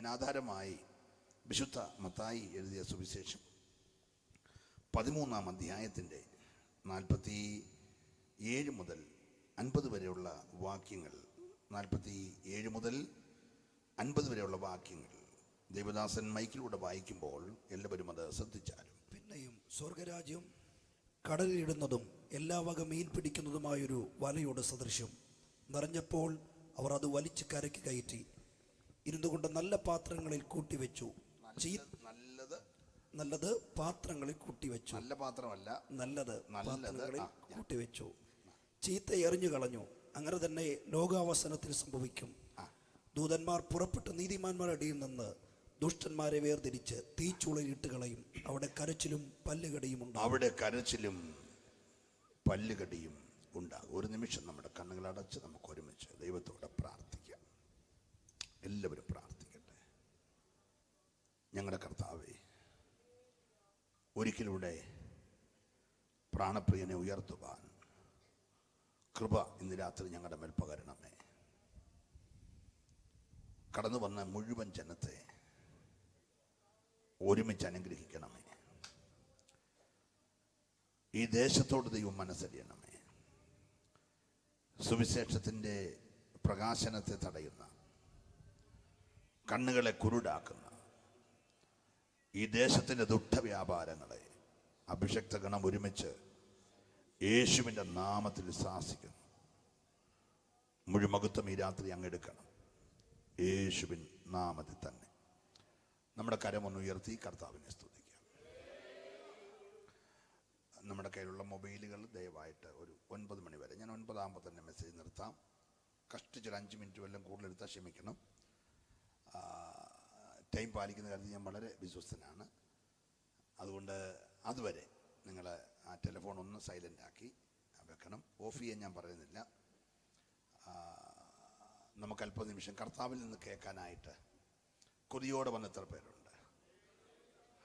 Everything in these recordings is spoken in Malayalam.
അതിനാധാരമായി വിശുദ്ധ മത്തായി എഴുതിയ സുവിശേഷം 13-ാം അധ്യായത്തിൻ്റെ 47 മുതൽ 50 വരെയുള്ള വാക്യങ്ങൾ, 47 മുതൽ 50 വരെയുള്ള വാക്യങ്ങൾ ദേവദാസൻ മൈക്കിലൂടെ വായിക്കുമ്പോൾ എല്ലാവരും അത് ശ്രദ്ധിച്ചാലും. പിന്നെയും സ്വർഗരാജ്യം കടലിലിടുന്നതും എല്ലാ വക മീൻ പിടിക്കുന്നതുമായൊരു വലയോട് സദൃശ്യം. നിറഞ്ഞപ്പോൾ അവർ അത് വലിച്ചു കരയ്ക്ക് കയറ്റി ഇരുന്നുകൊണ്ട് നല്ല പാത്രങ്ങളിൽ കൂട്ടിവെച്ചു. നല്ലത് പാത്രങ്ങളിൽ കൂട്ടിവെച്ചു. നല്ല പാത്രമല്ല, നല്ലത് പാത്രങ്ങളിൽ കൂട്ടിവെച്ചു. ചീത്ത എറിഞ്ഞു കളഞ്ഞു. അങ്ങനെ തന്നെ ലോകാവസാനത്തിൽ സംഭവിക്കും. ദൂതന്മാർ പുറപ്പെട്ട് നീതിമാന്മാരുടെ ഇടയിൽ നിന്ന് ദുഷ്ടന്മാരെ വേർതിരിച്ച് തീച്ചൂളയിൽ ഇട്ട് കളയും. അവിടെ കരച്ചിലും പല്ലുകടിയും ഉണ്ടാകും. ഒരു നിമിഷം നമ്മുടെ കണ്ണുകൾ അടച്ച് നമുക്ക് ഒരുമിച്ച് ദൈവത്തോടെ പ്രാർത്ഥിക്കാം. എല്ലാവരും പ്രാർത്ഥിക്കട്ടെ. ഞങ്ങളുടെ കർത്താവേ, ഒരിക്കലൂടെ പ്രാണപ്രിയനെ ഉയർത്തുവാൻ കൃപ ഇന്ന് രാത്രി ഞങ്ങളുടെ മേൽ പകരണമേ. കടന്നു വന്ന മുഴുവൻ ജനത്തെ ഒരുമിച്ച് അനുഗ്രഹിക്കണമേ. ഈ ദേശത്തോട് ദൈവം മനസ്സറിയണമേ. സുവിശേഷത്തിൻ്റെ പ്രകാശനത്തെ തടയുന്ന, കണ്ണുകളെ കുരുടാക്കുന്ന ഈ ദേശത്തിൻ്റെ ദുഷ്ടവ്യാപാരങ്ങളെ അഭിഷക്ത ഗണം ഒരുമിച്ച് യേശുവിൻ്റെ നാമത്തിൽ ശാസിക്കുന്നു. മുഴുമകത്വം ഈ രാത്രി അങ്ങെടുക്കണം, യേശുവിൻ നാമത്തിൽ തന്നെ. നമ്മുടെ കരമൊന്നുയർത്തി കർത്താവിനെ സ്തുതിക്കാം. നമ്മുടെ കയ്യിലുള്ള മൊബൈലുകൾ ദയവായിട്ട് ഒരു 9 മണി വരെ, ഞാൻ 9 ആകുമ്പോൾ തന്നെ മെസ്സേജ് നിർത്താം. കഷ്ടിച്ചൊരു 5 മിനിറ്റ് വല്ലതും കൂടുതലെടുത്താൽ ക്ഷമിക്കണം. ടൈം പാലിക്കുന്ന കാര്യത്തിൽ ഞാൻ വളരെ വിശ്വസ്തനാണ്. അതുകൊണ്ട് അതുവരെ നിങ്ങൾ ആ ടെലിഫോൺ ഒന്ന് സൈലൻ്റ് ആക്കി വെക്കണം. ഓഫ് ചെയ്യാൻ ഞാൻ പറയുന്നില്ല. നമുക്ക് അല്പനിമിഷം കർത്താവിൽ നിന്ന് കേൾക്കാനായിട്ട് കൊതിയോടെ വന്ന എത്ര പേരുണ്ട്?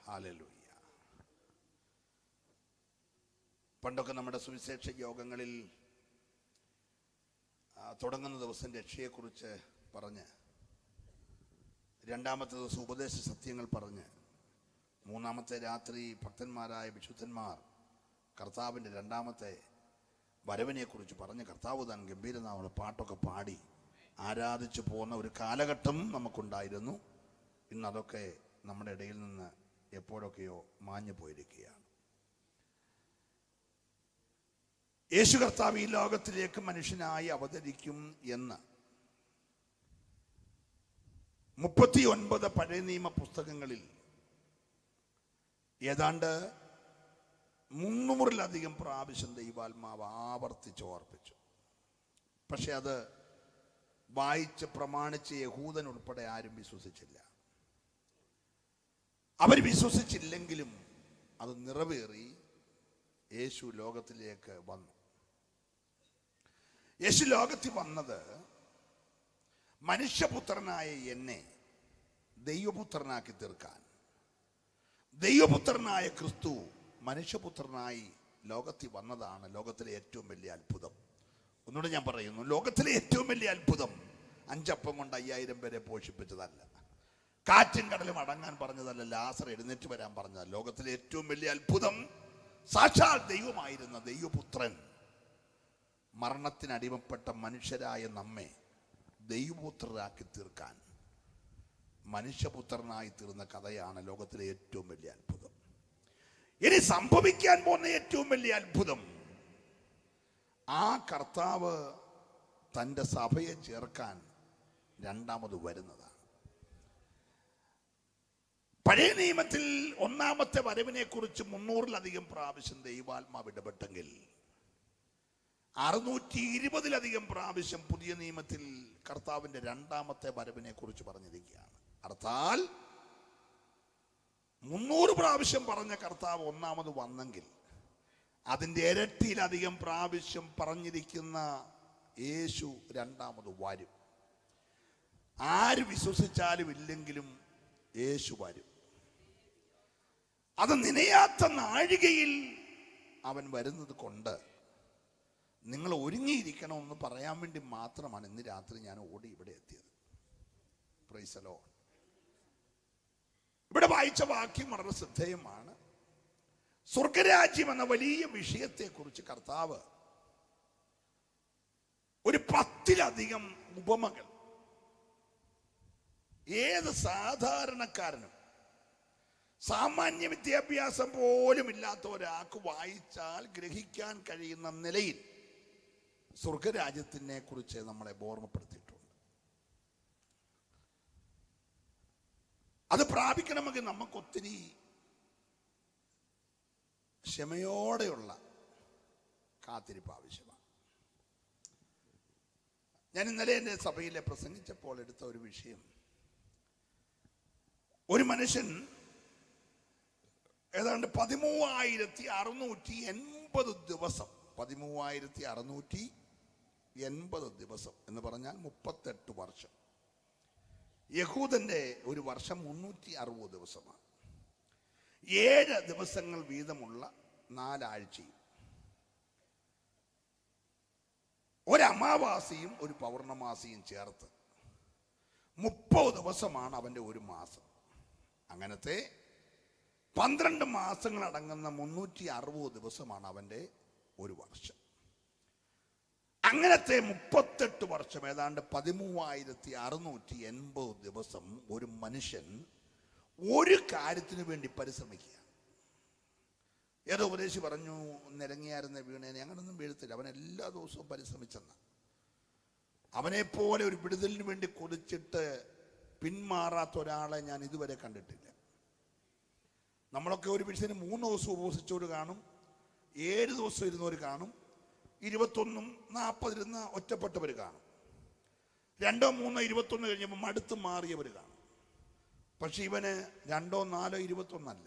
ഹല്ലേലൂയ. പണ്ടൊക്കെ നമ്മുടെ സുവിശേഷ യോഗങ്ങളിൽ തുടങ്ങുന്ന ദിവസം രക്ഷയെക്കുറിച്ച് പറഞ്ഞ്, രണ്ടാമത്തെ ദിവസം ഉപദേശ സത്യങ്ങൾ പറഞ്ഞ്, മൂന്നാമത്തെ രാത്രി ഭക്തന്മാരായ വിശുദ്ധന്മാർ കർത്താവിൻ്റെ രണ്ടാമത്തെ വരവിനെക്കുറിച്ച് പറഞ്ഞ് കർത്താവ് താൻ ഗംഭീരനാമ പാട്ടൊക്കെ പാടി ആരാധിച്ചു പോകുന്ന ഒരു കാലഘട്ടം നമുക്കുണ്ടായിരുന്നു. ഇന്നതൊക്കെ നമ്മുടെ ഇടയിൽ നിന്ന് എപ്പോഴൊക്കെയോ മാഞ്ഞു പോയിരിക്കുകയാണ്. യേശു കർത്താവ് ഈ ലോകത്തിലേക്ക് മനുഷ്യനായി അവതരിക്കും എന്ന് 39 പഴയ നിയമ പുസ്തകങ്ങളിൽ ഏതാണ്ട് 300-ലധികം പ്രാവശ്യം ദൈവാത്മാവ് ആവർത്തിച്ചോർപ്പിച്ചു. പക്ഷെ അത് വായിച്ച് പ്രമാണിച്ച് യഹൂദൻ ഉൾപ്പെടെ ആരും വിശ്വസിച്ചില്ല. അവർ വിശ്വസിച്ചില്ലെങ്കിലും അത് നിറവേറി യേശു ലോകത്തിലേക്ക് വന്നു. യേശു ലോകത്തിൽ വന്നത് മനുഷ്യപുത്രനായ എന്നെ ദൈവപുത്രനാക്കി തീർക്കാൻ. ദൈവപുത്രനായ ക്രിസ്തു മനുഷ്യപുത്രനായി ലോകത്തിൽ വന്നതാണ് ലോകത്തിലെ ഏറ്റവും വലിയ അത്ഭുതം. ഒന്നുകൂടെ ഞാൻ പറയുന്നു, ലോകത്തിലെ ഏറ്റവും വലിയ അത്ഭുതം 5 അപ്പം കൊണ്ട് 5000 പേരെ പോഷിപ്പിച്ചതല്ല, കാറ്റും കടലും അടങ്ങാൻ പറഞ്ഞതല്ല, ലാസർ എഴുന്നേറ്റ് വരാൻ പറഞ്ഞതല്ല. ലോകത്തിലെ ഏറ്റവും വലിയ അത്ഭുതം സാക്ഷാൽ ദൈവമായിരുന്ന ദൈവപുത്രൻ മരണത്തിനടിമപ്പെട്ട മനുഷ്യരായ നമ്മെ ദൈവപുത്രരാക്കി തീർക്കാൻ മനുഷ്യപുത്രനായി തീർന്ന കഥയാണ് ലോകത്തിലെ ഏറ്റവും വലിയ അത്ഭുതം. ഇനി സംഭവിക്കാൻ പോകുന്ന ഏറ്റവും വലിയ അത്ഭുതം, ആ കർത്താവ് തൻ്റെ സഭയെ ചേർക്കാൻ രണ്ടാമത് വരുന്നതാണ്. പഴയ നിയമത്തിൽ ഒന്നാമത്തെ വരവിനെ കുറിച്ച് 300-ലധികം പ്രാവശ്യം ദൈവാത്മാവ് ഇടപെട്ടെങ്കിൽ 620-ലധികം പ്രാവശ്യം പുതിയ നിയമത്തിൽ കർത്താവിൻ്റെ രണ്ടാമത്തെ വരവിനെ കുറിച്ച് പറഞ്ഞിരിക്കുകയാണ്. അർത്ഥാൽ 300 പ്രാവശ്യം പറഞ്ഞ കർത്താവ് ഒന്നാമത് വന്നെങ്കിൽ അതിൻ്റെ ഇരട്ടിയിലധികം പ്രാവശ്യം പറഞ്ഞിരിക്കുന്ന യേശു രണ്ടാമത് വരും. ആര് വിശ്വസിച്ചാലും ഇല്ലെങ്കിലും യേശു വരും. അത് നനയാത്ത നാഴികയിൽ അവൻ വരുന്നത് കൊണ്ട് നിങ്ങൾ ഒരുങ്ങിയിരിക്കണമെന്ന് പറയാൻ വേണ്ടി മാത്രമാണ് ഇന്ന് രാത്രി ഞാൻ ഓടി ഇവിടെ എത്തിയത്. Price the Lord. ഇവിടെ വായിച്ച വാക്യം വളരെ ശ്രദ്ധേയമാണ്. സ്വർഗരാജ്യം എന്ന വലിയ വിഷയത്തെക്കുറിച്ച് കർത്താവ് ഒരു 10-ലധികം ഉപമകൾ ഏത് സാധാരണക്കാരനും സാമാന്യ വിദ്യാഭ്യാസം പോലും ഇല്ലാത്ത ഒരാൾക്ക് വായിച്ചാൽ ഗ്രഹിക്കാൻ കഴിയുന്ന നിലയിൽ സ്വർഗരാജ്യത്തിനെ കുറിച്ച് നമ്മളെ ഓർമ്മപ്പെടുത്തിയിട്ടുണ്ട്. അത് പ്രാപിക്കണമെങ്കിൽ നമുക്കൊത്തിരി ക്ഷമയോടെയുള്ള കാത്തിരിപ്പ് ആവശ്യമാണ്. ഞാൻ ഇന്നലെ എൻ്റെ സഭയിലെ പ്രസംഗിച്ചപ്പോൾ എടുത്ത ഒരു വിഷയം, ഒരു മനുഷ്യൻ ഏതാണ്ട് 13,680 ദിവസം 13,680 ദിവസം എന്ന് പറഞ്ഞാൽ 38 വർഷം. യഹൂദന്റെ ഒരു വർഷം 360 ദിവസമാണ്. 7 ദിവസങ്ങൾ വീതമുള്ള 4 ആഴ്ചയും ഒരു അമാവാസിയും ഒരു പൗർണമാസിയും ചേർത്ത് 30 ദിവസമാണ് അവൻ്റെ ഒരു മാസം. അങ്ങനത്തെ 12 മാസങ്ങൾ അടങ്ങുന്ന 360 ദിവസമാണ് അവൻ്റെ ഒരു വർഷം. അങ്ങനത്തെ 38 വർഷം, ഏതാണ്ട് 13,680 ദിവസം ഒരു മനുഷ്യൻ ഒരു കാര്യത്തിന് വേണ്ടി പരിശ്രമിക്കുക. ഏതോ ഉപദേശി പറഞ്ഞു, നിരങ്ങിയായിരുന്ന വീണേനെ. അങ്ങനൊന്നും വീഴത്തില്ല, അവൻ എല്ലാ ദിവസവും പരിശ്രമിച്ചെന്ന. അവനെപ്പോലെ ഒരു വിടുതലിന് വേണ്ടി കൊതിച്ചിട്ട് പിന്മാറാത്ത ഒരാളെ ഞാൻ ഇതുവരെ കണ്ടിട്ടില്ല. നമ്മളൊക്കെ ഒരു വിഷയത്തിന് 3 ദിവസം ഉപവസിച്ചവർ കാണും, 7 ദിവസം ഇരുന്നവർ കാണും, 21, 40 ഇരുന്ന് ഒറ്റപ്പെട്ടവർ കാണും, 2, 3, 21 കഴിഞ്ഞപ്പോൾ മടുത്ത് മാറിയവർ കാണും. പക്ഷെ ഇവന് 2, 4, 21 അല്ല,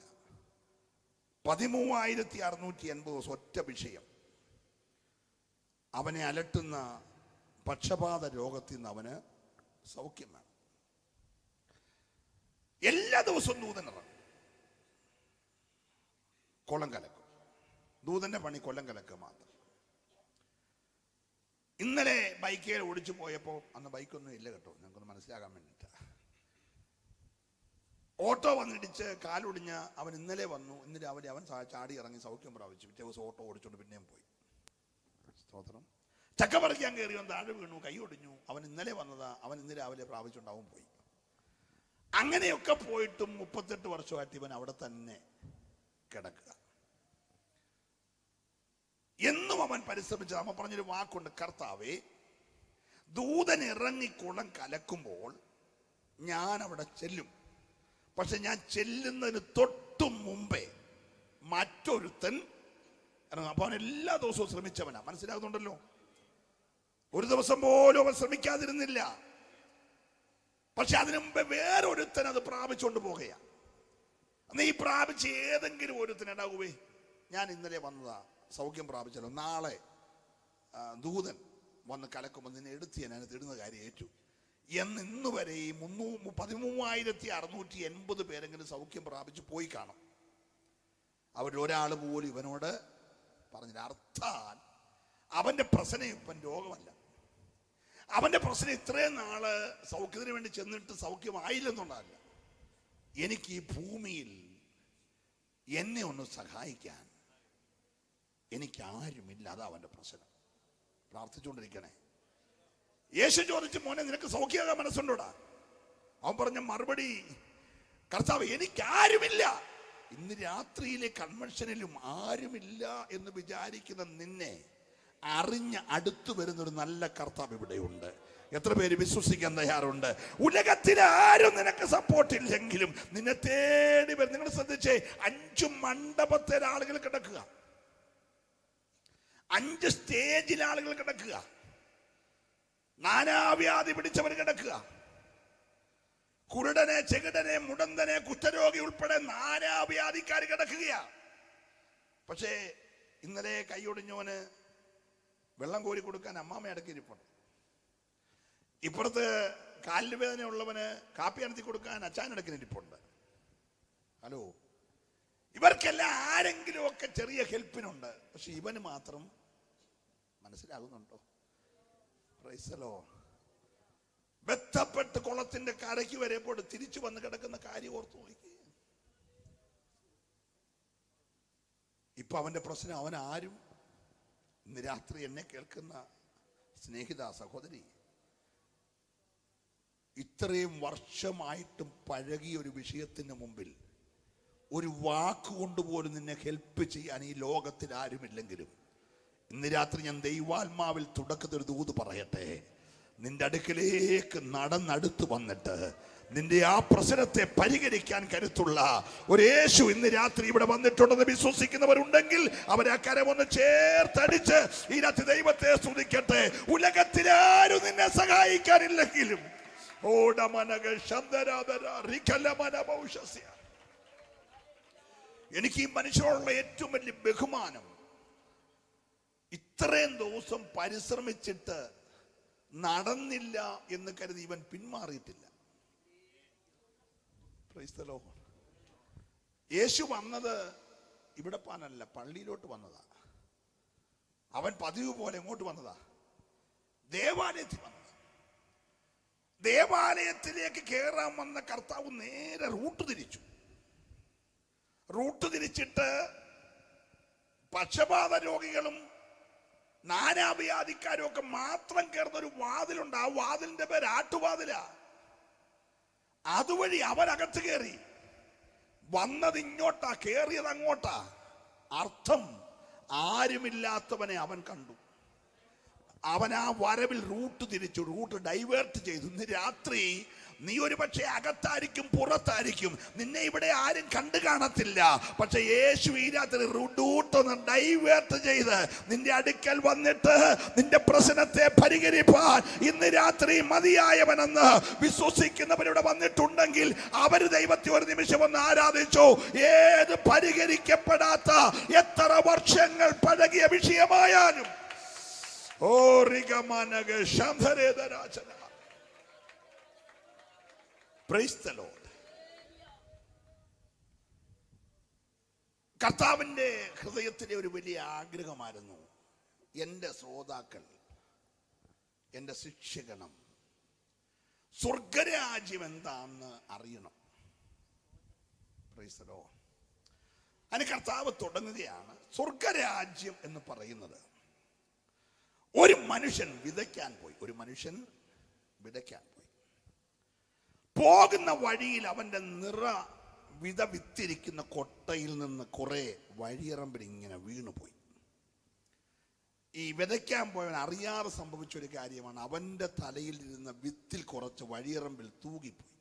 13,680 ദിവസം ഒറ്റ വിഷയം. അവനെ അലട്ടുന്ന പക്ഷപാത രോഗത്തിൽ നിന്ന് അവന് സൗഖ്യം വേണം. എല്ലാ ദിവസവും ദൂതൻ ഇറങ്ങും, കൊല്ലം കലക്കും. ദൂതന്റെ പണി കൊല്ലം കലക്കുക മാത്രം. ഇന്നലെ ബൈക്കേൽ ഓടിച്ചു പോയപ്പോൾ, അന്ന് ബൈക്കൊന്നും ഇല്ല കേട്ടോ, ഞങ്ങൾക്കൊന്ന് മനസ്സിലാകാൻ വേണ്ടിയിട്ടാ. ഓട്ടോ വന്നിടിച്ച് കാലൊടിഞ്ഞ അവൻ ഇന്നലെ വന്നു. ഇന്ന് രാവിലെ അവൻ ചാടി ഇറങ്ങി സൗഖ്യം പ്രാപിച്ചു. പിറ്റേ ദിവസം ഓട്ടോ ഓടിച്ചോണ്ട് പിന്നെയും പോയി. സ്തോത്രം. ചക്ക പറിക്കാൻ കയറിയവൻ താഴെ വീണു, കൈ ഒടിഞ്ഞു. അവൻ ഇന്നലെ വന്നതാ, അവൻ ഇന്ന് രാവിലെ പ്രാപിച്ചുണ്ടാവും പോയി. അങ്ങനെയൊക്കെ പോയിട്ടും 38 വർഷമായിട്ട് ഇവൻ അവിടെ തന്നെ കിടക്കുക. എന്നും അവൻ പരിശ്രമിച്ചത്. അവൻ പറഞ്ഞൊരു വാക്കുണ്ട്, കർത്താവേ, ദൂതൻ ഇറങ്ങി കുളം കലക്കുമ്പോൾ ഞാൻ അവിടെ ചെല്ലും. പക്ഷെ ഞാൻ ചെല്ലുന്നതിന് തൊട്ടു മുമ്പേ മറ്റൊരുത്തൻ ഇറങ്ങും. അപ്പൊ അവൻ എല്ലാ ദിവസവും ശ്രമിച്ചവനാ. മനസ്സിലാകുന്നുണ്ടല്ലോ? ഒരു ദിവസം പോലും അവൻ ശ്രമിക്കാതിരുന്നില്ല. പക്ഷെ അതിനു മുമ്പേ വേറൊരുത്തൻ അത് പ്രാപിച്ചുകൊണ്ട് പോകുകയാണ്. അന്ന് ഈ പ്രാപിച്ച് ഏതെങ്കിലും ഒരുത്തൻ ഉണ്ടാകുവേ, ഞാൻ ഇന്നലെ വന്നതാ, സൗഖ്യം പ്രാപിച്ചല്ലോ, നാളെ ദൂതൻ വന്ന് കലക്കുമ്പോൾ നിന്നെ എടുത്ത് ഞാൻ അതിനകത്ത് ഇടുന്ന കാര്യം ഏറ്റു എന്ന് ഇന്ന് വരെ ഈ 13,680 പേരെങ്കിലും സൗഖ്യം പ്രാപിച്ച് പോയി കാണും. അവരിൽ ഒരാൾ പോലും ഇവനോട് പറഞ്ഞില്ല. അർത്ഥാൽ അവന്റെ പ്രശ്നം ഇപ്പം രോഗമല്ല, അവന്റെ പ്രശ്നം ഇത്രയും നാള് സൗഖ്യത്തിന് വേണ്ടി ചെന്നിട്ട് സൗഖ്യമായില്ലെന്നുള്ളതല്ല. എനിക്ക് ഈ ഭൂമിയിൽ എന്നെ ഒന്ന് സഹായിക്കാൻ എനിക്കാരുമില്ല, അതാ അവന്റെ പ്രശ്നം. പ്രാർത്ഥിച്ചുകൊണ്ടിരിക്കണേ. യേശു ചോദിച്ചു, മോനെ നിനക്ക് സൗഖ്യമാകാൻ മനസ്സുണ്ടോടാ? അവൻ പറഞ്ഞ മറുപടി, കർത്താവ് എനിക്കാരുമില്ല. ഇന്ന് രാത്രിയിലെ കൺവെൻഷനിലും ആരുമില്ല എന്ന് വിചാരിക്കുന്ന നിന്നെ അറിഞ്ഞ് അടുത്തു വരുന്നൊരു നല്ല കർത്താവ് ഇവിടെയുണ്ട്. എത്ര പേര് വിശ്വസിക്കാൻ തയ്യാറുണ്ട്? ഉലകത്തിൽ ആരും നിനക്ക് സപ്പോർട്ടില്ലെങ്കിലും നിന്നെ തേടി വരും. നിങ്ങൾ ശ്രദ്ധിച്ചേ, 5 മണ്ഡപത്തിൽ ആളുകൾ കിടക്കുക, 5 സ്റ്റേജിൽ ആളുകൾ കിടക്കുക, നാനാവ്യാധി പിടിച്ചവർ കിടക്കുക, കുരുടനെ, ചെകിടനെ, മുടന്തനെ, കുഷ്ഠരോഗി ഉൾപ്പെടെ നാനാവ്യാധിക്കാർ കിടക്കുകയാ. പക്ഷേ ഇന്നലെ കൈയൊടിഞ്ഞവന് വെള്ളം കോരി കൊടുക്കാൻ അമ്മാമ അടക്കിയിരിപ്പുണ്ട്. ഇപ്പുറത്ത് കാലിന് വേദന ഉള്ളവന് കാപ്പി അനത്തി കൊടുക്കാൻ അച്ചാനടക്കിനിരിപ്പുണ്ട്. ഹലോ, ഇവർക്കെല്ലാം ആരെങ്കിലും ഒക്കെ ചെറിയ ഹെൽപ്പിനുണ്ട്. പക്ഷെ ഇവന് മാത്രം മനസ്സിലാകുന്നുണ്ടോ? Price the Lord. ബന്ധപ്പെട്ട് കുളത്തിന്റെ കരയ്ക്ക് വരെ പോയിട്ട് തിരിച്ചു വന്ന് കിടക്കുന്ന കാര്യം ഓർത്തു നോക്കി. ഇപ്പൊ അവന്റെ പ്രശ്നം, അവൻ ആരും, ഇന്ന് രാത്രി എന്നെ കേൾക്കുന്ന സ്നേഹിത സഹോദരി, ഇത്രയും വർഷമായിട്ടും പഴകിയ ഒരു വിഷയത്തിന് മുമ്പിൽ ഒരു വാക്കുകൊണ്ട് പോലും നിന്നെ ഹെൽപ്പ് ചെയ്യാൻ ഈ ലോകത്തിൽ ആരുമില്ലെങ്കിലും ഇന്ന് രാത്രി ഞാൻ ദൈവാത്മാവിൽ തുടക്കത്തിൽ ഒരു ദൂത് പറയട്ടെ. നിന്റെ അടുക്കലേക്ക് നടന്നടുത്ത് വന്നിട്ട് നിന്റെ ആ പ്രശ്നത്തെ പരിഹരിക്കാൻ കരുത്തുള്ള ഒരു യേശു ഇന്ന് രാത്രി ഇവിടെ വന്നിട്ടുണ്ടെന്ന് വിശ്വസിക്കുന്നവരുണ്ടെങ്കിൽ അവരെ കരമൊന്ന് ചേർത്തടിച്ച് ഈ രാത്രി ദൈവത്തെ സ്തുതിക്കട്ടെ. ഉലകത്തിലാരും നിന്നെ സഹായിക്കാനില്ലെങ്കിലും എനിക്ക് ഈ മനുഷ്യരോടുള്ള ഏറ്റവും വലിയ ബഹുമാനം, ഇത്രയും ദിവസം പരിശ്രമിച്ചിട്ട് നടന്നില്ല എന്ന് കരുതി ഇവൻ പിന്മാറിയിട്ടില്ല. യേശു വന്നത് ഇവിടെ പാനല്ല, പള്ളിയിലോട്ട് വന്നതാ. അവൻ പതിവ് പോലെ എങ്ങോട്ട് വന്നതാ? ദേവാലയത്തിൽ വന്നതാ. ദേവാലയത്തിലേക്ക് കയറാൻ വന്ന കർത്താവ് നേരെ റൂട്ട് തിരിച്ചിട്ട് പക്ഷപാത രോഗികളും നാനാവ്യാധിക്കാരും ഒക്കെ മാത്രം കയറുന്ന ഒരു വാതിലുണ്ട്. ആ വാതിലിന്റെ പേര് ആട്ടുവാതിലാ. അതുവഴി അവനകത്ത് കയറി. വന്നത് ഇങ്ങോട്ടാ, കയറിയത് അങ്ങോട്ടാ. അർത്ഥം, ആരുമില്ലാത്തവനെ അവൻ കണ്ടു. അവൻ ആ വരവിൽ റൂട്ട് ഡൈവേർട്ട് ചെയ്തു. ഇന്ന് രാത്രി നീ ഒരു പക്ഷേ അകത്തായിരിക്കും, പുറത്തായിരിക്കും, നിന്നെ ഇവിടെ ആരും കണ്ടു കാണത്തില്ല. പക്ഷെ യേശു ഈ രാത്രി റൂട്ടൊന്ന് ഡൈവേർട്ട് ചെയ്ത് നിന്റെ അടുക്കൽ വന്നിട്ട് നിന്റെ പ്രശ്നത്തെ പരിഹരിപ്പാൻ ഇന്ന് രാത്രി മതിയായവനെന്ന് വിശ്വസിക്കുന്നവരിവിടെ വന്നിട്ടുണ്ടെങ്കിൽ അവർ ദൈവത്തെ ഒരു നിമിഷം ഒന്ന് ആരാധിച്ചു. ഏത് പരിഹരിക്കപ്പെടാത്ത എത്ര വർഷങ്ങൾ പഴകിയ വിഷയമായാലും Praise the Lord. കർത്താവിന്റെ ഹൃദയത്തിലെ ഒരു വലിയ ആഗ്രഹമായിരുന്നു, എൻ്റെ ശ്രോതാക്കൾ, എൻ്റെ ശിക്ഷകണം സ്വർഗരാജ്യം എന്താണെന്ന് അറിയണം. Price the Lord. അതിന് കർത്താവ് തുടങ്ങുകയാണ്. സ്വർഗരാജ്യം എന്ന് പറയുന്നത് ഒരു മനുഷ്യൻ വിതയ്ക്കാൻ പോയി. പോകുന്ന വഴിയിൽ അവന്റെ വിത്തിരിക്കുന്ന കൊട്ടയിൽ നിന്ന് കുറെ വഴിയറമ്പിൽ ഇങ്ങനെ വീണുപോയി. ഈ വിതയ്ക്കാൻ പോയവൻ അറിയാതെ സംഭവിച്ചൊരു കാര്യമാണ്, അവന്റെ തലയിൽ ഇരുന്ന വിത്തിൽ കുറച്ച് വഴിയറമ്പിൽ തൂകിപ്പോയി.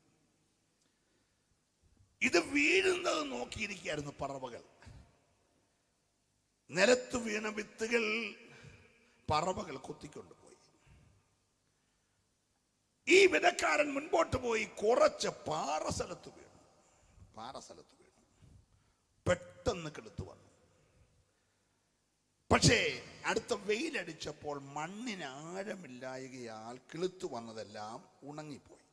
ഇത് വീഴുന്നത് നോക്കിയിരിക്കുകയായിരുന്നു പറവകൾ. നിലത്ത് വീണ വിത്തുകൾ പറവകൾ കൊത്തിക്കൊണ്ടുപോയി. ഈ വിതക്കാരൻ മുൻപോട്ട് പോയി കുറച്ച് പാറസ്ഥലത്ത് വീണു. പെട്ടെന്ന് കിളുത്തു വന്നു. പക്ഷേ അടുത്ത വെയിലടിച്ചപ്പോൾ മണ്ണിന് ആഴമില്ലായകയാൽ കിളുത്തു വന്നതെല്ലാം ഉണങ്ങിപ്പോയി.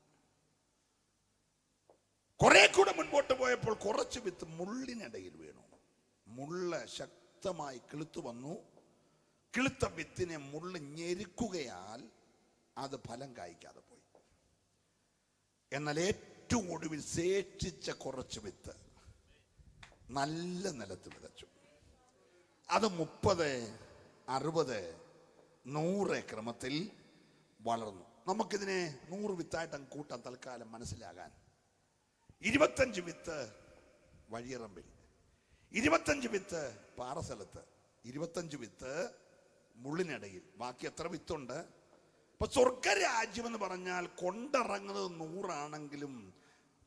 കുറെ കൂടെ മുൻപോട്ട് പോയപ്പോൾ കുറച്ച് വിത്ത് മുള്ളിനിടയിൽ വീണു. മുള്ള് ശക്തമായി കിളുത്തു വന്നു. കിളുത്ത വിത്തിനെ മുള്ള് ഞെരുക്കുകയാൽ അത് ഫലം കായ്ക്കാതെ പോയി. എന്നാൽ ഏറ്റവും ഒടുവിൽ ശേഷിച്ച കുറച്ച് വിത്ത് നല്ല നിലത്ത് വിതച്ചു. അത് 30, 60, 100 ക്രമത്തിൽ വളർന്നു. നമുക്കിതിനെ 100 വിത്തായിട്ട് അങ്ങ് കൂട്ടാൻ തൽക്കാലം മനസ്സിലാകാൻ. 25 വിത്ത് വഴിയറമ്പിൽ, 25 വിത്ത് പാറസ്ഥലത്ത്, 25 വിത്ത് മുള്ളിനിടയിൽ. ബാക്കി എത്ര വിത്തുണ്ട്? ഇപ്പൊ സ്വർഗരാജ്യം എന്ന് പറഞ്ഞാൽ കൊണ്ടിറങ്ങുന്നത് 100 ആണെങ്കിലും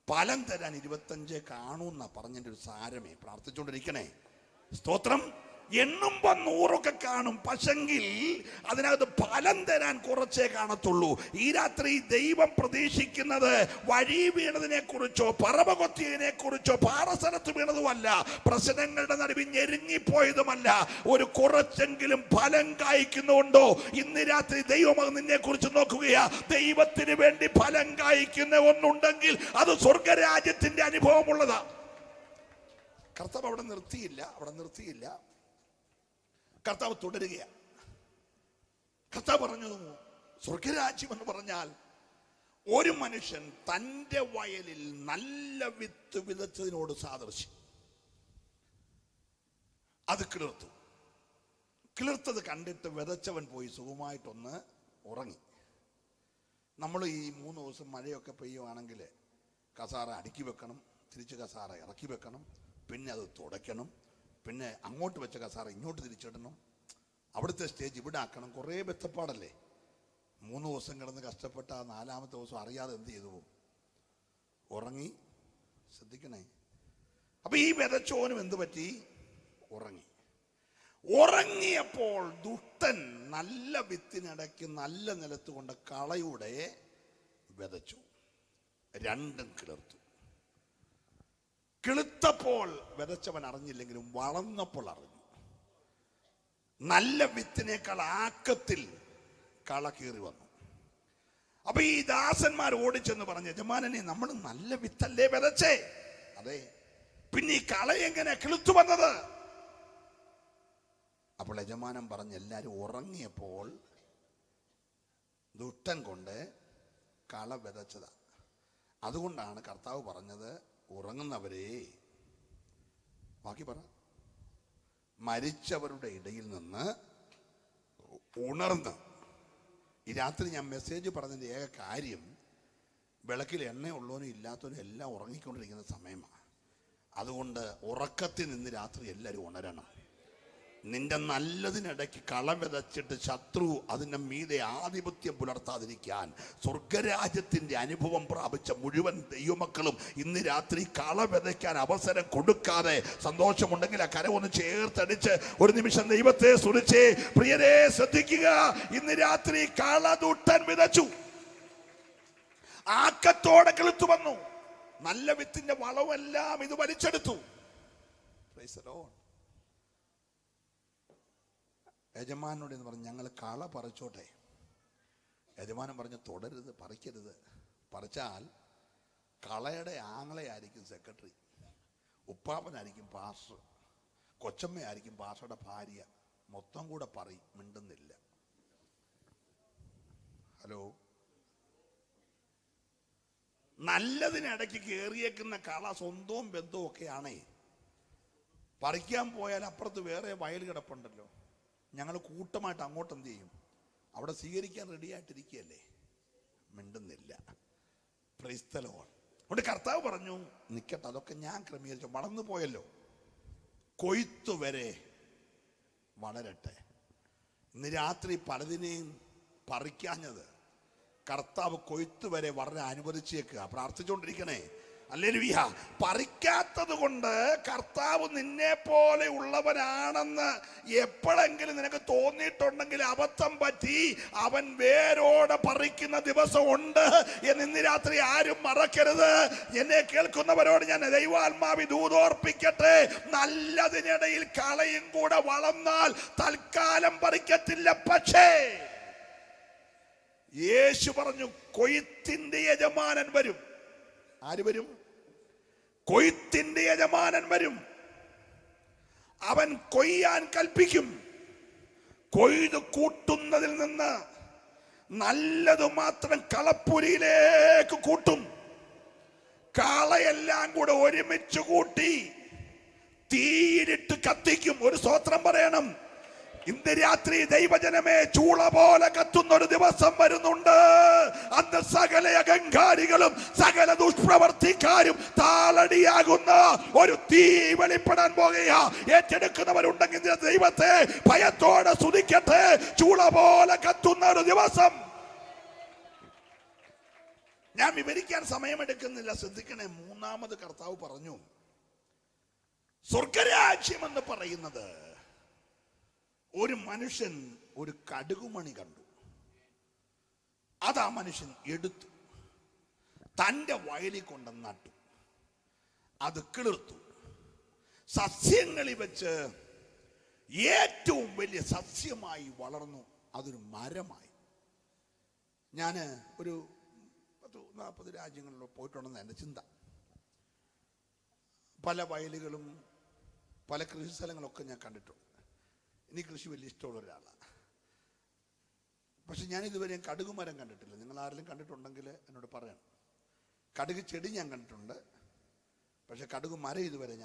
ഫലം തരാൻ 25 കാണൂന്നാ പറഞ്ഞതിന്റെ ഒരു സാരമേ. പ്രാർത്ഥിച്ചുകൊണ്ടിരിക്കണേ. സ്തോത്രം. എണ്ണുമ്പോ 100 കാണും, പക്ഷെങ്കിൽ അതിനകത്ത് ഫലം തരാൻ കുറച്ചേ കാണത്തുള്ളൂ. ഈ രാത്രി ദൈവം പ്രതീക്ഷിക്കുന്നത് വഴി വീണതിനെ കുറിച്ചോ പറവ കൊത്തിയതിനെ കുറിച്ചോ പാറസ്ഥലത്ത് വീണതുമല്ല, പ്രശ്നങ്ങളുടെ നടുവിൽ ഞെരുങ്ങിപ്പോയതുമല്ല. ഒരു കുറച്ചെങ്കിലും ഫലം കായ്ക്കുന്നുണ്ടോ? ഇന്ന് രാത്രി ദൈവം നിന്നെ കുറിച്ച് നോക്കുകയാ. ദൈവത്തിന് വേണ്ടി ഫലം കായ്ക്കുന്ന ഒന്നുണ്ടെങ്കിൽ അത് സ്വർഗരാജ്യത്തിന്റെ അനുഭവമുള്ളതാ. കർത്താവ് അവിടെ നിർത്തിയില്ല. കർത്താവ് തുടരുകയാണ്. കർത്താവ് പറഞ്ഞു, സ്വർഗരാജ്യം എന്ന് പറഞ്ഞാൽ ഒരു മനുഷ്യൻ തൻ്റെ വയലിൽ നല്ല വിത്ത് വിതച്ചതിനോട് സാദൃശ്യം. അത് കിളിർത്തു. കിളിർത്തത് കണ്ടിട്ട് വിതച്ചവൻ പോയി സുഖമായിട്ടൊന്ന് ഉറങ്ങി. നമ്മൾ ഈ 3 ദിവസം മഴയൊക്കെ പെയ്യുവാണെങ്കിൽ കസാറ അടുക്കി വെക്കണം, തിരിച്ച് കസാറ ഇറക്കി വെക്കണം, പിന്നെ അത് തുടയ്ക്കണം, പിന്നെ അങ്ങോട്ട് വെച്ച കസാറ ഇങ്ങോട്ട് തിരിച്ചിടണം, അവിടുത്തെ സ്റ്റേജ് ഇവിടെ ആക്കണം. കുറേ ബെത്തപ്പാടല്ലേ. 3 ദിവസം കിടന്ന് കഷ്ടപ്പെട്ട ആ 4-ാമത്തെ ദിവസം അറിയാതെ എന്ത് ചെയ്തു പോകും? ഉറങ്ങി. ശ്രദ്ധിക്കണേ. അപ്പൊ ഈ വിതച്ചോനും എന്ത് പറ്റി? ഉറങ്ങി. ഉറങ്ങിയപ്പോൾ ദുഷ്ടൻ നല്ല വിത്തിനിടയ്ക്ക് നല്ല നിലത്ത് കൊണ്ട് കളയുടെ വിതച്ചു. രണ്ടും കിളിർത്തു. കിളുത്തപ്പോൾ വിതച്ചവൻ അറിഞ്ഞില്ലെങ്കിലും വളർന്നപ്പോൾ അറിഞ്ഞു. നല്ല വിത്തിനേക്കാൾ ആക്കത്തിൽ കള കീറി വന്നു. അപ്പൊ ഈ ദാസന്മാർ ഓടിച്ചെന്ന് പറഞ്ഞു, യജമാനനെ നമ്മൾ നല്ല വിത്തല്ലേ വിതച്ചേ? അതെ. പിന്നെ ഈ കള എങ്ങനെ കിളുത്തു വന്നത്? അപ്പോൾ യജമാനൻ പറഞ്ഞ്, എല്ലാവരും ഉറങ്ങിയപ്പോൾ ദുഷ്ടൻ കൊണ്ട് കള വിതച്ചതാ. അതുകൊണ്ടാണ് കർത്താവ് പറഞ്ഞത്, ഉറങ്ങുന്നവരെ, ബാക്കി പറ, മരിച്ചവരുടെ ഇടയിൽ നിന്ന് ഉണർന്ന്. ഈ രാത്രി ഞാൻ മെസ്സേജ് പറഞ്ഞതിൻ്റെ ഏക കാര്യം, വിളക്കിൽ എണ്ണയുള്ളവനും ഇല്ലാത്തവനും എല്ലാം ഉറങ്ങിക്കൊണ്ടിരിക്കുന്ന സമയമാണ്. അതുകൊണ്ട് ഉറക്കത്തിൽ നിന്ന് രാത്രി എല്ലാവരും ഉണരണം. നിന്റെ നല്ലതിനിടയ്ക്ക് കള വിതച്ചിട്ട് ശത്രു അതിൻ്റെ മീതെ ആധിപത്യം പുലർത്താതിരിക്കാൻ സ്വർഗരാജ്യത്തിൻ്റെ അനുഭവം പ്രാപിച്ച മുഴുവൻ ദൈവമക്കളും ഇന്ന് രാത്രി കള വിതയ്ക്കാൻ അവസരം കൊടുക്കാതെ, സന്തോഷമുണ്ടെങ്കിൽ ആ കരമൊന്ന് ചേർത്തടിച്ച് ഒരു നിമിഷം ദൈവത്തെ സ്തുതിച്ചേ. പ്രിയരെ ശ്രദ്ധിക്കുക, ഇന്ന് രാത്രി കളദുഷ്ടൻ വിതച്ചു, ആക്കത്തോടെ കിളുത്തു വന്നു. നല്ല വിത്തിന്റെ വളമെല്ലാം ഇത് വലിച്ചെടുത്തു. Praise the Lord. യജമാനോട് എന്ന് പറഞ്ഞു, ഞങ്ങൾ കള പറിച്ചോട്ടെ. യജമാനൻ പറഞ്ഞു, തുടരുത്, പറിക്കരുത്. പറിച്ചാൽ കളയുടെ ആങ്ങളയായിരിക്കും സെക്രട്ടറി, ഉപ്പാപ്പനായിരിക്കും പാസ്റ്റർ, കൊച്ചമ്മയായിരിക്കും പാസ്റ്ററുടെ ഭാര്യ. മൊത്തം കൂടെ പറയും, മിണ്ടുന്നില്ല. ഹലോ. നല്ലതിനിടയ്ക്ക് കയറിയേക്കുന്ന കള സ്വന്തവും ബന്ധവും ഒക്കെയാണേ. പറിക്കാൻ പോയാൽ അപ്പുറത്ത് വേറെ വയൽ കിടപ്പുണ്ടല്ലോ, ഞങ്ങൾ കൂട്ടമായിട്ട് അങ്ങോട്ട് എന്ത് ചെയ്യും? അവിടെ സ്വീകരിക്കാൻ റെഡിയായിട്ടിരിക്കുകയല്ലേ, മിണ്ടുന്നില്ല. Price the Lord. അതുകൊണ്ട് കർത്താവ് പറഞ്ഞു, നിൽക്കട്ടെ, അതൊക്കെ ഞാൻ ക്രമീകരിച്ചു. വളർന്നു പോയല്ലോ, കൊയ്ത്തു വരെ വളരട്ടെ. ഇന്ന് രാത്രി പലതിനെയും പറിക്കാഞ്ഞത് കർത്താവ് കൊയ്ത്തു വരെ വളരെ അനുവദിച്ചേക്കുക. പ്രാർത്ഥിച്ചുകൊണ്ടിരിക്കണേ. ഹല്ലേലൂയ. പറിക്കാത്തത് കൊണ്ട് കർത്താവ് നിന്നെ പോലെ ഉള്ളവനാണെന്ന് എപ്പോഴെങ്കിലും നിനക്ക് തോന്നിയിട്ടുണ്ടെങ്കിൽ അബദ്ധം പറ്റി. അവൻ വേരോടെ പറിക്കുന്ന ദിവസം ഉണ്ട് എന്ന് ഇന്ന് രാത്രി ആരും മറക്കരുത്. എന്നെ കേൾക്കുന്നവരോട് ഞാൻ ദൈവാത്മാവി ദൂതോർപ്പിക്കട്ടെ, നല്ലതിനിടയിൽ കളയും കൂടെ വളർന്നാൽ തൽക്കാലം പറിക്കത്തില്ല. പക്ഷേ യേശു പറഞ്ഞു, കൊയ്ത്തിന്റെ യജമാനൻ വരും. ആര് വരും? കൊയ്ത്തിന്റെ യജമാനൻ വരും. അവൻ കൊയ്യാൻ കൽപ്പിക്കും. കൊയ്ത് കൂട്ടുന്നതിൽ നിന്ന് നല്ലത് മാത്രം കളപ്പുരിയിലേക്ക് കൂട്ടും. കാളയെല്ലാം കൂടെ ഒരുമിച്ച് കൂട്ടി തീയിലിട്ട് കത്തിക്കും. ഒരു സ്തോത്രം പറയണം. ഇന്ന് രാത്രി ദൈവജനമേ, ചൂള പോലെ കത്തുന്ന ഒരു ദിവസം വരുന്നുണ്ട്. അന്ന് സകല അഹങ്കാരികളും സകല ദുഷ്പ്രവർത്തിക്കാരും താളടിയാകുന്ന ഒരു തീ വെളിപ്പെടാൻ പോകുകയാ. ഏറ്റെടുക്കുന്നവരുണ്ടെങ്കിൽ ദൈവത്തെ ഭയത്തോടെ സ്തുതിക്കട്ടെ. ചൂള പോലെ കത്തുന്ന ഒരു ദിവസം. ഞാൻ വിവരിക്കാൻ സമയമെടുക്കുന്നില്ല, ശ്രദ്ധിക്കണേ. മൂന്നാമത് കർത്താവ് പറഞ്ഞു, സ്വർഗരാജ്യം എന്ന് പറയുന്നത്, ഒരു മനുഷ്യൻ ഒരു കടുകുമണി കണ്ടു. അതാ മനുഷ്യൻ എടുത്തു, തൻ്റെ വയലിൽ കൊണ്ട് നട്ടു. അത് കിളിർത്തു. സസ്യങ്ങളിൽ വെച്ച് ഏറ്റവും വലിയ സസ്യമായി വളർന്നു. അതൊരു മരമായി. ഞാൻ ഒരു 40 രാജ്യങ്ങളിൽ പോയിട്ടുണ്ടെന്ന് എൻ്റെ ചിന്ത. പല വയലുകളും പല കൃഷി സ്ഥലങ്ങളൊക്കെ ഞാൻ കണ്ടിട്ടുണ്ട്. എനിക്ക് കൃഷി വലിയ ഇഷ്ടമുള്ള ഒരാളാണ്. പക്ഷെ ഞാൻ ഇതുവരെ കടുക് മരം കണ്ടിട്ടില്ല. നിങ്ങൾ ആരെങ്കിലും കണ്ടിട്ടുണ്ടെങ്കിൽ എന്നോട് പറയണം. കടുക് ചെടി ഞാൻ കണ്ടിട്ടുണ്ട്, പക്ഷെ കടുക് മരം ഇതുവരെ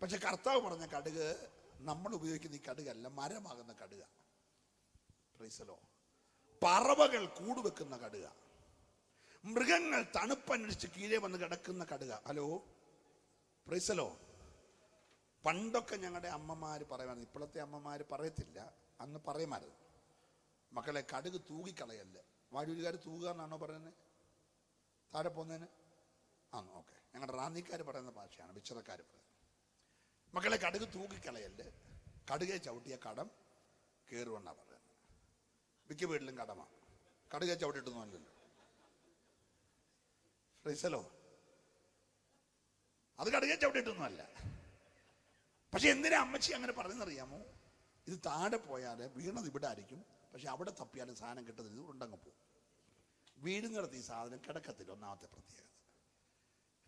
പക്ഷെ കർത്താവ് പറഞ്ഞ കടുക് നമ്മൾ ഉപയോഗിക്കുന്ന ഈ കടുകല്ല, മരമാകുന്ന കടുക. പ്രൈസലോ. പറവകൾ കൂടുവെക്കുന്ന കടുക, മൃഗങ്ങൾ തണുപ്പന്വേഷിച്ച് കീഴെ വന്ന് കിടക്കുന്ന കടുക. ഹലോ, പ്രൈസലോ. പണ്ടൊക്കെ ഞങ്ങളുടെ അമ്മമാര് പറയുമായിരുന്നു, ഇപ്പോഴത്തെ അമ്മമാര് പറയത്തില്ല, അന്ന് പറയുമായിരുന്നു, മക്കളെ കടുക് തൂകിക്കളയല്ല. വാഴൂരുകാർ തൂകുക എന്നാണോ പറയുന്നത്? താഴെ പോകുന്നതിന് ആണോ? ഓക്കെ, ഞങ്ങളുടെ റാന്നിക്കാർ പറയുന്ന ഭാഷയാണ്, വിച്ചറക്കാർ പറയുന്നത്. മക്കളെ കടുക് തൂകിക്കളയല്ലേ, കടുകെ ചവിട്ടിയ കടം കയറുമെന്നാണ് പറയുന്നത്. മിക്ക വീട്ടിലും കടമാണ്, കടുകെ ചവിട്ടിട്ടൊന്നുമല്ലല്ലോ. ഫ്രീസലോ, അത് കടുകെ ചവിട്ടിട്ടൊന്നുമല്ല. പക്ഷെ എന്തിനാ അമ്മച്ചി അങ്ങനെ പറയുന്നറിയാമോ? ഇത് താഴെ പോയാൽ വീണത് ഇവിടെ ആയിരിക്കും, പക്ഷെ അവിടെ തപ്പിയാലും സാധനം കിട്ടുന്നത് ഇത് ഉണ്ടങ്ങ് പോകും. വീടുന്നിടത്ത് ഈ സാധനം കിടക്കത്തില്ല, ഒന്നാമത്തെ പ്രത്യേകത.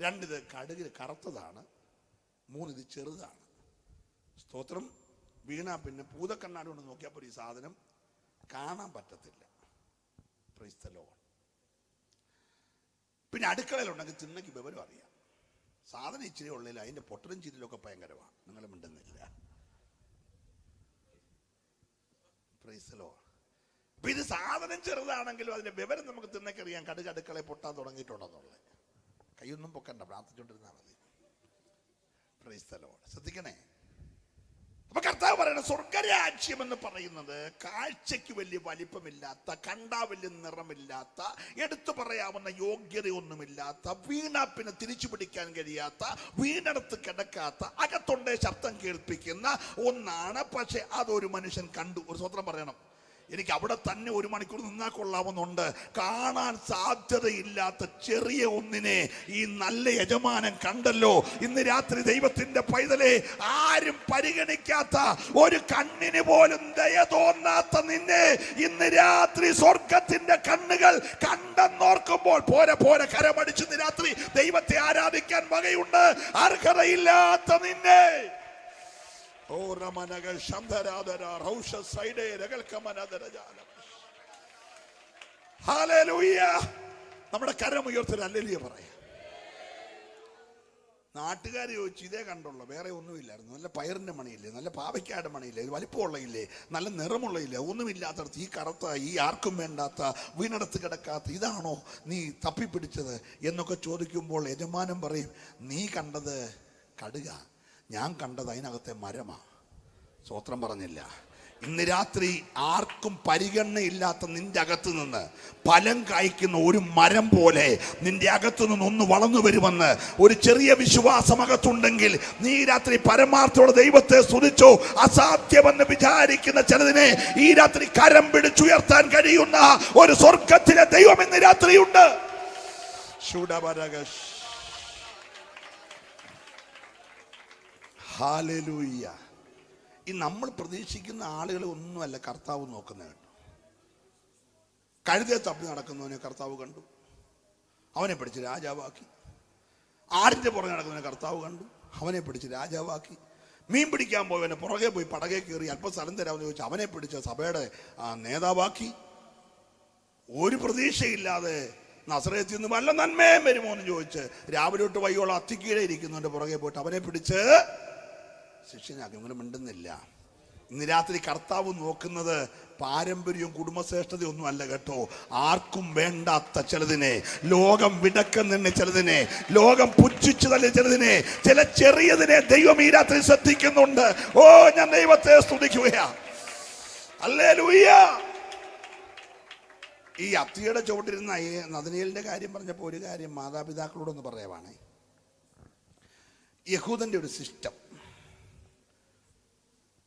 രണ്ടിത് കടുകിൽ കറുത്തതാണ്, മൂന്നിത് ചെറുതാണ്. സ്തോത്രം. വീണാ പിന്നെ പൂതക്കണ്ണാടി കൊണ്ട് നോക്കിയപ്പോൾ ഈ സാധനം കാണാൻ പറ്റത്തില്ല. Price the Lord. പിന്നെ അടുക്കളയിലുണ്ടെങ്കിൽ തിന്നയ്ക്ക് വിവരം അറിയാം. സാധനം ഇച്ചിരി ഉള്ളില്ല, അതിന്റെ പൊട്ടലും ചിരിലൊക്കെ ഭയങ്കരമാണ്, നിങ്ങൾ മിണ്ടുന്നില്ല. Price the Lord. അപ്പൊ ഇത് സാധനം ചെറുതാണെങ്കിലും അതിന്റെ വിവരം നമുക്ക് തിന്നക്കറിയാം, കടുക് അടുക്കളയിൽ പൊട്ടാൻ തുടങ്ങിയിട്ടുണ്ടെന്നുള്ളത്. കൈയൊന്നും പൊക്കണ്ട, പ്രാർത്ഥിച്ചുകൊണ്ടിരുന്നാൽ മതി. Price the Lord. ശ്രദ്ധിക്കണേ. അപ്പൊ കർത്താവ് പറയുന്നത് സ്വർഗരാജ്യം എന്ന് പറയുന്നത് കാഴ്ചയ്ക്ക് വലിയ വലിപ്പമില്ലാത്ത, കണ്ടാ വലിയ നിറമില്ലാത്ത, എടുത്തു പറയാവുന്ന യോഗ്യതയൊന്നുമില്ലാത്ത, വീണാപ്പിനെ തിരിച്ചു പിടിക്കാൻ കഴിയാത്ത, വീണടത്ത് കിടക്കാത്ത, അകത്തൊണ്ടേ ശബ്ദം കേൾപ്പിക്കുന്ന ഒന്നാണ്. പക്ഷെ അതൊരു മനുഷ്യൻ കണ്ടു. ഒരു സ്വത്രം പറയണം. എനിക്ക് അവിടെ തന്നെ 1 മണിക്കൂർ നിന്നാൽ കൊള്ളാവുന്നുണ്ട്. കാണാൻ സാധ്യതയില്ലാത്ത ചെറിയ ഒന്നിനെ ഈ നല്ല യജമാനൻ കണ്ടല്ലോ. ഇന്ന് രാത്രി ദൈവത്തിന്റെ പൈതലെ, ആരും പരിഗണിക്കാത്ത, ഒരു കണ്ണിന് പോലും ദയ തോന്നാത്ത നിന്നെ ഇന്ന് രാത്രി സ്വർഗത്തിന്റെ കണ്ണുകൾ കണ്ടെന്നോർക്കുമ്പോൾ പോരെ പോരെ കരമടിച്ച് ഇന്ന് രാത്രി ദൈവത്തെ ആരാധിക്കാൻ വകയുണ്ട്. അർഹതയില്ലാത്ത നിന്നെ നമ്മുടെ കരമുയർത്തി ഹല്ലേലൂയ പറയാം. നാട്ടുകാർ ചോദിച്ചു, ഇതേ കണ്ടുള്ളൂ, വേറെ ഒന്നുമില്ലായിരുന്നു. നല്ല പയറിന്റെ മണിയില്ലേ, നല്ല പാവയ്ക്കാട് മണിയില്ലേ, വലിപ്പമുള്ളയില്ലേ, നല്ല നിറമുള്ളയില്ലേ, ഒന്നുമില്ലാത്തടത്ത് ഈ കറുത്ത, ഈ ആർക്കും വേണ്ടാത്ത, വീണടത്ത് കിടക്കാത്ത ഇതാണോ നീ തപ്പിപ്പിടിച്ചത് എന്നൊക്കെ ചോദിക്കുമ്പോൾ യജമാനൻ പറയും, നീ കണ്ടത് കടുക, ഞാൻ കണ്ടത് അതിനകത്തെ മരമാ. സ്വത്രം പറഞ്ഞില്ല. ഇന്ന് രാത്രി ആർക്കും പരിഗണനയില്ലാത്ത നിന്റെ അകത്ത് നിന്ന് ഫലം കായ്ക്കുന്ന ഒരു മരം പോലെ നിന്റെ അകത്തു നിന്ന് ഒന്ന് വളർന്നു വരുമെന്ന് ഒരു ചെറിയ വിശ്വാസം അകത്തുണ്ടെങ്കിൽ നീ രാത്രി പരമാർത്ഥത്തോടെ ദൈവത്തെ സ്തുതിച്ചോ. അസാധ്യമെന്ന് വിചാരിക്കുന്ന ചിലതിനെ ഈ രാത്രി കരം പിടിച്ചുയർത്താൻ കഴിയുന്ന ഒരു സ്വർഗത്തിലെ ദൈവം ഇന്ന് രാത്രിയുണ്ട്. ഹല്ലേലൂയ. ഈ നമ്മൾ പ്രതീക്ഷിക്കുന്ന ആളുകളെ ഒന്നുമല്ല കർത്താവ് നോക്കുന്നത് കേട്ടോ. കഴുതയെ തപ്പി നടക്കുന്നവനെ കർത്താവ് കണ്ടു, അവനെ പിടിച്ച് രാജാവാക്കി. ആടിന്റെ പുറകെ നടക്കുന്നവനെ കർത്താവ് കണ്ടു, അവനെ പിടിച്ച് രാജാവാക്കി. മീൻ പിടിക്കാൻ പോയവനെ പുറകെ പോയി പടകെ കയറി അല്പം സ്ഥലം തരാമെന്ന് ചോദിച്ചു, അവനെ പിടിച്ച് സഭയുടെ നേതാവാക്കി. ഒരു പ്രതീക്ഷയില്ലാതെ നസറേത്തിൽ നിന്ന് വല്ല നന്മയും വരുമോ എന്ന് ചോദിച്ച് രാവിലെ തൊട്ട് വൈകോളം അത്തിക്കീഴെ ഇരിക്കുന്നവന്റെ പുറകെ പോയിട്ട് അവനെ പിടിച്ച് ശിഷ്യനാക്കി. നിങ്ങൾ മിണ്ടുന്നില്ല. ഇന്ന് രാത്രി കർത്താവ് നോക്കുന്നത് പാരമ്പര്യവും കുടുംബശ്രേഷ്ഠതയൊന്നും അല്ല കേട്ടോ. ആർക്കും വേണ്ടാത്ത ചിലതിനെ, ലോകം വിടക്കുന്ന ചിലതിനെ, ലോകം പുച്ഛിച്ചു തള്ളിയ ചിലതിനെ, ചില ചെറിയതിനെ ദൈവം ഈ രാത്രി ശ്രദ്ധിക്കുന്നുണ്ട്. ഓ, ഞാൻ ദൈവത്തെ സ്തുതിക്കുകയാ. ഹല്ലേലൂയ. ഈ അത്തിയുടെ ചുവട്ടിരുന്ന നദനീലിന്റെ കാര്യം പറഞ്ഞപ്പോൾ ഒരു കാര്യം മാതാപിതാക്കളോടൊന്ന് പറയുവാണ്. യഹൂദന്റെ ഒരു സിസ്റ്റം,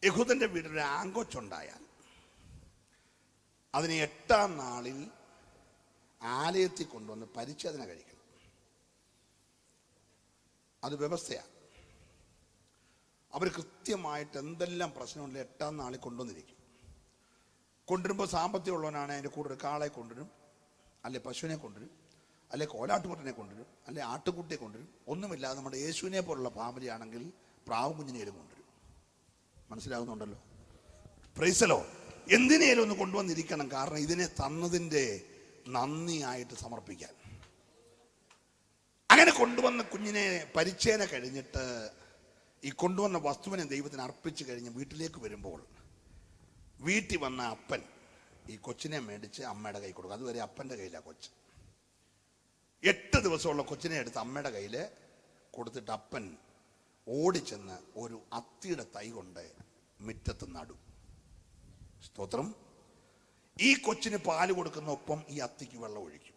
യഹൂദന്റെ വീട്ടിൽ ആങ്കൊച്ചുണ്ടായാൽ അതിന് 8-ാം നാളിൽ ആലയത്തിൽ കൊണ്ടുവന്ന് പരിച്ഛേദന കഴിക്കണം. അത് വ്യവസ്ഥയാണ്. അവർ കൃത്യമായിട്ട് എന്തെല്ലാം പ്രശ്നമുണ്ട് 8-ാം നാളിൽ കൊണ്ടുവന്നിരിക്കും. കൊണ്ടുവരുമ്പോൾ സാമ്പത്തികമുള്ളവനാണ് അതിൻ്റെ കൂടെ ഒരു കാളെ കൊണ്ടുവരും, അല്ലെ പശുവിനെ കൊണ്ടുവരും, അല്ലെ കോലാട്ടുകുട്ടനെ കൊണ്ടുവരും, അല്ലെ ആട്ടുകുട്ടിയെ കൊണ്ടുവരും. ഒന്നുമില്ലാതെ നമ്മുടെ യേശുവിനെ പോലുള്ള ഫാമിലി ആണെങ്കിൽ പ്രാവും കുഞ്ഞിനേലും കൊണ്ടുവരും. മനസ്സിലാകുന്നുണ്ടല്ലോ? Praise the Lord. എന്തിനേലും ഒന്ന് കൊണ്ടുവന്നിരിക്കണം. കാരണം ഇതിനെ തന്നതിൻ്റെ നന്ദിയായിട്ട് സമർപ്പിക്കാൻ. അങ്ങനെ കൊണ്ടുവന്ന കുഞ്ഞിനെ പരിച്ഛേദന കഴിഞ്ഞിട്ട് ഈ കൊണ്ടുവന്ന വസ്തുവിനെ ദൈവത്തിന് അർപ്പിച്ചു കഴിഞ്ഞ് വീട്ടിലേക്ക് വരുമ്പോൾ വീട്ടിൽ വന്ന അപ്പൻ ഈ കൊച്ചിനെ മേടിച്ച് അമ്മയുടെ കൈ കൊടുക്കും. അതുവരെ അപ്പൻ്റെ കയ്യിലാണ് കൊച്ച്. 8 ദിവസമുള്ള കൊച്ചിനെ എടുത്ത് അമ്മയുടെ കയ്യിൽ കൊടുത്തിട്ട് അപ്പൻ ഓടിച്ചെന്ന് ഒരു അത്തിയുടെ തൈ കൊണ്ട് മുറ്റത്ത് നടും. സ്തോത്രം. ഈ കൊച്ചിന് പാല് കൊടുക്കുന്ന ഒപ്പം ഈ അത്തിക്ക് വെള്ളം ഒഴിക്കും.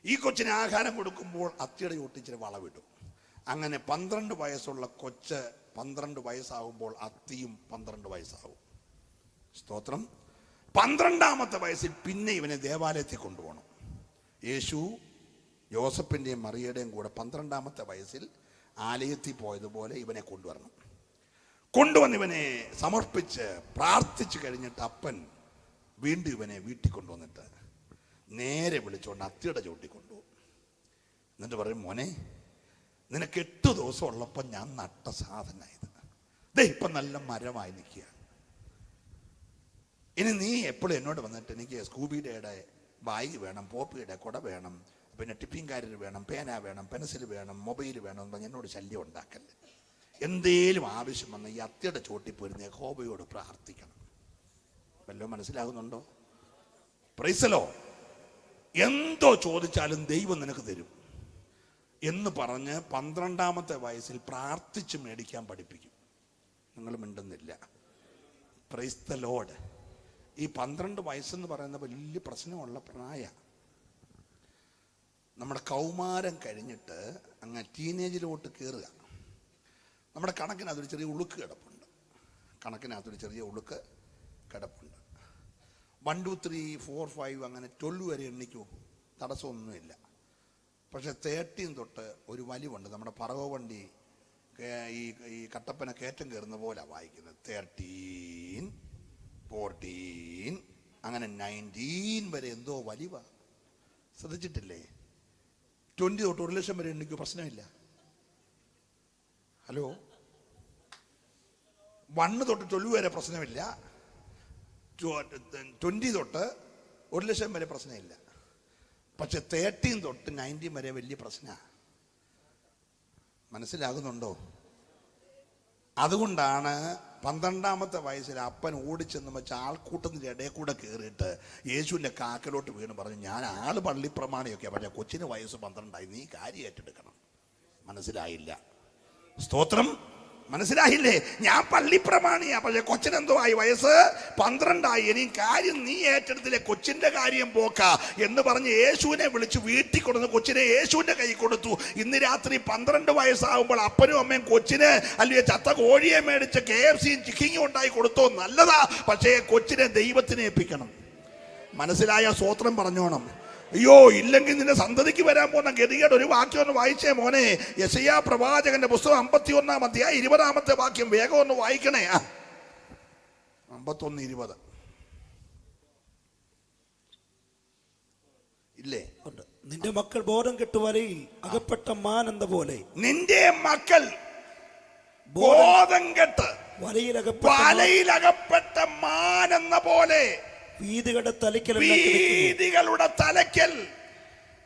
ഈ കൊച്ചിന് ആഹാരം കൊടുക്കുമ്പോൾ അത്തിയുടെ ഒട്ടിച്ചിട്ട് വളവിടും. അങ്ങനെ 12 വയസ്സുള്ള കൊച്ച് 12 വയസ്സാകുമ്പോൾ അത്തിയും 12 വയസ്സാകും. സ്തോത്രം. 12ാമത്തെ വയസ്സിൽ പിന്നെ ഇവനെ ദേവാലയത്തിൽ കൊണ്ടുപോകണം. യേശു യോസഫിൻ്റെയും മറിയയുടെയും കൂടെ 12ാമത്തെ വയസ്സിൽ ആലയത്തിൽ പോയതുപോലെ ഇവനെ കൊണ്ടുവരണം. കൊണ്ടുവന്ന് ഇവനെ സമർപ്പിച്ച് പ്രാർത്ഥിച്ചു കഴിഞ്ഞിട്ട് അപ്പൻ വീണ്ടും ഇവനെ വീട്ടിൽ കൊണ്ടുവന്നിട്ട് നേരെ വിളിച്ചുകൊണ്ട് അത്തിയുടെ ചൂട്ടി കൊണ്ടുപോകും. എന്നിട്ട് പറയും, മോനെ, നിനക്ക് 8 ദിവസം ഉള്ളപ്പോൾ ഞാൻ നട്ട സാധനമായത് ഇപ്പം നല്ല മരമായി നിൽക്കുക. ഇനി നീ എപ്പോഴും എന്നോട് വന്നിട്ട് എനിക്ക് സ്കൂബിയുടെ ബാഗ് വേണം, പോപ്പിയുടെ കുട വേണം, പിന്നെ ടിപ്പിംഗ് കാരിയർ വേണം, പേന വേണം, പെൻസിൽ വേണം, മൊബൈൽ വേണം എന്ന് പറഞ്ഞ് എന്നോട് ശല്യം ഉണ്ടാക്കല്ലേ. എന്തേലും ആവശ്യം വന്ന ഈ അത്തിയുടെ ചോട്ടിൽ പോയിരുന്ന യഹോവയോട് പ്രാർത്ഥിക്കണം. വല്ലതും മനസ്സിലാകുന്നുണ്ടോ? Price the Lord. എന്തോ ചോദിച്ചാലും ദൈവം നിനക്ക് തരും എന്ന് പറഞ്ഞ് 12ാമത്തെ വയസ്സിൽ പ്രാർത്ഥിച്ച് മേടിക്കാൻ പഠിപ്പിക്കും. നിങ്ങൾ മിണ്ടുന്നില്ല. Price the Lord. ഈ 12 വയസ്സെന്ന് പറയുന്ന വലിയ പ്രശ്നമുള്ള പ്രായ. നമ്മുടെ കൗമാരം കഴിഞ്ഞിട്ട് അങ്ങ് ടീനേജിലോട്ട് കയറുക. നമ്മുടെ കണക്കിനകത്തൊരു ചെറിയ ഉളുക്ക് കിടപ്പുണ്ട്. 1 2 3 4 5 അങ്ങനെ 12 വരെ എണ്ണിക്കുമോ? തടസ്സമൊന്നുമില്ല. പക്ഷെ 13 തൊട്ട് ഒരു വലിവുണ്ട്. നമ്മുടെ പറവ വണ്ടി ഈ കട്ടപ്പന കയറ്റം കയറുന്ന പോലെ വായിക്കുന്നത്. 13 14 അങ്ങനെ 19 വരെ എന്തോ വലിവ. ശ്രദ്ധിച്ചിട്ടില്ലേ? 20 തൊട്ട് 1 ലക്ഷം വരെ എണ്ണിക്കോ, പ്രശ്നമില്ല. ഹലോ, 1 തൊട്ട് 12 വരെ പ്രശ്നമില്ല. 20 തൊട്ട് 1 ലക്ഷം വരെ പ്രശ്നമില്ല. പക്ഷെ 13 തൊട്ട് 19 വരെ വലിയ പ്രശ്നമാണ്. മനസ്സിലാകുന്നുണ്ടോ? അതുകൊണ്ടാണ് 12ാമത്തെ വയസ്സിൽ അപ്പൻ ഓടിച്ചെന്ന് വെച്ചാൽ ആൾക്കൂട്ടത്തിൻ്റെ ഇടയിൽ കൂടെ കയറിയിട്ട് യേശുവിൻ്റെ കാക്കലോട്ട് വീണ് പറഞ്ഞു, ഞാൻ ആള് പള്ളിപ്രമാണിയൊക്കെയാണ്, പക്ഷേ കൊച്ചിന് വയസ്സ് 12 നീ കാര്യം ഏറ്റെടുക്കണം. മനസ്സിലായില്ല? സ്തോത്രം. മനസ്സിലായില്ലേ? ഞാൻ പള്ളിപ്രമാണിയാ, പക്ഷെ കൊച്ചിനെന്തോ ആയി, വയസ്സ് 12 ഇനിയും കാര്യം നീ ഏറ്റെടുത്തില്ലേ, കൊച്ചിന്റെ കാര്യം പോക്ക എന്ന് പറഞ്ഞ് യേശുവിനെ വിളിച്ച് വീട്ടിൽ കൊടുത്ത് കൊച്ചിനെ യേശുവിന്റെ കൈ കൊടുത്തു. ഇന്ന് രാത്രി 12 വയസ്സാകുമ്പോൾ അപ്പനും അമ്മയും കൊച്ചിന് അല്ലെങ്കിൽ ചത്ത കോഴിയെ മേടിച്ച് KFCയും ചിക്കിങ്ങും ഉണ്ടായി കൊടുത്തോ, നല്ലതാ. പക്ഷേ കൊച്ചിനെ ദൈവത്തിനെ ഏൽപ്പിക്കണം. മനസ്സിലായ? സ്തോത്രം പറഞ്ഞോണം. അയ്യോ, ഇല്ലെങ്കിൽ നിന്റെ സന്തതിക്ക് വരാൻ പോകുന്ന ഗതികേട് ഒരു വാക്യം ഒന്ന് വായിച്ചേ മോനെ. യെശയ്യാ പ്രവാചകന്റെ പുസ്തകം 51-ാം അധ്യായം 20-ാമത്തെ വാക്യം വേഗം ഒന്ന് വായിക്കണേ. 51:20 ഇല്ലേ? നിന്റെ മക്കൾ ബോധം കെട്ട് വലയിൽ അകപ്പെട്ട മാൻ എന്ന പോലെ. നിന്റെ മക്കൾ ബോധം കെട്ട് വലയിലകപ്പെട്ട മാൻ എന്ന പോലെ വീഥികളുടെ തലയ്ക്കൽ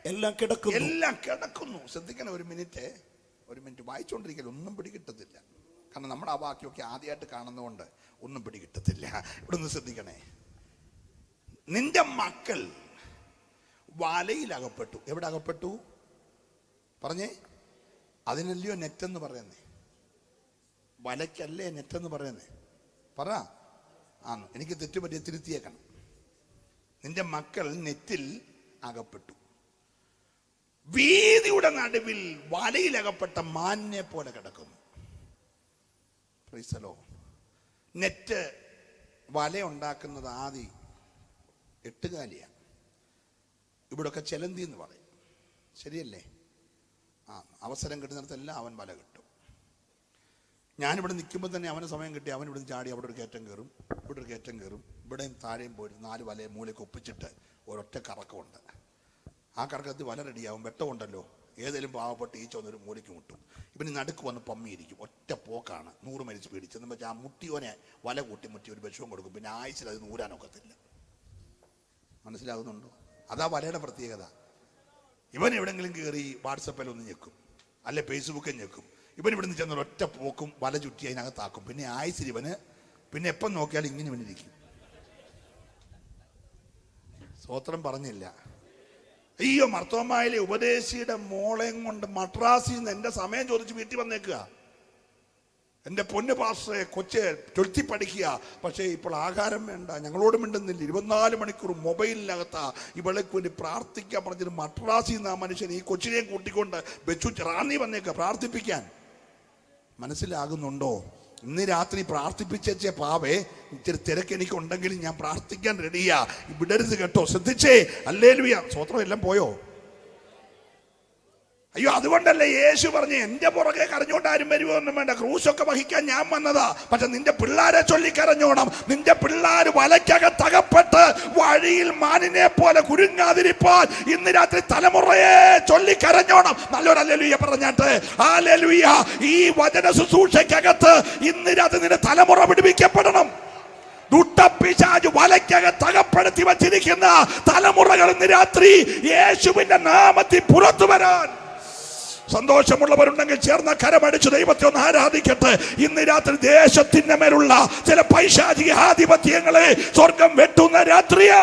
എല്ലാം കിടക്കുന്നു. ശ്രദ്ധിക്കണം. ഒരു മിനിറ്റ് വായിച്ചുകൊണ്ടിരിക്കൽ ഒന്നും പിടികിട്ടത്തില്ല. കാരണം നമ്മുടെ ആ വാക്യമൊക്കെ ആദ്യമായിട്ട് കാണുന്നതുകൊണ്ട് ഒന്നും പിടികിട്ടത്തില്ല. ഇവിടെ ഒന്ന് ശ്രദ്ധിക്കണേ. നിന്റെ മക്കൾ വലയിലകപ്പെട്ടു. എവിടെ അകപ്പെട്ടു പറഞ്ഞേ? അതിനല്ലയോ നെറ്റെന്ന് പറയുന്നേ? വലയ്ക്കല്ലേ നെറ്റെന്ന് പറയുന്നേ? പറ. എനിക്ക് തെറ്റുപറ്റിയ തിരുത്തിയേക്കണം. നിന്റെ മക്കൾ നെറ്റിൽ അകപ്പെട്ടു. വീതിയുടെ നടുവിൽ വലയിലകപ്പെട്ട മാനിനെ പോലെ കിടക്കുന്നു. Price the Lord. നെറ്റ് വല ഉണ്ടാക്കുന്നത് ആദ്യം 8കാലിയാണ്. ഇവിടൊക്കെ ചെലന്തി എന്ന് പറയും. ശരിയല്ലേ? അവസരം കിട്ടുന്നിടത്തെല്ലാം അവൻ വല കിട്ടും. ഞാനിവിടെ നിൽക്കുമ്പോൾ തന്നെ അവന് സമയം കിട്ടി അവൻ ഇവിടുന്ന് ചാടി അവിടെ ഒരു കയറ്റം കയറും, ഇവിടെ ഒരു കയറ്റം കയറും, ഇവിടെയും താഴെയും പോയിട്ട് 4 വലയെ മൂലയ്ക്ക് ഒപ്പിച്ചിട്ട് ഒരൊറ്റ കറക്കമുണ്ട്. ആ കറക്കത്തിൽ വല റെഡിയാവും. വെട്ടമുണ്ടല്ലോ, ഏതെങ്കിലും പാവപ്പെട്ട് ഈച്ച വന്നൊരു മൂലയ്ക്ക് മുട്ടും. ഇവന് നടുക്ക് വന്ന് പമ്മിയിരിക്കും. ഒറ്റ പോക്കാണ്. 100 മൈൽ സ്പീഡിൽ ചെന്ന് വെച്ചാൽ ആ മുട്ടിയോനെ വല കൂട്ടി മുട്ടി ഒരു വിഷവും കൊടുക്കും. പിന്നെ ആഴ്ചയിൽ അത് നൂരാനൊക്കത്തില്ല. മനസ്സിലാകുന്നുണ്ടോ? അതാ വലയുടെ പ്രത്യേകത. ഇവൻ എവിടെങ്കിലും കയറി വാട്സപ്പിൽ ഒന്ന് ഞെക്കും, അല്ലെ ഫേസ്ബുക്കിൽ ഞെക്കും. ഇവൻ ഇവിടുന്ന് ചെന്ന ഒറ്റ പോക്കും വല ചുറ്റി അതിനകത്താക്കും. പിന്നെ ആയുസിൽ ഇവന് പിന്നെ എപ്പം നോക്കിയാലും ഇങ്ങനെ ഇവനിരിക്കും. സ്തോത്രം പറഞ്ഞില്ല. അയ്യോ, മർത്തോമായിലെ ഉപദേശിയുടെ മോളെയും കൊണ്ട് മദ്രാസിൽ നിന്ന് എൻ്റെ സമയം ചോദിച്ച് വീട്ടിൽ വന്നേക്കുക. എൻ്റെ പൊന്നു പാസ്റ്ററെ, കൊച്ചെ ചൊലുത്തി പഠിക്കുക, പക്ഷേ ഇപ്പോൾ ആഹാരം വേണ്ട, ഞങ്ങളോട് മിണ്ടുന്നില്ല, 24 മണിക്കൂർ മൊബൈലിനകത്താ. ഇവളേക്ക് വേണ്ടി പ്രാർത്ഥിക്കാൻ പറഞ്ഞിട്ട് മദ്രാസിൽ നിന്ന് ആ മനുഷ്യൻ ഈ കൊച്ചിനെയും കൂട്ടിക്കൊണ്ട് ബെച്ചു റാന്നി വന്നേക്കുക പ്രാർത്ഥിപ്പിക്കാൻ. മനസ്സിലാകുന്നുണ്ടോ? ഇന്ന് രാത്രി പ്രാർത്ഥിപ്പിച്ചേ പാവേ, ഇച്ചിരി തിരക്ക് എനിക്കുണ്ടെങ്കിലും ഞാൻ പ്രാർത്ഥിക്കാൻ റെഡിയാ, വിടരുത് കേട്ടോ, ശ്രദ്ധിച്ചേ. ഹല്ലേലൂയ. സ്വത്രം എല്ലാം പോയോ? അയ്യോ, അതുകൊണ്ടല്ലേ യേശു പറഞ്ഞ് എൻ്റെ പുറകെ കരഞ്ഞോണ്ട് ആരും വരുമോന്നും വേണ്ട, ക്രൂശൊക്കെ വഹിക്കാൻ ഞാൻ വന്നതാ. പക്ഷെ നിന്റെ പിള്ളാരെ ചൊല്ലി കരഞ്ഞോണം. നിന്റെ പിള്ളാര് വലയ്ക്കകത്തകപ്പെട്ട് വഴിയിൽ മാനിനെ പോലെ കുരുങ്ങാതിരിപ്പാൻ ഇന്ന് രാത്രി തലമുറയെ ചൊല്ലി കരഞ്ഞോണം. നല്ലൊരു ഹല്ലേലൂയ പറഞ്ഞാട്ട്. ഹല്ലേലൂയ. ഈ വചന ശുശ്രൂഷയ്ക്കകത്ത് ഇന്ന് രാത്രി നിന്റെ തലമുറ വിടുവിക്കപ്പെടണം. ദുഷ്ടപിശാച് വലയ്ക്കകത്തകപ്പെടുത്തി വച്ചിരിക്കുന്ന തലമുറകൾ ഇന്ന് രാത്രി യേശുവിന്റെ നാമത്തിൽ പുറത്തു വരാൻ സന്തോഷമുള്ളവരുണ്ടെങ്കിൽ ചേർന്ന കരമടിച്ച് ദൈവത്തെ ഒന്ന് ആരാധിക്കട്ടെ. ഇന്ന് രാത്രി ദേശത്തിന്റെ മേലുള്ള ചില പൈശാചിക ആധിപത്യങ്ങളെ സ്വർഗം വെട്ടുന്ന രാത്രിയാ.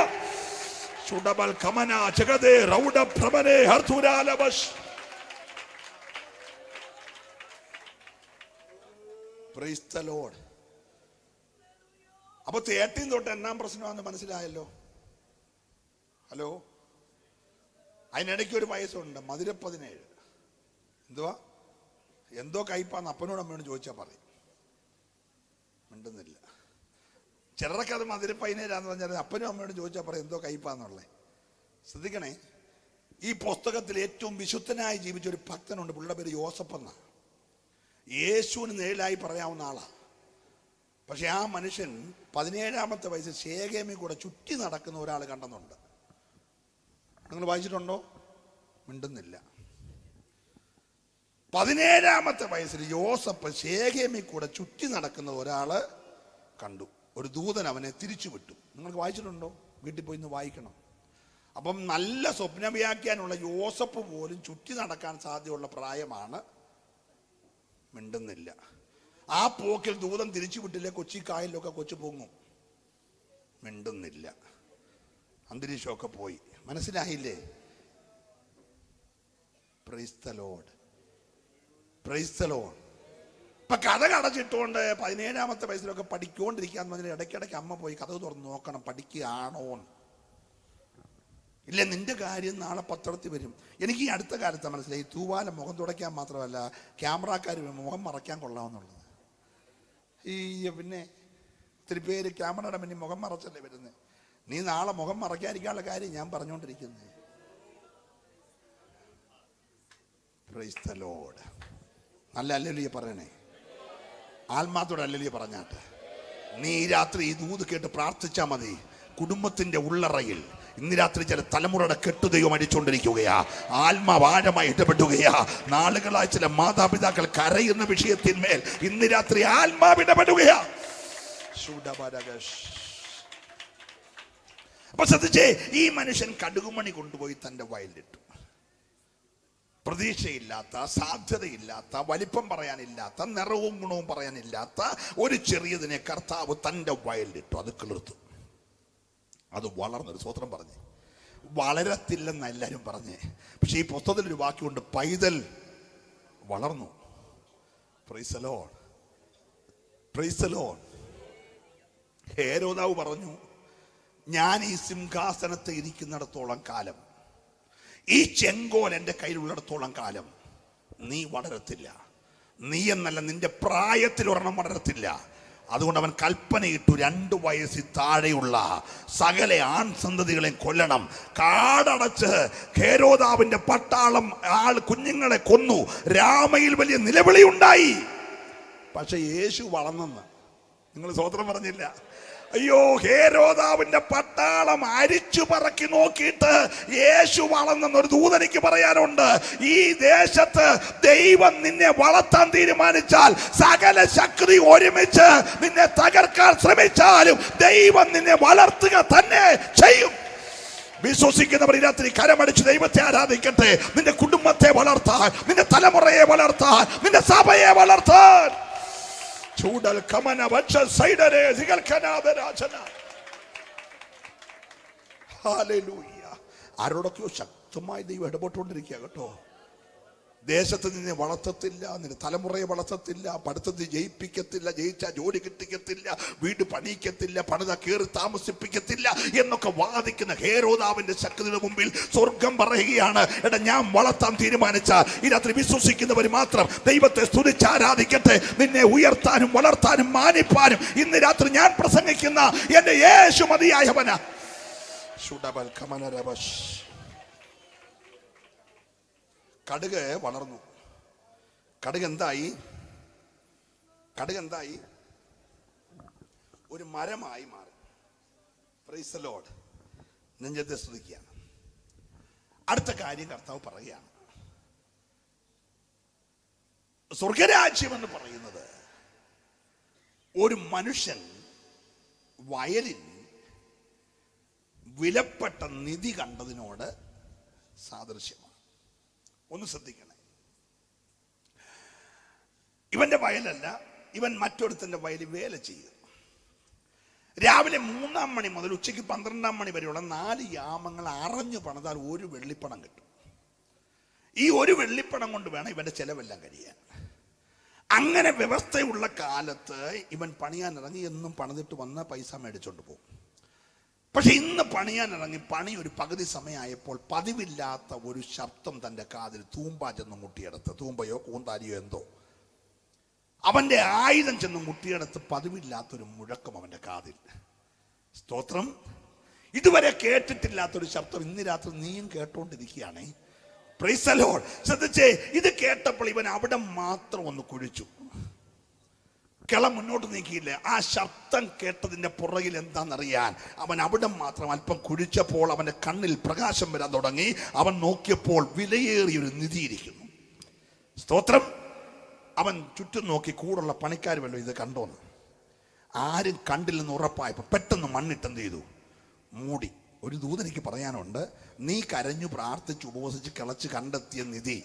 അപ്പൊ 13 തൊട്ട് എന്നാം പ്രശ്നമാണെന്ന് മനസ്സിലായല്ലോ. ഹലോ, അതിനിടയ്ക്ക് ഒരു വയസ്സുണ്ട്, മധുര 17. എന്തുവാ? എന്തോ കയ്പാന്ന് അപ്പനോട് അമ്മയോട് ചോദിച്ചാൽ പറയും, മിണ്ടുന്നില്ല. ചിലരൊക്കെ അത് മധുര 17 പറഞ്ഞാൽ അപ്പനും അമ്മയോട് ചോദിച്ചാൽ പറയും എന്തോ കയ്പാന്നുള്ളേ. ശ്രദ്ധിക്കണേ, ഈ പുസ്തകത്തിൽ ഏറ്റവും വിശുദ്ധനായി ജീവിച്ച ഒരു ഭക്തനുണ്ട്. പുള്ളിയുടെ പേര് യോസഫ് എന്ന. യേശുവിന് നേരിലായി പറയാവുന്ന ആളാ. പക്ഷെ ആ മനുഷ്യൻ 17-ാമത്തെ വയസ്സിൽ ശേഖേമിൽ കൂടെ ചുറ്റി നടക്കുന്ന ഒരാൾ കണ്ടെന്നുണ്ട്. നിങ്ങൾ വായിച്ചിട്ടുണ്ടോ? മിണ്ടുന്നില്ല. 17-ാമത്തെ വയസ്സിൽ യോസഫ് ശേഖേമിൽ കൂടെ ചുറ്റി നടക്കുന്ന ഒരാള് കണ്ടു. ഒരു ദൂതൻ അവനെ തിരിച്ചു വിട്ടു. നിങ്ങൾക്ക് വായിച്ചിട്ടുണ്ടോ? വീട്ടിൽ പോയി ഇന്ന് വായിക്കണം. അപ്പം നല്ല സ്വപ്ന വ്യാഖ്യാനുള്ള യോസഫ് പോലും ചുറ്റി നടക്കാൻ സാധ്യതയുള്ള പ്രായമാണ്. മിണ്ടുന്നില്ല. ആ പോക്കിൽ ദൂതൻ തിരിച്ചു വിട്ടില്ലേ, കൊച്ചി കായലിലൊക്കെ കൊച്ചു പൊങ്ങും. മിണ്ടുന്നില്ല. അന്തരീക്ഷമൊക്കെ പോയി. മനസ്സിലായില്ലേ? Price the Lord, praise the Lord. ഇപ്പൊ കഥ അടച്ചിട്ടുകൊണ്ട് 17-ാമത്തെ വയസ്സിലൊക്കെ പഠിക്കൊണ്ടിരിക്കാന്ന് പറഞ്ഞാൽ ഇടയ്ക്കിടയ്ക്ക് അമ്മ പോയി കഥ തുറന്ന് നോക്കണം, പഠിക്കുകയാണോ. ഇല്ല, നിന്റെ കാര്യം നാളെ പത്രത്തിൽ വരും. എനിക്ക് ഈ അടുത്ത കാലത്ത് മനസ്സിലായി, തൂവാല മുഖം തുടയ്ക്കാൻ മാത്രമല്ല ക്യാമറക്കാർ മുഖം മറയ്ക്കാൻ കൊള്ളാമെന്നുള്ളത്. ഈ പിന്നെ ഒത്തിരി പേര് ക്യാമറയുടെ മുന്നിൽ മുഖം മറച്ചല്ലേ വരുന്നത്. നീ നാളെ മുഖം മറയ്ക്കാതിരിക്കാനുള്ള കാര്യം ഞാൻ പറഞ്ഞുകൊണ്ടിരിക്കുന്നത്. Price the Lord. നല്ല ഹല്ലേലൂയ പറയണേ. ആത്മാത്തോടെ ഹല്ലേലൂയ പറഞ്ഞാട്ടെ. നീ ഈ രാത്രി ഈ ദൂത് കേട്ട് പ്രാർത്ഥിച്ചാൽ മതി. കുടുംബത്തിന്റെ ഉള്ളറയിൽ ഇന്ന് രാത്രി ചില തലമുറയുടെ കെട്ടുദൈവം അടിച്ചുകൊണ്ടിരിക്കുകയാ. ആത്മാവാഴമായി ഇടപെടുകയാ. നാളുകളായി ചില മാതാപിതാക്കൾ കരയുന്ന വിഷയത്തിന്മേൽ ഇന്ന് രാത്രി ആത്മാവ് ഇടപെടുകയാ. അപ്പൊ ശ്രദ്ധിച്ചേ, ഈ മനുഷ്യൻ കടുകുമണി കൊണ്ടുപോയി തന്റെ വയലിലിട്ടു. പ്രതീക്ഷയില്ലാത്ത, സാധ്യതയില്ലാത്ത, വലിപ്പം പറയാനില്ലാത്ത, നിറവും ഗുണവും പറയാനില്ലാത്ത ഒരു ചെറിയതിനെ കർത്താവ് തന്റെ വയലിലിട്ടു. അത് കിളിർത്തു. അത് വളർന്നൊരു സ്വത്രം പറഞ്ഞ് വളരത്തില്ലെന്ന് എല്ലാവരും പറഞ്ഞേ. പക്ഷെ ഈ പുസ്തകത്തിലൊരു വാക്യമുണ്ട്, പൈതൽ വളർന്നു. Praise the Lord, praise the Lord. ഹേരോദാവ് പറഞ്ഞു, ഞാൻ ഈ സിംഹാസനത്തെ ഇരിക്കുന്നിടത്തോളം കാലം, ഈ ചെങ്കോൽ എൻ്റെ കയ്യിലുള്ളിടത്തോളം കാലം നീ വളരത്തില്ല. നീ എന്നല്ല, നിന്റെ പ്രായത്തിൽ ഒരെണ്ണം വളരത്തില്ല. അതുകൊണ്ട് അവൻ കൽപ്പനയിട്ടു, 2 വയസ്സിൽ താഴെയുള്ള സകല ആൺസന്തതികളെയും കൊല്ലണം. കാടടച്ച് ഹേരോദാവിന്റെ പട്ടാളം കുഞ്ഞുങ്ങളെ കൊന്നു. രാമയിൽ വലിയ നിലവിളി ഉണ്ടായി. പക്ഷെ യേശു വളർന്നെന്ന് നിങ്ങൾ സ്വതന്ത്രം പറഞ്ഞില്ല. അയ്യോ, ഹേരോദാവിന്റെ പട്ടാളം അരിച്ചു പറക്കി നോക്കിയിട്ട് യേശു വളർന്നെന്നൊരു ദൂതനിക്ക് പറയാനുണ്ട്. ഈ ദേശത്ത് ദൈവം നിന്നെ വളർത്താൻ തീരുമാനിച്ചാൽ, സകല ശക്തി ഒരുമിച്ച് നിന്നെ തകർക്കാൻ ശ്രമിച്ചാലും ദൈവം നിന്നെ വളർത്തുക തന്നെ ചെയ്യും. വിശ്വസിക്കുന്നവർ ഈ രാത്രി കരമടിച്ച് ദൈവത്തെ ആരാധിക്കട്ടെ. നിന്റെ കുടുംബത്തെ വളർത്താൻ, നിന്റെ തലമുറയെ വളർത്താൻ, നിന്റെ സഭയെ വളർത്താൻ. ചൂടൽ കമന വച്ച സൈഡരെ രാജന. ഹല്ലേലൂയ. ആരോടൊക്കെയോ ശക്തമായി ദൈവം ഇടപെട്ടുകൊണ്ടിരിക്കുക കേട്ടോ. ദേശത്ത് നിന്നെ വളർത്തത്തില്ല, നിന്റെ തലമുറയെ വളർത്തത്തില്ല, പഠിത്തത്തിൽ ജയിപ്പിക്കത്തില്ല, ജയിച്ചാൽ ജോലി കിട്ടിക്കത്തില്ല, വീട് പണിയിക്കത്തില്ല, പണിത കയറി താമസിപ്പിക്കത്തില്ല എന്നൊക്കെ വാദിക്കുന്ന ഹേരോദാവിന്റെ ശക്തിയുടെ മുമ്പിൽ സ്വർഗം പറയുകയാണ്, എടാ ഞാൻ വളർത്താൻ തീരുമാനിച്ചാൽ ഈ രാത്രി വിശ്വസിക്കുന്നവർ മാത്രം ദൈവത്തെ സ്തുതിച്ച് ആരാധിക്കട്ടെ. നിന്നെ ഉയർത്താനും വളർത്താനും മാനിപ്പാനും ഇന്ന് രാത്രി ഞാൻ പ്രസംഗിക്കുന്ന എന്റെ യേശു മതിയായവനാ. കടുക് വളർന്നു. കടുക് എന്തായി? കടുക് എന്തായി? ഒരു മരമായി മാറി. Praise the Lord. നെഞ്ചത്തെ സ്തുതിക്കുകയാണ്. അടുത്ത കാര്യം കർത്താവ് പറയുകയാണ്, സ്വർഗരാജ്യം എന്ന് പറയുന്നത് ഒരു മനുഷ്യൻ വയലിൽ വിലപ്പെട്ട നിധി കണ്ടതിനോട് സാദൃശ്യമാണ്. ഒന്ന് ശ്രദ്ധിക്കണേ. ഇവന്റെ വയലല്ല, ഇവൻ മറ്റൊരുത്തന്റെ വയലിൽ വേല ചെയ്യും. രാവിലെ 3 മണി മുതൽ ഉച്ചയ്ക്ക് 12 മണി വരെയുള്ള 4 യാമങ്ങൾ അറിഞ്ഞു പണിതാൽ ഒരു വെള്ളിപ്പണം കിട്ടും. ഈ ഒരു വെള്ളിപ്പണം കൊണ്ട് വേണം ഇവന്റെ ചെലവെല്ലാം കഴിയാൻ. അങ്ങനെ വ്യവസ്ഥയുള്ള കാലത്ത് ഇവൻ പണിയാൻ ഇറങ്ങി എന്നും പണിതിട്ട് വന്ന പൈസ മേടിച്ചോണ്ട് പോകും. പക്ഷെ ഇന്ന് പണിയാൻ ഇറങ്ങി പണി ഒരു പകുതി സമയമായപ്പോൾ പതിവില്ലാത്ത ഒരു ശബ്ദം തന്റെ കാതിൽ തൂമ്പ ചെന്ന് മുട്ടിയെടുത്ത്, തൂമ്പയോ കൂന്താലിയോ എന്തോ, അവന്റെ ആയുധം ചെന്ന് മുട്ടിയെടുത്ത് പതിവില്ലാത്തൊരു മുഴക്കം അവന്റെ കാതിൽ. സ്തോത്രം. ഇതുവരെ കേട്ടിട്ടില്ലാത്തൊരു ശബ്ദം ഇന്ന് രാത്രി നീയും കേട്ടോണ്ടിരിക്കുകയാണേ. Price the Lord. ശ്രദ്ധിച്ചേ, ഇത് കേട്ടപ്പോൾ ഇവൻ അവിടെ മാത്രം ഒന്ന് കുഴിച്ചു, കിള മുന്നോട്ട് നീക്കിയില്ല. ആ ശബ്ദം കേട്ടതിന്റെ പുറകിൽ എന്താണെന്നറിയാൻ അവൻ അവിടെ മാത്രം അല്പം കുഴിച്ചപ്പോൾ അവന്റെ കണ്ണിൽ പ്രകാശം വരാൻ തുടങ്ങി. അവൻ നോക്കിയപ്പോൾ വിലയേറിയൊരു നിധി ഇരിക്കുന്നു. സ്തോത്രം. അവൻ ചുറ്റും നോക്കി, കൂടുള്ള പണിക്കാർ വല്ലോ ഇത് കണ്ടോന്ന്. ആരും കണ്ടില്ലെന്ന് ഉറപ്പായപ്പോൾ പെട്ടെന്ന് മണ്ണിട്ട് എന്ത് ചെയ്തു? മൂടി. ഒരു ദൂതനിക്ക് പറയാനുണ്ട്, നീ കരഞ്ഞു പ്രാർത്ഥിച്ച് ഉപവസിച്ച് കിളച്ച് കണ്ടെത്തിയ നിധി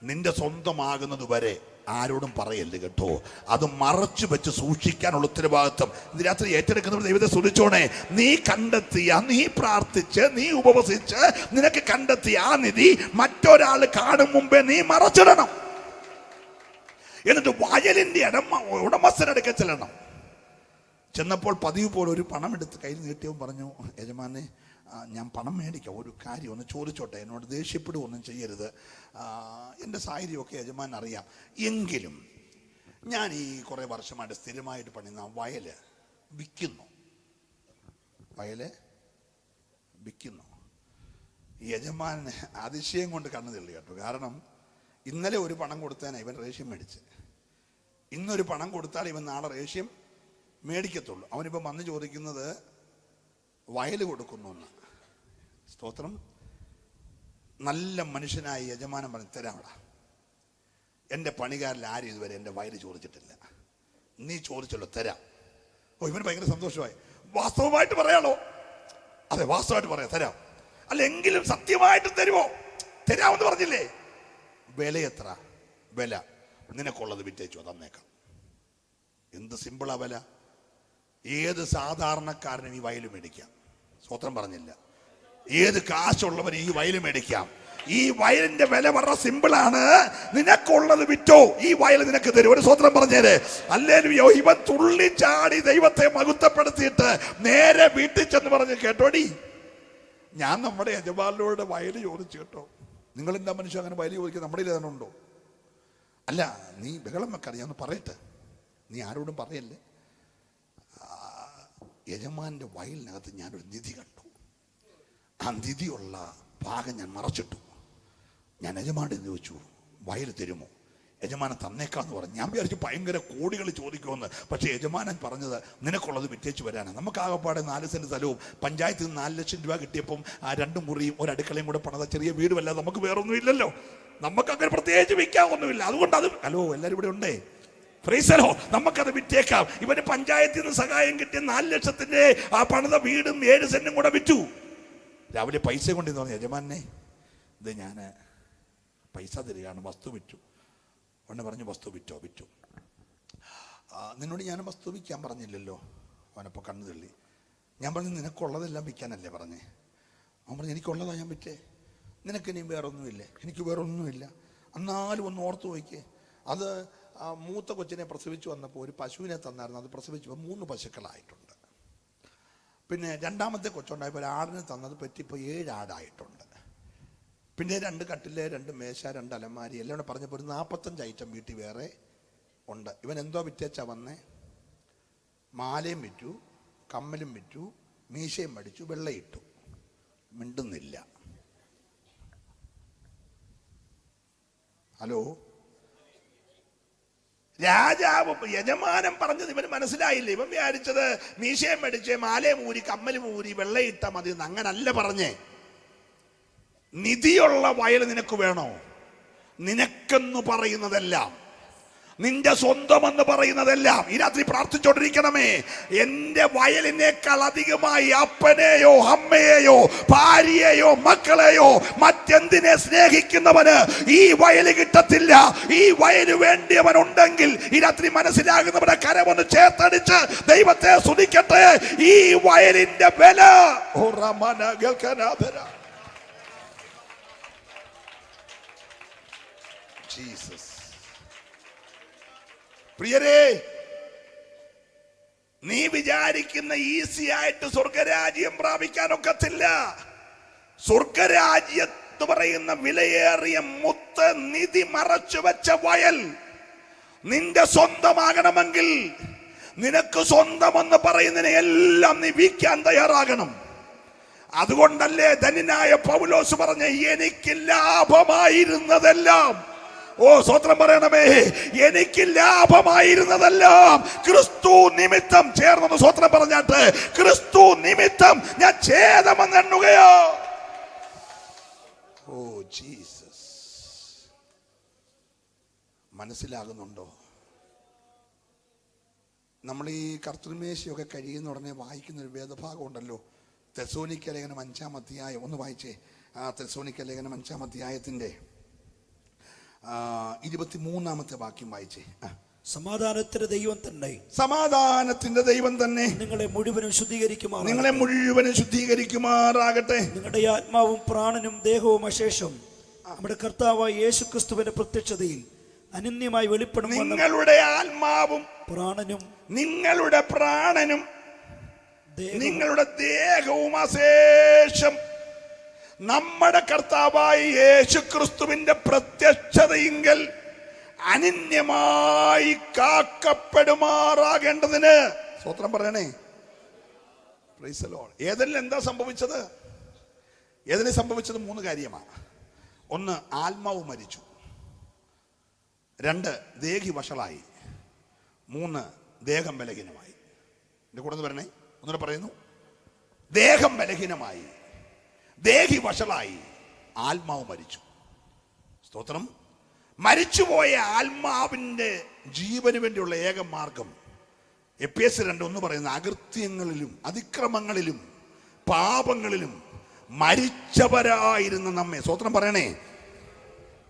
നിന്റെ സ്വന്തമാകുന്നത് വരെ ആരോടും പറയല്ലേ കേട്ടോ. അത് മറച്ചു വെച്ച് സൂക്ഷിക്കാനുള്ള ഉത്തരവാദിത്വം ഇന്ന് രാത്രി ഏറ്റെടുക്കുന്നവർ ദൈവത്തെ സ്തുതിച്ചോണേ. നീ കണ്ടെത്തിയ, നീ പ്രാർത്ഥിച്ച്, നീ ഉപവസിച്ച് നിനക്ക് കണ്ടെത്തിയ ആ നിധി മറ്റൊരാൾ കാണും മുമ്പേ നീ മറച്ചിടണം. എന്നിട്ട് വയലിന്റെ ഉടമസ്ഥനെടുക്കാൻ ചെല്ലണം. ചെന്നപ്പോൾ പതിവ് പോലെ ഒരു പണം എടുത്ത് കയ്യിൽ നീട്ടിയവൻ പറഞ്ഞു, യജമാനെ ഞാൻ പണം മേടിക്കാം, ഒരു കാര്യം ഒന്ന് ചോദിച്ചോട്ടെ, എന്നോട് ദേഷ്യപ്പെടുകയൊന്നും ചെയ്യരുത്, എൻ്റെ സാഹചര്യമൊക്കെ യജമാൻ അറിയാം, എങ്കിലും ഞാൻ ഈ കുറേ വർഷമായിട്ട് സ്ഥിരമായിട്ട് പണിയുന്ന വയല് വിൽക്കുന്നു. വയല് വിൽക്കുന്നു. യജമാന് അതിശയം കൊണ്ട് കണ്ണു തള്ളി കേട്ടോ. കാരണം ഇന്നലെ ഒരു പണം കൊടുത്താൽ ഇവൻ റേഷ്യം മേടിച്ച്, ഇന്നൊരു പണം കൊടുത്താൽ ഇവൻ നാളെ റേഷ്യം മേടിക്കത്തുള്ളൂ. അവനിപ്പം വന്ന് ചോദിക്കുന്നത് വയല് കൊടുക്കുന്നു എന്ന്. സ്തോത്രം. നല്ല മനുഷ്യനായി യജമാനൻ പറഞ്ഞു, തരാമടാ, എൻ്റെ പണിക്കാരിൽ ആരും ഇതുവരെ എൻ്റെ വയല് ചോദിച്ചിട്ടില്ല, നീ ചോദിച്ചല്ലോ, തരാം. ഓ, ഇവന് ഭയങ്കര സന്തോഷമായി. വാസ്തവമായിട്ട് പറയാളോ? അതെ, വാസ്തവമായിട്ട് പറയാം, തരാം. അല്ലെങ്കിലും സത്യമായിട്ട് തരുമോ? തരാമെന്ന് പറഞ്ഞില്ലേ? വില എത്ര? വില നിനക്കുള്ളത് വിറ്റേച്ചോ, തന്നേക്കാം. എന്ത് സിമ്പിളാ വില. ഏത് സാധാരണക്കാരനും ഈ വയല് മേടിക്കാം. സ്വത്രം പറഞ്ഞില്ല. ഏത് കാശുള്ളവൻ ഈ വയല് മേടിക്കാം. ഈ വയലിന്റെ വില വളരെ സിമ്പിളാണ്. നിനക്കുള്ളത് വിറ്റോ, ഈ വയൽ നിനക്ക് തരും. ഒരു സ്വത്രം പറഞ്ഞേര്. ഹല്ലേലൂയ. ഇവൻ തുള്ളിച്ചാടി ദൈവത്തെ മഹത്വപ്പെടുത്തിയിട്ട് നേരെ വീട്ടിൽ ചെന്ന് പറഞ്ഞ്, കേട്ടോടി, ഞാൻ നമ്മുടെ യജമാനോട് വയല് ചോദിച്ചു കേട്ടോ. നിങ്ങൾ എന്താ മനുഷ്യൻ അങ്ങനെ വയല് ചോദിക്കുക? നമ്മുടെ ഇതുണ്ടോ? അല്ല, നീ ബഹളം വെക്കാതെ ഞാൻ ഒന്ന് പറയട്ടെ, നീ ആരോടും പറയല്ലേ. യജമാന്റെ വയലിനകത്ത് ഞാനൊരു നിധി കണ്ടു. ആ നിധിയുള്ള ഭാഗം ഞാൻ മറച്ചിട്ടു. ഞാൻ യജമാനെ ചോദിച്ചു, വയൽ തരുമോ? യജമാനൻ തന്നേക്കാന്ന് പറഞ്ഞു. ഞാൻ വിചാരിച്ചു ഭയങ്കര കോടികൾ ചോദിക്കുമെന്ന്. പക്ഷേ യജമാനൻ പറഞ്ഞത് നിനക്കുള്ളത് വിറ്റേച്ച് വരാനാണ്. നമുക്ക് ആകെപ്പാടെ 4 സെന്റ് സ്ഥലവും പഞ്ചായത്തിൽ നിന്ന് 4 ലക്ഷം രൂപ കിട്ടിയപ്പം ആ 2 മുറിയും ഒരു അടുക്കളയും കൂടെ പണിത ചെറിയ വീടുമല്ല, നമുക്ക് വേറൊന്നും ഇല്ലല്ലോ, നമുക്ക് അങ്ങനെ പ്രത്യേകിച്ച് വിൽക്കാനൊന്നുമില്ല. അതുകൊണ്ട് അത്, ഹലോ, എല്ലാവരും ഇവിടെ ഉണ്ടേ, ഫ്രീസലോ, നമുക്കത് വിറ്റേക്കാം. ഇവന് പഞ്ചായത്തിൽ നിന്ന് സഹായം കിട്ടിയ 4 ലക്ഷത്തിന്റെ ആ പണിത വീടും 7 സെന്റും കൂടെ വിറ്റു. രാവിലെ പൈസ കൊണ്ടെന്ന് പറഞ്ഞു, യജമാനെ ഇത് ഞാൻ പൈസ തരികയാണ്, വസ്തു വിറ്റു. ഉടനെ പറഞ്ഞു, വസ്തു വിറ്റു. നിന്നോട് ഞാൻ വസ്തു വിൽക്കാൻ പറഞ്ഞില്ലല്ലോ. അവനപ്പോൾ കണ്ണു തള്ളി. ഞാൻ പറഞ്ഞു, നിനക്കുള്ളതെല്ലാം വിൽക്കാനല്ലേ പറഞ്ഞേ. അവൻ പറഞ്ഞു, എനിക്കുള്ളതാ ഞാൻ വിറ്റേ, നിനക്ക് ഇനിയും വേറൊന്നുമില്ലേ? എനിക്ക് വേറൊന്നുമില്ല. എന്നാലും ഒന്ന് ഓർത്ത് നോക്കിയേ, അത് മൂത്ത കൊച്ചിനെ പ്രസവിച്ചു വന്നപ്പോൾ ഒരു പശുവിനെ തന്നായിരുന്നു. അത് പ്രസവിച്ചപ്പോൾ 3 പശുക്കളായിട്ടുണ്ട്. പിന്നെ രണ്ടാമത്തെ കൊച്ചുണ്ടായപ്പോൾ ഒരു ആടിനെ തന്നത് പറ്റിപ്പോൾ 7 ആടായിട്ടുണ്ട്. പിന്നെ 2 കട്ടില്, 2 മേശ, 2 അലമാരി എല്ലാം കൂടെ പറഞ്ഞപ്പോൾ ഒരു 45 ഐറ്റം വീട്ടിൽ വേറെ ഉണ്ട്. ഇവൻ എന്തോ വിറ്റേച്ചാ വന്നേ? മാലയും വിറ്റു, കമ്മലും വിറ്റു, മീശയും മടിച്ചു, വെള്ളയിട്ടു. മിണ്ടുന്നില്ല. ഹലോ, രാജാവ് യജമാനൻ പറഞ്ഞത് ഇവന് മനസ്സിലായില്ല. ഇവൻ വിചാരിച്ചത് മീശയും മടിച്ച് മാലയും ഊരി കമ്മലും ഊരി വെള്ളയിട്ട മതി. അങ്ങനല്ല പറഞ്ഞേ. നിധിയുള്ള വയൽ നിനക്ക് വേണോ? നിനക്കെന്ന് പറയുന്നതെല്ലാം, നിന്റെ സ്വന്തമെന്ന് പറയുന്നതെല്ലാം ഈ രാത്രി പ്രാർത്ഥിച്ചോണ്ടിരിക്കണമേ. എന്റെ വയലിനേക്കാൾ അധികമായി അപ്പനെയോ അമ്മയെയോ ഭാര്യയെയോ മക്കളെയോ മറ്റെന്തിനെ സ്നേഹിക്കുന്നവന് ഈ വയല് കിട്ടത്തില്ല. ഈ വയല് വേണ്ടിയവനുണ്ടെങ്കിൽ ഈ രാത്രി മനസ്സിലാകുന്നവരുടെ കരമൊന്ന് ചേർത്തടിച്ച് ദൈവത്തെ സ്തുതിക്കട്ടെ. ഈ വയലിന്റെ വില ജീസസ്. പ്രിയരേ, നീ വിചാരിക്കുന്ന ഈസി ആയിട്ട് സ്വർഗരാജ്യം പ്രാപിക്കാനൊക്കത്തില്ല. സ്വർഗരാജ്യത്ത് പറയുന്ന വിലയേറിയ മുത്ത്, നിധി മറച്ചു വെച്ച വയൽ നിന്റെ സ്വന്തമാകണമെങ്കിൽ നിനക്ക് സ്വന്തമെന്ന് പറയുന്നതിനെ എല്ലാം നീ വിൽക്കാൻ തയ്യാറാകണം. അതുകൊണ്ടല്ലേ ധന്യനായ പൗലോസ് പറഞ്ഞ, എനിക്ക് ലാഭമായിരുന്നതെല്ലാം, സ്വത്രം പറയണമേ, എനിക്ക് ലാഭമായിരുന്നതെല്ലാം ക്രിസ്തു നിമിത്തം ചേർന്നു. സ്വത്രം പറഞ്ഞാട്ട്, ക്രിസ്തു നിമിത്തം ഞാൻ ഛേദമെന്ന് എണ്ണുകയോ. Oh Jesus. മനസ്സിലാകുന്നുണ്ടോ? നമ്മൾ ഈ കർത്തൃമേശയൊക്കെ കഴിയുന്ന ഉടനെ വായിക്കുന്നൊരു വേദഭാഗം ഉണ്ടല്ലോ, തെസ്സലോനിക്ക ലേഖനം 5-ാം അധ്യായം. ഒന്ന് വായിച്ചേ. തെസ്സലോനിക്ക ലേഖനം 5-ാം അധ്യായത്തിന്റെ 23-ാമത്തെ വാക്യം വായിച്ചേ. സമാധാനത്തിന്റെ ദൈവം തന്നെ, സമാധാനത്തിന്റെ ദൈവം തന്നെ നിങ്ങളെ മുഴുവനും ശുദ്ധീകരിക്കുമാറാകട്ടെ. നിങ്ങളുടെ ആത്മാവും പ്രാണനും ദേഹവും അശേഷം നമ്മുടെ കർത്താവായ യേശുക്രിസ്തുവിന്റെ പ്രത്യക്ഷതയിൽ അനന്യമായി വെളിപ്പെടും. നിങ്ങളുടെ ആത്മാവും പ്രാണനും, നിങ്ങളുടെ പ്രാണനും, നിങ്ങളുടെ ദേഹവും അശേഷം നമ്മുടെ കർത്താവായ യേശുക്രിസ്തുവിന്റെ പ്രത്യക്ഷതയിങ്കൽ അനന്യമായി കാക്കപ്പെടുമാറാകേണ്ടതിന്. സ്തോത്രം പറയണേ. Price the Lord. ഏതെങ്കിലും എന്താ സംഭവിച്ചത്? ഏതിനെ സംഭവിച്ചത്? 3 കാര്യമാണ്. 1, ആത്മാവ് മരിച്ചു. 2, ദേഹി വഷളായി. 3, ദേഹം ബലഹീനമായി. എന്റെ കൂടെ പറയണേ, ഒന്നുകൂടെ പറയുന്നു. ദേഹം ബലഹീനമായി, ദേഹി വഷളായി, ആത്മാവ് മരിച്ചു. സ്തോത്രം. മരിച്ചുപോയ ആത്മാവിന്റെ ജീവന് വേണ്ടിയുള്ള ഏക മാർഗം എഫേസ്യർ 2:1 പറയുന്ന, അകൃത്യങ്ങളിലും അതിക്രമങ്ങളിലും പാപങ്ങളിലും മരിച്ചവരായിരുന്ന നമ്മെ. സ്തോത്രം പറയണേ.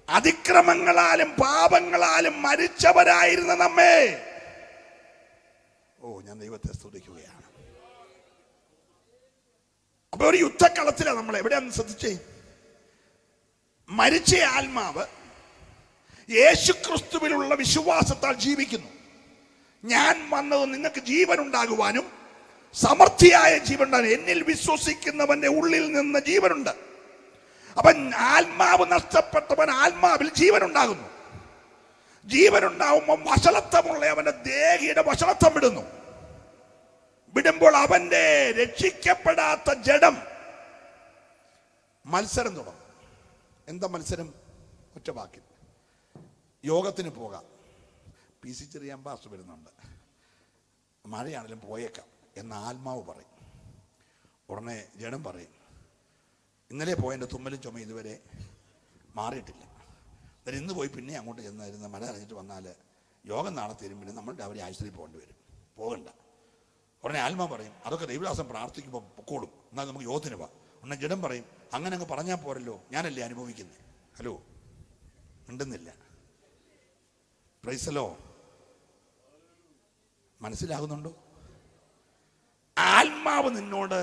അതിക്രമങ്ങളാലും പാപങ്ങളാലും മരിച്ചവരായിരുന്ന നമ്മെ. ഞാൻ ദൈവത്തെ സ്തുതിക്കുകയാണ്. അപ്പൊ ഒരു യുദ്ധക്കളത്തിലാണ് നമ്മൾ. എവിടെയാണെന്ന് ശ്രദ്ധിച്ചേ. മരിച്ച ആത്മാവ് യേശുക്രിസ്തുവിലുള്ള വിശ്വാസത്താൽ ജീവിക്കുന്നു. ഞാൻ വന്നത് നിങ്ങൾക്ക് ജീവൻ ഉണ്ടാകുവാനും സമൃദ്ധിയായ ജീവൻ ഉണ്ടാകും. എന്നിൽ വിശ്വസിക്കുന്നവന്റെ ഉള്ളിൽ നിന്ന് ജീവനുണ്ട്. അപ്പൊ ആത്മാവ് നഷ്ടപ്പെട്ടവൻ ആത്മാവിൽ ജീവൻ ഉണ്ടാകുന്നു. ജീവൻ ഉണ്ടാവുമ്പോൾ വഷളത്വമുള്ള അവന്റെ ദേഹിയുടെ വഷളത്വം വിടുന്നു. വിടുമ്പോൾ അവന്റെ രക്ഷിക്കപ്പെടാത്ത ജഡം മത്സരം തുടങ്ങും. എന്താ മത്സരം? ഒറ്റ വാക്കിൽ, യോഗത്തിന് പോകാം. PC ചെറിയാൻ പാസ് വരുന്നുണ്ട്, മഴയാണെങ്കിലും പോയേക്കാം എന്ന ആത്മാവ് പറയും. ഉടനെ ജഡം പറയും, ഇന്നലെ പോയതിൻ്റെ തുമ്മലും ചുമ ഇതുവരെ മാറിയിട്ടില്ല. അന്നേരം ഇന്ന് പോയി പിന്നെ അങ്ങോട്ട് ചെന്നായിരുന്നു മഴ അറിഞ്ഞിട്ട് വന്നാൽ യോഗം നാളെ തരും, പിന്നെ നമ്മൾ രാവിലെ ആശുപത്രിയിൽ പോകേണ്ടി വരും, പോകണ്ട. ഉടനെ ആത്മാ പറയും, അതൊക്കെ ദൈവദാസൻ പ്രാർത്ഥിക്കുമ്പോൾ പൊക്കോളും, എന്നാൽ നമുക്ക് യോഗത്തിന് പോവാം. ഉടനെ ജഡം പറയും, അങ്ങനെ അങ്ങ് പറഞ്ഞാൽ പോരല്ലോ, ഞാനല്ലേ അനുഭവിക്കുന്നത്. ഹലോ, മിണ്ടുന്നില്ല. പ്രൈസലോ, മനസ്സിലാകുന്നുണ്ടോ? ആത്മാവ് നിന്നോട്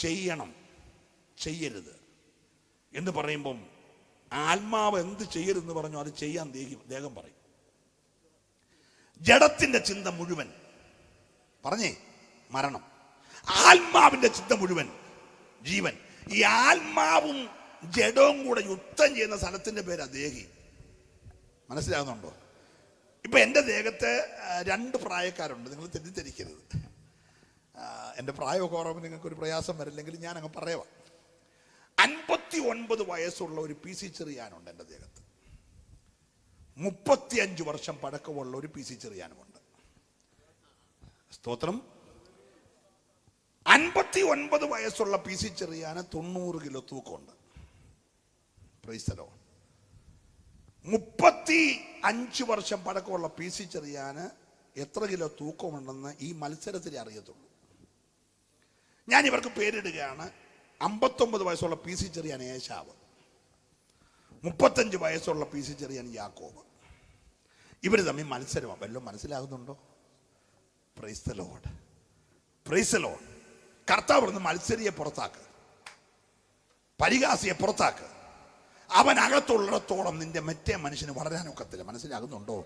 ചെയ്യണം, ചെയ്യരുത് എന്ന് പറയുമ്പം ആത്മാവ് എന്ത് ചെയ്യരുതെന്ന് പറഞ്ഞു അത് ചെയ്യാൻ ദേഹം പറയും. ജഡത്തിന്റെ ചിന്ത മുഴുവൻ പറഞ്ഞേ മരണം, ആത്മാവിന്റെ ചിന്ത മുഴുവൻ ജീവൻ. ഈ ആത്മാവും ജഡവും കൂടെ യുദ്ധം ചെയ്യുന്ന സ്ഥലത്തിന്റെ പേരാ ദേഹി. മനസ്സിലാകുന്നുണ്ടോ? ഇപ്പൊ എൻ്റെ ദേഹത്ത് 2 പ്രായക്കാരുണ്ട്. നിങ്ങൾ തെറ്റിദ്ധരിക്കരുത്. എൻ്റെ പ്രായമൊക്കെ ഓർമ്മ നിങ്ങൾക്കൊരു പ്രയാസം വരില്ലെങ്കിൽ ഞാൻ അങ്ങ് പറയുക. 59 വയസ്സുള്ള ഒരു PC ചെറിയാനുണ്ട് എൻ്റെ ദേഹത്ത്. 35 വർഷം പഴക്കമുള്ള ഒരു PC ചെറിയാനുമുണ്ട്. സ്തോത്രം. 59 വയസ്സുള്ള PC ചെറിയാന് 90 കിലോ തൂക്കമുണ്ട്. Praise the Lord. 35 വർഷം പഴക്കമുള്ള PC ചെറിയാന് എത്ര കിലോ തൂക്കമുണ്ടെന്ന് ഈ മത്സരത്തിൽ അറിയത്തുള്ളൂ. ഞാൻ ഇവർക്ക് പേരിടുകയാണ്. 59 വയസ്സുള്ള PC ചെറിയാൻ ഏശാവ്, 35 വയസ്സുള്ള PC ചെറിയാൻ യാക്കോബ്. ഇവർ തമ്മിൽ മത്സരമാണ്. വല്ലതും മനസ്സിലാകുന്നുണ്ടോ? Price the Lord, praise the Lord. കർത്താവ് പറഞ്ഞ് മത്സരിയെ പുറത്താക്ക്, പരിഹാസിയെ പുറത്താക്ക്. അവൻ അകത്തുള്ളിടത്തോളം നിന്റെ മറ്റേ മനുഷ്യന് വളരാനൊക്കത്തില്ല. മനസ്സിലാകുന്നുണ്ടോ?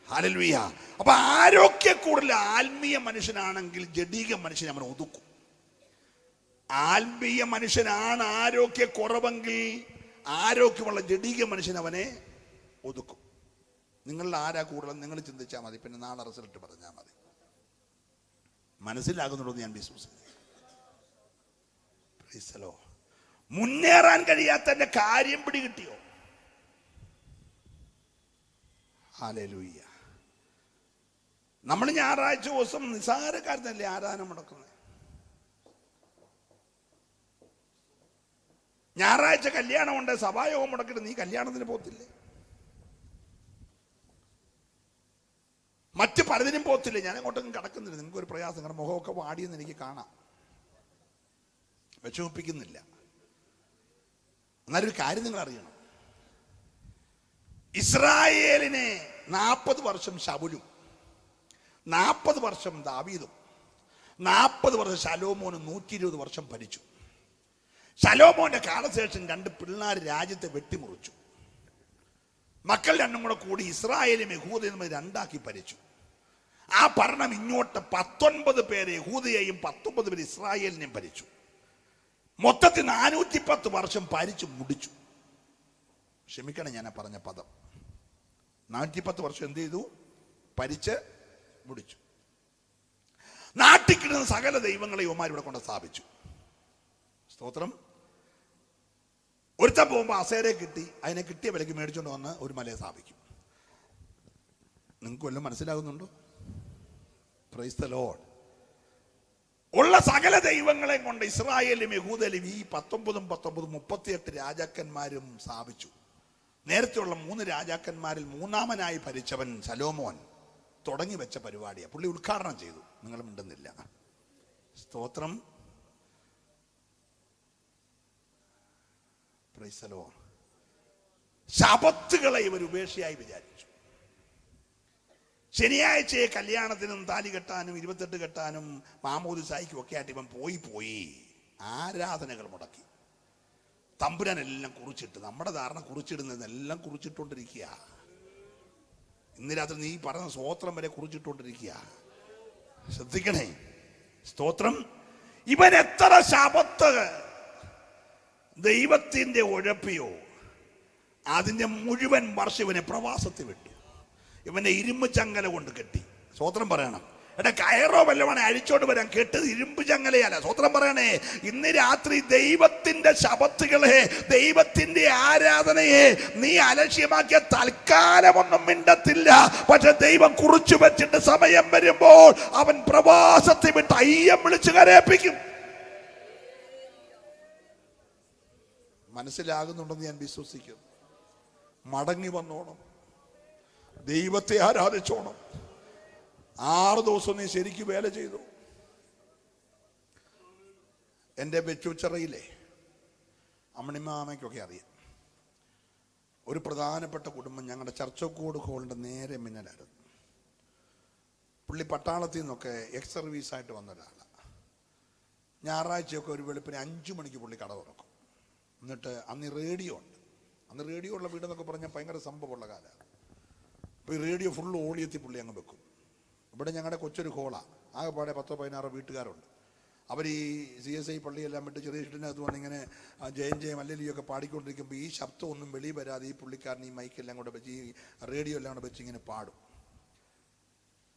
ഹല്ലേലൂയ. അപ്പൊ ആരോഗ്യ കൂടുതൽ ആത്മീയ മനുഷ്യനാണെങ്കിൽ ജഡീക മനുഷ്യനെ അവൻ ഒതുക്കും. ആത്മീയ മനുഷ്യനാണ് ആരോഗ്യ കുറവെങ്കിൽ ആരോഗ്യമുള്ള ജഡീക മനുഷ്യൻ അവനെ ഒതുക്കും. നിങ്ങളുടെ ആരാ കൂടുതൽ നിങ്ങൾ ചിന്തിച്ചാൽ മതി, പിന്നെ നാളെ റിസൾട്ട് പറഞ്ഞാൽ മതി. മനസ്സിലാകുന്നുണ്ടോ ഞാൻ വിശ്വസിക്കുന്നു. മുന്നേറാൻ കഴിയാത്തതിന്റെ കാര്യം പിടികിട്ടിയോ? ഹല്ലേലൂയ. നമ്മൾ ഞായറാഴ്ച ദിവസം നിസ്സാര കാര്യത്തിനല്ലേ ആരാധന മുടക്കുന്നത്. ഞായറാഴ്ച കല്യാണമുണ്ട്, സഭായോഗം മുടക്കിട്ട് നീ കല്യാണത്തിന് പോത്തില്ലേ? മറ്റ് പലതിനും പോത്തില്ലേ? ഞാൻ അങ്ങോട്ടൊന്നും കടക്കുന്നില്ല. നിങ്ങൾക്ക് ഒരു പ്രയാസം, നിങ്ങളുടെ മുഖമൊക്കെ വാടിയെന്ന് എനിക്ക് കാണാം. വിഷമിപ്പിക്കുന്നില്ല. എന്നാലൊരു കാര്യം നിങ്ങൾ അറിയണം. ഇസ്രായേലിനെ 40 വർഷം ശൗലും, 40 വർഷം ദാവീദും, 40 വർഷം ശലോമോനും 120 വർഷം ഭരിച്ചു. ശലോമോന്റെ കാലശേഷം 2 പിള്ളേർ രാജ്യത്തെ വെട്ടിമുറിച്ചു. മക്കൾ 2 കൂടെ കൂടി ഇസ്രായേലും യഹൂദയും 2ആക്കി ഭരിച്ചു. ആ ഭരണം ഇങ്ങോട്ട് 19 പേര് യഹൂദയെയും 19 പേര് ഇസ്രായേലിനെയും ഭരിച്ചു. മൊത്തത്തിൽ 410 വർഷം ഭരിച്ചു മുടിച്ചു. ക്ഷമിക്കണം ഞാൻ പറഞ്ഞ പദം. 410 വർഷം എന്ത് ചെയ്തു? ഭരിച്ച് മുടിച്ചു. നാട്ടിൽ കിട്ടുന്ന സകല ദൈവങ്ങളെ യുവമാർ ഇവിടെ കൊണ്ട് സ്ഥാപിച്ചു. സ്തോത്രം. ഒരുത്തൻ പോകുമ്പോൾ അസേരെ കിട്ടി, അതിനെ കിട്ടിയ വിലക്ക് മേടിച്ചോണ്ട് വന്ന് ഒരു മലയെ സ്ഥാപിക്കും. നിങ്ങൾക്ക് വല്ലതും മനസ്സിലാകുന്നുണ്ടോ? Price the Lord. ഉള്ള സകല ദൈവങ്ങളെ കൊണ്ട് ഇസ്രായേലും യഹൂദയിലും ഈ 19 38 രാജാക്കന്മാരും സ്ഥാപിച്ചു. നേരത്തെയുള്ള 3 രാജാക്കന്മാരിൽ 3ാമനായി ഭരിച്ചവൻ ശലോമോൻ തുടങ്ങി വെച്ച പരിപാടിയാണ്. പുള്ളി ഉദ്ഘാടനം ചെയ്തു. നിങ്ങൾ മിണ്ടുന്നില്ല. സ്തോത്രം. Price the Lord. ശബത്തുകളെ ഇവർ ഉപേക്ഷയായി വിചാരിച്ചു. ശനിയാഴ്ചയെ കല്യാണത്തിനും താലി കെട്ടാനും 28 കെട്ടാനും മാമോദിസായിക്കും ഒക്കെ ആയിട്ട് ഇവൻ പോയി ആരാധനകൾ മുടക്കി. തമ്പുരാനെല്ലാം കുറിച്ചിട്ട്, നമ്മുടെ ധാരണ കുറിച്ചിടുന്നതെല്ലാം കുറിച്ചിട്ടുകൊണ്ടിരിക്കുക. ഇന്ന് രാത്രി നീ പറഞ്ഞ സ്തോത്രം വരെ കുറിച്ചിട്ടുകൊണ്ടിരിക്കുക. ശ്രദ്ധിക്കണേ. സ്തോത്രം. ഇവൻ എത്ര ശബത്ത് ദൈവത്തിന്റെ ഉഴപ്പിയോ അതിന്റെ മുഴുവൻ വർഷം ഇവനെ പ്രവാസത്തിൽ വിട്ടു. ഇവനെ ഇരുമ്പ് ചങ്ങല കൊണ്ട് കെട്ടി. സ്വോത്രം പറയണം. എടാ, കയറോ വല്ലവനെ അഴിച്ചോണ്ട് വരാൻ കെട്ടത് ഇരുമ്പ് ചങ്ങലയല്ല. സ്വോത്രം പറയണേ. ഇന്ന് രാത്രി ദൈവത്തിന്റെ ശബത്തുകളെ, ദൈവത്തിന്റെ ആരാധനയെ നീ അലക്ഷ്യമാക്കിയ തൽക്കാലമൊന്നും മിണ്ടത്തില്ല. പക്ഷെ ദൈവം കുറിച്ചു വെച്ചിട്ട് സമയം വരുമ്പോൾ അവൻ പ്രവാസത്തിൽ വിട്ട് അയ്യം വിളിച്ചു കരയിപ്പിക്കും. മനസ്സിലാകുന്നുണ്ടെന്ന് ഞാൻ വിശ്വസിക്കുന്നു. മടങ്ങി വന്നോണം, ദൈവത്തെ ആരാധിച്ചോണം. 6 ദിവസം നീ ശരിക്കും വേല ചെയ്തു. എൻ്റെ വെച്ചുച്ചറയിലെ അമ്മണിമാമയ്ക്കൊക്കെ അറിയാം. ഒരു പ്രധാനപ്പെട്ട കുടുംബം ഞങ്ങളുടെ ചർച്ചക്കോട് ഹോളിൻ്റെ നേരെ മിന്നലായിരുന്നു. പുള്ളി പട്ടാളത്തിൽ നിന്നൊക്കെ എക്സ് സർവീസായിട്ട് വന്ന ഒരാളാണ്. ഞായറാഴ്ചയൊക്കെ ഒരു വെളുപ്പിന് 5 മണിക്ക് പുള്ളി കട തുറക്കും. എന്നിട്ട് അന്ന് റേഡിയോ ഉണ്ട്. അന്ന് റേഡിയോ ഉള്ള വീടെന്നൊക്കെ പറഞ്ഞാൽ ഭയങ്കര സംഭവമുള്ള കാലമാണ്. അപ്പോൾ ഈ റേഡിയോ ഫുള്ള് ഓളിയെത്തി പുള്ളി അങ്ങ് വെക്കും. ഇവിടെ ഞങ്ങളുടെ കൊച്ചൊരു ഹോളാണ്. ആകെപ്പാടെ 10-16 വീട്ടുകാരുണ്ട്. അവർ ഈ CSI പള്ളിയെല്ലാം വിട്ട് ചെറിയ ഷീട്ടിനകത്ത് വന്നിങ്ങനെ ജയം ജയം അല്ലെലിയൊക്കെ പാടിക്കൊണ്ടിരിക്കുമ്പോൾ ഈ ശബ്ദം ഒന്നും വെളിയിൽ വരാതെ ഈ പുള്ളിക്കാരൻ ഈ മൈക്കെല്ലാം കൂടെ വെച്ച് ഈ റേഡിയോ എല്ലാം കൂടെ വെച്ച് ഇങ്ങനെ പാടും.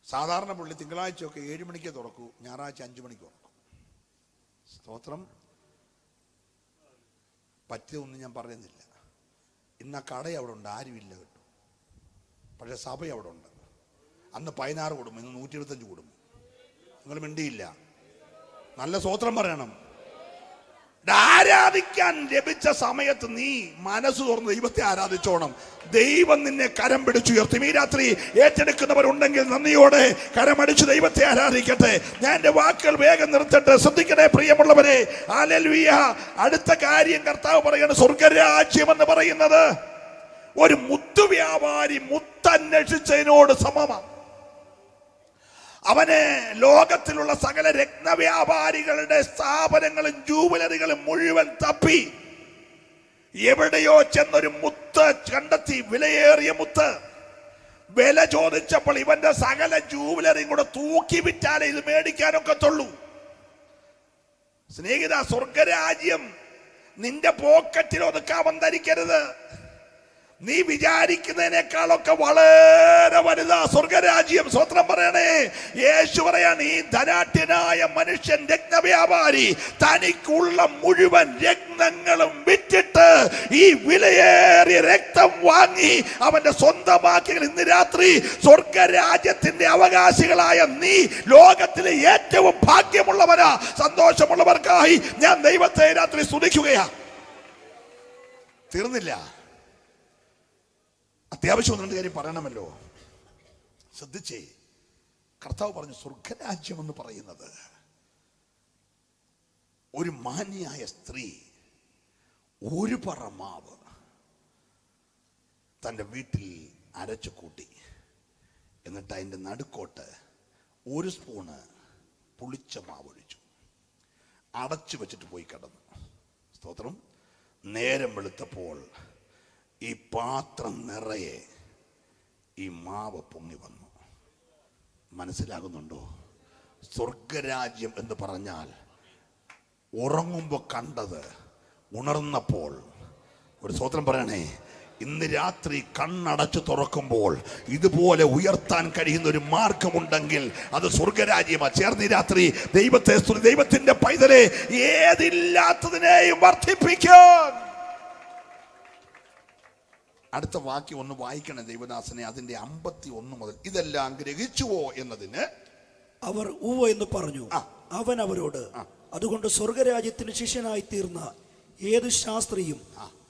സാധാരണ പുള്ളി തിങ്കളാഴ്ചയൊക്കെ 7 മണിക്ക് തുറക്കൂ, ഞായറാഴ്ച 5 മണിക്ക് തുറക്കും. സ്തോത്രം. പറ്റിയതൊന്നും ഞാൻ പറയുന്നില്ല. ഇന്ന് ആ കട അവിടെ ഉണ്ട്, ആരുമില്ല കേട്ടോ. പക്ഷേ സഭ അവിടെ ഉണ്ട്. അന്ന് 16 കുടുംബം, ഇന്ന് 125 കുടുംബം. നിങ്ങൾ മിണ്ടിയില്ല. നല്ല സ്തോത്രം പറയണം. ആരാധിക്കാൻ ലഭിച്ച സമയത്ത് നീ മനസ്സ് തുറന്ന് ദൈവത്തെ ആരാധിച്ചോണം. ദൈവം നിന്നെ കരം പിടിച്ചുയർത്തും. ഈ രാത്രി ഏറ്റെടുക്കുന്നവരുണ്ടെങ്കിൽ നന്ദിയോടെ കരമടിച്ച് ദൈവത്തെ ആരാധിക്കട്ടെ. ഞാൻ എൻ്റെ വാക്കുകൾ വേഗം നിർത്തട്ടെ. ശ്രദ്ധിക്കണേ പ്രിയമുള്ളവരെ. ഹല്ലേലൂയ. അടുത്ത കാര്യം കർത്താവ് പറയുന്നത്, സ്വർഗരാജ്യം എന്ന് പറയുന്നത് ഒരു മുത്തു വ്യാപാരി മുത്തന്വേഷിച്ചതിനോട് സമമാണ്. അവന് ലോകത്തിലുള്ള സകല രത്നവ്യാപാരികളുടെ സ്ഥാപനങ്ങളും ജൂവലറികളും മുഴുവൻ തപ്പി എവിടെയോ ചെന്നൊരു മുത്ത് കണ്ടെത്തി. വിലയേറിയ മുത്ത്. വില ചോദിച്ചപ്പോൾ ഇവന്റെ സകല ജൂവലറിയും കൂടെ തൂക്കി വിറ്റാലേ ഇത് മേടിക്കാനൊക്കത്തുള്ളൂ. സ്നേഹിത, സ്വർഗരാജ്യം നിന്റെ പോക്കറ്റിൽ ഒതുക്കാമെന്ന് ധരിക്കരുത്. നീ വിചാരിക്കുന്നതിനേക്കാളൊക്കെ വളരെ വലുതാ സ്വർഗരാജ്യം. സ്വത്രം പറയണേ. യേശു പറയാണ്, ഈ ധനാഢ്യനായ മനുഷ്യൻ രത്നവ്യാപാരി തനിക്കുള്ള മുഴുവൻ രത്നങ്ങളും വിറ്റിട്ട് ഈ വിലയേറിയ രക്തം വാങ്ങി അവന്റെ സ്വന്തമാക്കി. ഇന്ന് രാത്രി സ്വർഗരാജ്യത്തിന്റെ അവകാശികളായ നീ ലോകത്തിലെ ഏറ്റവും ഭാഗ്യമുള്ളവരാ. സന്തോഷമുള്ളവർക്കായി ഞാൻ ദൈവത്തെ രാത്രി സ്തുതിക്കുകയാ. തീർന്നില്ല. അത്യാവശ്യം 2 കാര്യം പറയണമല്ലോ. ശ്രദ്ധിച്ചേ. കർത്താവ് പറഞ്ഞു, സ്വർഗരാജ്യം എന്ന് പറയുന്നത് ഒരു മാന്യായ സ്ത്രീ ഒരു പറ മാവ് തൻ്റെ വീട്ടിൽ അരച്ചു കൂട്ടി. എന്നിട്ട് അതിൻ്റെ നടുക്കോട്ട് 1 സ്പൂണ് പുളിച്ച മാവ് ഒഴിച്ചു. അടച്ചു വെച്ചിട്ട് പോയി കിടന്നു. സ്തോത്രം. നേരം വെളുത്തപ്പോൾ ഈ പാത്രം നിറയെ ഈ മാവ് പൊങ്ങി വന്നു. മനസ്സിലാകുന്നുണ്ടോ? സ്വർഗരാജ്യം എന്ന് പറഞ്ഞാൽ ഉറങ്ങുമ്പോൾ കണ്ടത് ഉണർന്നപ്പോൾ ഒരു സ്തോത്രം പറയണേ. ഇന്ന് രാത്രി കണ്ണടച്ചു തുറക്കുമ്പോൾ ഇതുപോലെ ഉയർത്താൻ കഴിയുന്ന ഒരു മാർഗമുണ്ടെങ്കിൽ അത് സ്വർഗരാജ്യമാണ്. ചേർന്ന് രാത്രി ദൈവത്തെ സ്തുതി. ദൈവത്തിന്റെ പൈതലെ ഏതില്ലാത്തതിനെയും വർദ്ധിപ്പിക്കാൻ. അടുത്ത വാക്യം ഒന്ന് വായിക്കണേ ദൈവദാസനെ. അതിന്റെ 51 മുതൽ. ഇതെല്ലാം ഗ്രഹിച്ചുവോ എന്നതിന് അവർ ഉവ്വ് എന്ന് പറഞ്ഞു. അവൻ അവരോട്, അതുകൊണ്ട് സ്വർഗരാജ്യത്തിന് ശിഷ്യനായി തീർന്ന ഏത് ശാസ്ത്രിയും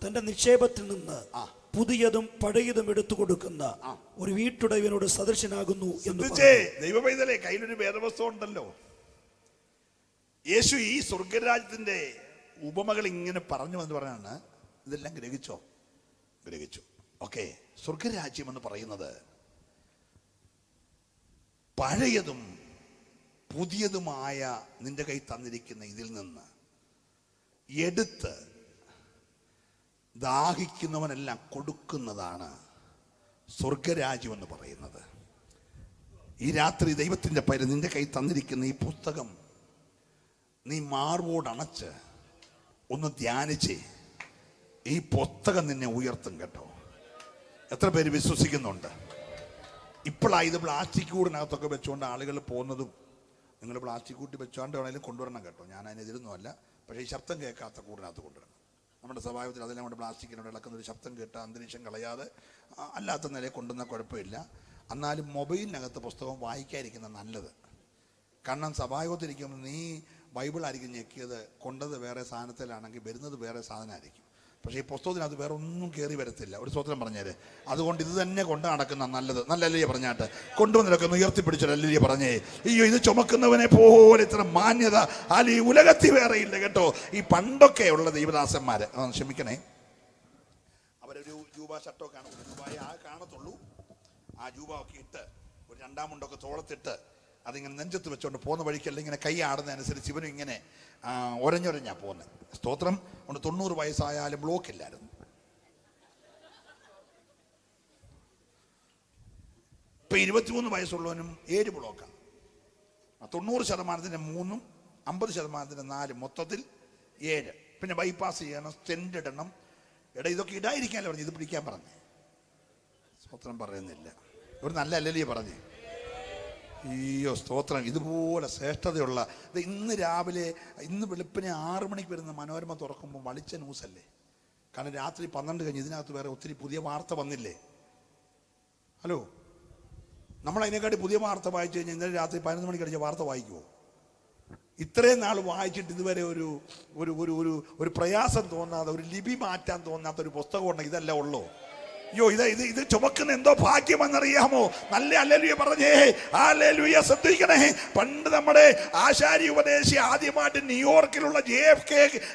തന്റെ നിക്ഷേപത്തിൽ നിന്ന് പുതിയതും പഴയതും എടുത്തു കൊടുക്കുന്ന ഒരു വീട്ടുടയവനോട് സദൃശനാകുന്നു എന്ന്. ദൈവപൈതലെ, കയ്യിലൊരു വേദവസ്തു ഉണ്ടല്ലോ. യേശു ഈ സ്വർഗരാജ്യത്തിന്റെ ഉപമകൾ ഇങ്ങനെ പറഞ്ഞു എന്ന് പറയാണ്. ഇതെല്ലാം ഗ്രഹിച്ചോ? ഗ്രഹിച്ചു. ഓക്കെ. സ്വർഗരാജ്യം എന്ന് പറയുന്നത് പഴയതും പുതിയതുമായ നിന്റെ കൈ തന്നിരിക്കുന്ന ഇതിൽ നിന്ന് എടുത്ത് ദാഹിക്കുന്നവനെല്ലാം കൊടുക്കുന്നതാണ് സ്വർഗരാജ്യം എന്ന് പറയുന്നത്. ഈ രാത്രി ദൈവത്തിൻ്റെ പേര് നിന്റെ കൈ തന്നിരിക്കുന്ന ഈ പുസ്തകം നീ മാർവോടണച്ച് ഒന്ന് ധ്യാനിച്ച് ഈ പുസ്തകം നിന്നെ ഉയർത്തും കേട്ടോ. എത്ര പേര് വിശ്വസിക്കുന്നുണ്ട്? ഇപ്പോഴാണ് ഇത് പ്ലാസ്റ്റിക് കൂടിനകത്തൊക്കെ വെച്ചുകൊണ്ട് ആളുകൾ പോകുന്നതും. നിങ്ങൾ പ്ലാസ്റ്റിക് കൂട്ടി വെച്ചുകൊണ്ട് വേണമെങ്കിലും കൊണ്ടുവരണം കേട്ടോ. ഞാൻ അതിനെതിരൊന്നുമല്ല. പക്ഷേ ഈ ശബ്ദം കേൾക്കാത്ത കൂടിനകത്ത് കൊണ്ടുവരണം. നമ്മുടെ സഭായത്തിൽ അതെല്ലാം കൊണ്ട് പ്ലാസ്റ്റിക്കിനോട് ഇളക്കുന്നൊരു ശബ്ദം കേട്ട് അന്തരീക്ഷം കളയാതെ അല്ലാത്ത നിലയിൽ കൊണ്ടുവന്ന കുഴപ്പമില്ല. എന്നാലും മൊബൈലിനകത്ത് പുസ്തകം വായിക്കാതിരിക്കുന്നത് നല്ലത്. കാരണം സഭായോഗത്തിരിക്കുമ്പോൾ നീ ബൈബിളായിരിക്കും ഞെക്കിയത്, കൊണ്ടത് വേറെ സാധനത്തിലാണെങ്കിൽ വരുന്നത് വേറെ സാധനമായിരിക്കും. പക്ഷേ ഈ പുസ്തകത്തിനകത്ത് വേറെ ഒന്നും കയറി വരത്തില്ല. ഒരു സ്തോത്രം പറഞ്ഞേര്. അതുകൊണ്ട് ഇത് തന്നെ കൊണ്ട് നടക്കുന്ന നല്ലത്. നല്ല അല്ലല്ലേ പറഞ്ഞാട്ട് കൊണ്ടുവന്നതൊക്കെ ഒന്ന് ഉയർത്തിപ്പിടിച്ചൊരു അല്ലല്ലേ പറഞ്ഞേ. അയ്യോ, ഇത് ചുമക്കുന്നവനെ പോലെ ഇത്ര മാന്യത അല്ല ഈ ഉലകത്തിൽ വേറെ ഇല്ല കേട്ടോ. ഈ പണ്ടൊക്കെ ഉള്ള ദൈവദാസന്മാര്, ക്ഷമിക്കണേ, അവരൊരു ജൂബ ഷർട്ടോ കാണും, ജൂബായി ആ കാണത്തുള്ളൂ. ആ ജൂബ ഒക്കെ ഇട്ട് ഒരു രണ്ടാം മുണ്ടൊക്കെ തോളത്തിട്ട് അതിങ്ങനെ നെഞ്ചത്ത് വെച്ചോണ്ട് പോകുന്ന വഴിക്കല്ല ഇങ്ങനെ കൈ ആടുന്നതനുസരിച്ച് ഇവനും ഇങ്ങനെ ഒരഞ്ഞൊരഞ്ഞാ പോകുന്നത്. സ്തോത്രം. കൊണ്ട് 90 വയസ്സായാലും ബ്ലോക്ക് ഇല്ലായിരുന്നു. ഇപ്പൊ 23 വയസ്സുള്ളവനും 7 ബ്ലോക്കാണ്. 90% 3, 50% 4, മൊത്തത്തിൽ 7. പിന്നെ ബൈപ്പാസ് ചെയ്യണം, സ്റ്റെൻഡ് ഇടണം. എടാ ഇതൊക്കെ ഇടാതിരിക്കാനല്ലേ പറഞ്ഞു, ഇത് പിടിക്കാൻ പറഞ്ഞേ. സ്തോത്രം പറയുന്നില്ല. ഒരു നല്ല അല്ലല്ലേ പറഞ്ഞേ. അയ്യോ സ്തോത്രം. ഇതുപോലെ ശ്രേഷ്ഠതയുള്ള ഇന്ന് രാവിലെ, ഇന്ന് വെളുപ്പിനെ 6 മണിക്ക് വരുന്ന മനോരമ തുറക്കുമ്പോൾ വളിച്ച ന്യൂസല്ലേ. കാരണം രാത്രി 12 കഴിഞ്ഞ് ഇതിനകത്ത് വേറെ ഒത്തിരി പുതിയ വാർത്ത വന്നില്ലേ. ഹലോ, നമ്മളതിനെക്കാട്ടി പുതിയ വാർത്ത വായിച്ചു കഴിഞ്ഞാൽ ഇന്നലെ രാത്രി 11 മണിക്ക് അടിച്ച വാർത്ത വായിക്കുമോ? ഇത്രയും നാൾ വായിച്ചിട്ട് ഇതുവരെ ഒരു ഒരു ഒരു ഒരു പ്രയാസം തോന്നാതെ, ഒരു ലിപി മാറ്റാൻ തോന്നാത്ത ഒരു പുസ്തകം ഉണ്ടെങ്കിൽ ഇതല്ല ഉള്ളൂ. അയ്യോ, ഇത് ചുമക്കുന്ന എന്തോ ഭാഗ്യമെന്നറിയാമോ? നല്ല ഹല്ലേലൂയ പറഞ്ഞേ. ഹല്ലേലൂയ. ശ്രദ്ധിക്കണേ. പണ്ട് നമ്മുടെ ആശാരി ഉപദേശി ആദ്യമായിട്ട് ന്യൂയോർക്കിലുള്ള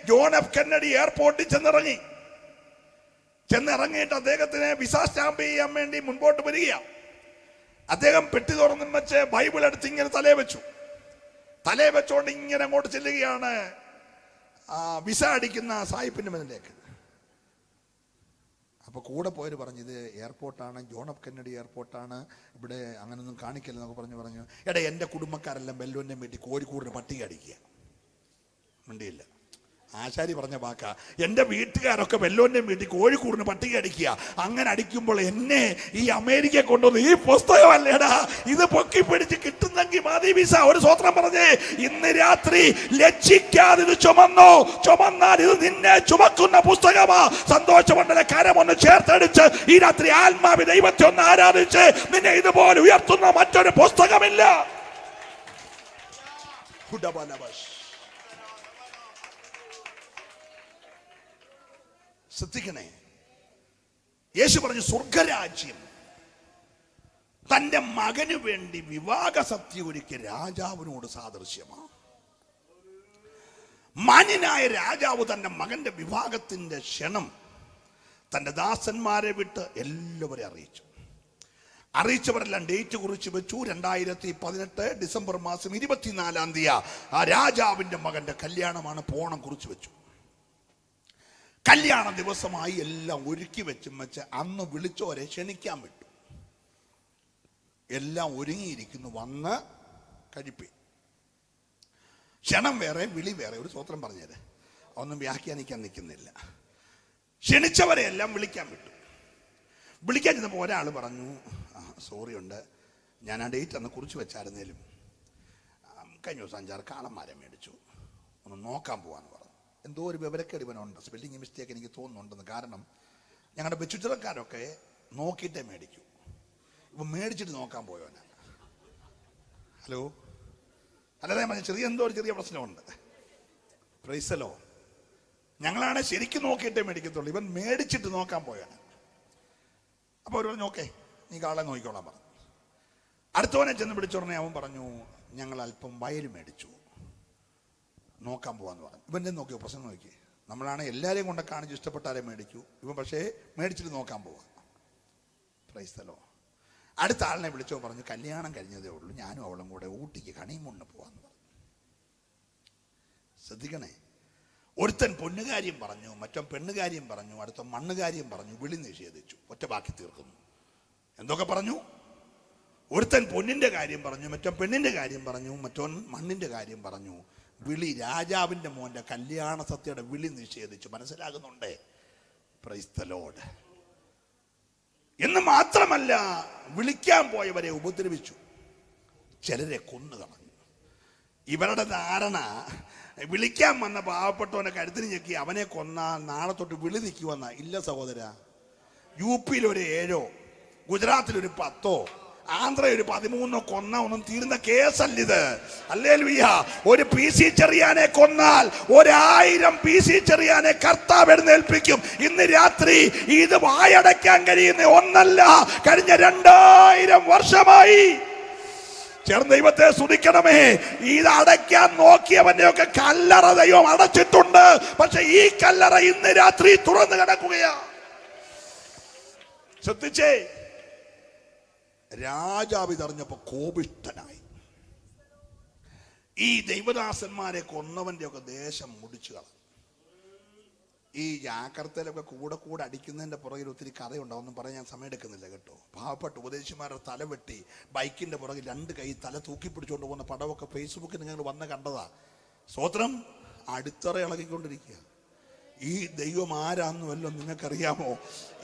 ജോൺ എഫ് കെന്നഡി എയർപോർട്ടിൽ ചെന്നിറങ്ങിയിട്ട് അദ്ദേഹത്തിന് വിസ സ്റ്റാമ്പ് ചെയ്യാൻ വേണ്ടി മുൻപോട്ട് വരികയാണ്. അദ്ദേഹം പെട്ടി തുറന്നും വെച്ച് ബൈബിൾ എടുത്ത് ഇങ്ങനെ തലേ വെച്ചോണ്ട് ഇങ്ങനെ അങ്ങോട്ട് ചെല്ലുകയാണ് വിസ അടിക്കുന്ന സായിപ്പിന്റെ മുന്നിലേക്ക്. അപ്പോൾ കൂടെ പോയവർ പറഞ്ഞു, ഇത് എയർപോർട്ടാണ്, ജോൺ എഫ് കെന്നഡി എയർപോർട്ടാണ്, ഇവിടെ അങ്ങനൊന്നും കാണിക്കില്ലെന്നൊക്കെ പറഞ്ഞു. എടാ, എൻ്റെ കുടുംബക്കാരെല്ലാം ബെല്ലോൻ്റെ വീട്ടിൽ കോഴിക്കൂടിന് പട്ടിക അടിക്കുക. മിണ്ടിയില്ല. ആശാരി പറഞ്ഞ വാക്കാ, എൻ്റെ വീട്ടുകാരൊക്കെ വെല്ലോൻ്റെ വീട്ടിൽ കോഴിക്കൂടിന് പട്ടിക അടിക്കുക. അങ്ങനെ അടിക്കുമ്പോൾ എന്നെ ഈ അമേരിക്ക കൊണ്ടുവന്ന് ഈ പുസ്തകമല്ലേടാ ഇത് പൊക്കി പിടിച്ച് കിട്ടുന്നെങ്കിൽ മതി വിസ. ഒരു സ്വത്രം പറഞ്ഞേ. ഇന്ന് രാത്രി ലജ്ജിക്കാതെ ഇത് ചുമന്നാൽ ഇത് നിന്നെ ചുമക്കുന്ന പുസ്തകമാ. സന്തോഷമണ്ഡല കരമൊന്ന് ചേർത്തടിച്ച് ഈ രാത്രി ആത്മാവി ദൈവത്തെ ഒന്ന് ആരാധിച്ച് നിന്നെ ഇതുപോലെ ഉയർത്തുന്ന മറ്റൊരു പുസ്തകമില്ല. ശ്രദ്ധിക്കണേ. യേശു പറഞ്ഞു, സ്വർഗരാജ്യം തന്റെ മകന് വേണ്ടി വിവാഹ സത്യം ഒരുക്കിയ രാജാവിനോട് സാദൃശ്യമാണ്. മാന്യനായ രാജാവ് തന്റെ മകന്റെ വിവാഹത്തിന്റെ ക്ഷണം തന്റെ ദാസന്മാരെ വിട്ട് എല്ലാവരെയും അറിയിച്ചവരെല്ലാം ഡേറ്റ് കുറിച്ച് വെച്ചു. 2018 ഡിസംബർ മാസം 24-ാം തീയതി ആ രാജാവിന്റെ മകന്റെ കല്യാണമാണ്. പോണം കുറിച്ച് വെച്ചു. കല്യാണ ദിവസമായി എല്ലാം ഒരുക്കി വെച്ച് അന്ന് വിളിച്ചോരെ ക്ഷണിക്കാൻ വിട്ടു. എല്ലാം ഒരുങ്ങിയിരിക്കുന്നു, വന്ന് കഴിപ്പി. ക്ഷണം വേറെ, വിളി വേറെ. ഒരു സ്വത്രം പറഞ്ഞേരെ, ഒന്നും വ്യാഖ്യാനിക്കാൻ നിൽക്കുന്നില്ല. ക്ഷണിച്ചവരെ എല്ലാം വിളിക്കാൻ വിട്ടു. വിളിക്കാൻ ചെന്നപ്പോൾ ഒരാൾ പറഞ്ഞു, സോറി ഉണ്ട്, ഞാൻ ആ ഡേറ്റ് അന്ന് കുറിച്ച് വെച്ചായിരുന്നേലും കഴിഞ്ഞ ദിവസം 5-6 കാളന്മാരെ മേടിച്ചു, ഒന്ന് നോക്കാൻ പോവാന്ന് പറഞ്ഞു. എന്തോ ഒരു വിവരക്കേട് ഇവനുണ്ട്, സ്പെല്ലിംഗ് മിസ്റ്റേക്ക് എനിക്ക് തോന്നുന്നുണ്ടെന്ന്. കാരണം ഞങ്ങളുടെ ബെച്ചുചിറക്കാരൊക്കെ നോക്കിയിട്ടേ മേടിക്കൂ. ഇപ്പം മേടിച്ചിട്ട് നോക്കാൻ പോയവനാണ്. ഹലോ, അല്ലാതെ എന്തോ ഒരു ചെറിയ പ്രശ്നമുണ്ട്. പ്രൈസലോ. ഞങ്ങളാണ് ശരിക്കും നോക്കിയിട്ടേ മേടിക്കത്തുള്ളൂ, ഇവൻ മേടിച്ചിട്ട് നോക്കാൻ പോയാണ്. അപ്പോൾ അവർ പറഞ്ഞു, ഓക്കെ നീ കാളെ നോക്കിക്കോളാൻ പറഞ്ഞു. അടുത്തവനെ ചെന്ന് പിടിച്ചുടനെ അവൻ പറഞ്ഞു, ഞങ്ങൾ അല്പം വയൽ മേടിച്ചു, നോക്കാൻ പോവാന്ന് പറഞ്ഞു. ഇവൻ്റെ നോക്കിയോ പ്രശ്നം നോക്കി. നമ്മളാണ് എല്ലാവരെയും കൊണ്ട് കാണിച്ച് ഇഷ്ടപ്പെട്ടാലേ മേടിക്കൂ. ഇവൻ പക്ഷേ മേടിച്ചിട്ട് നോക്കാൻ പോവാ. പ്രൈസ്തലോ. അടുത്ത ആളിനെ വിളിച്ചോ പറഞ്ഞു, കല്യാണം കഴിഞ്ഞതേ ഉള്ളൂ, ഞാനും അവളും കൂടെ ഊട്ടിക്ക് ഹണിമൂണിന് പോവാന്ന് പറഞ്ഞു. ശ്രദ്ധിക്കണേ. ഒരുത്തൻ പൊന്നുകാര്യം പറഞ്ഞു, മറ്റോ പെണ്ണുകാര്യം പറഞ്ഞു, അടുത്ത മണ്ണുകാര്യം പറഞ്ഞു, വിളി നിഷേധിച്ചു, ഒറ്റ ബാക്കി തീർക്കുന്നു. എന്തൊക്കെ പറഞ്ഞു? ഒരുത്തൻ പൊന്നിന്റെ കാര്യം പറഞ്ഞു, മറ്റോ പെണ്ണിന്റെ കാര്യം പറഞ്ഞു, മറ്റോ മണ്ണിന്റെ കാര്യം പറഞ്ഞു. വിളി, രാജാവിന്റെ മോന്റെ കല്യാണ സത്യയുടെ വിളി നിഷേധിച്ചു. മനസ്സിലാകുന്നുണ്ടേ? Praise the Lord. എന്ന് മാത്രമല്ല, വിളിക്കാൻ പോയവരെ ഉപദ്രവിച്ചു, ചിലരെ കൊന്നു കളഞ്ഞു. ഇവരുടെ ധാരണ, വിളിക്കാൻ വന്ന പാവപ്പെട്ടവനെ കരുത്തിന് ഞെക്കി അവനെ കൊന്നാൽ നാളെ തൊട്ട് വിളി നിൽക്കുവന്ന. ഇല്ല സഹോദര. യു പിയിൽ ഒരു 7, ഗുജറാത്തിൽ ഒരു 10, ആന്ധ്ര ഒരു 13 കൊന്ന ഒന്നും തീരുന്ന കേസല്ലിത്. ഹല്ലേലൂയ. ഒരു PC ചെറിയാനെ കൊന്നാൽ 1000 PC ചെറിയാനെ കർത്താവ് എഴുന്നേൽപ്പിക്കും. ഇന്ന് രാത്രി ഇത് വായടയ്ക്കാൻ കഴിയുന്ന ഒന്നല്ല, കഴിഞ്ഞ 2000 വർഷമായി. ചേർന്ന് ദൈവത്തെ സ്തുതിക്കണമേ. ഇത് അടയ്ക്കാൻ നോക്കിയവന്റെയൊക്കെ കല്ലറ ദൈവം അടച്ചിട്ടുണ്ട്. പക്ഷെ ഈ കല്ലറ ഇന്ന് രാത്രി തുറന്നു കിടക്കുകയാ. ശ്രദ്ധിച്ചേ, രാജാവ് ഇതറിഞ്ഞപ്പോ കോപിഷ്ഠനായി. ഈ ദൈവദാസന്മാരെ കൊന്നവന്റെ ഒക്കെ ദേശം മുടിച്ചു കളഞ്ഞു. ഈ ജാഗ്രതയിലൊക്കെ കൂടെ കൂടെ അടിക്കുന്നതിന്റെ പുറകിൽ ഒത്തിരി കഥയുണ്ടാവും. ഒന്നും പറയാൻ ഞാൻ സമയം എടുക്കുന്നില്ല കേട്ടോ. പാവപ്പെട്ട ഉപദേശിമാരുടെ തല വെട്ടി ബൈക്കിന്റെ പുറകിൽ 2 കൈ തല തൂക്കി പിടിച്ചുകൊണ്ട് പോകുന്ന പടമൊക്കെ ഫേസ്ബുക്കിൽ നിങ്ങൾ വന്ന് കണ്ടതാ. സ്തോത്രം. അടിത്തറ ഇളകിക്കൊണ്ടിരിക്കുക. ഈ ദൈവം ആരാന്നുവല്ലോ നിങ്ങൾക്കറിയാമോ?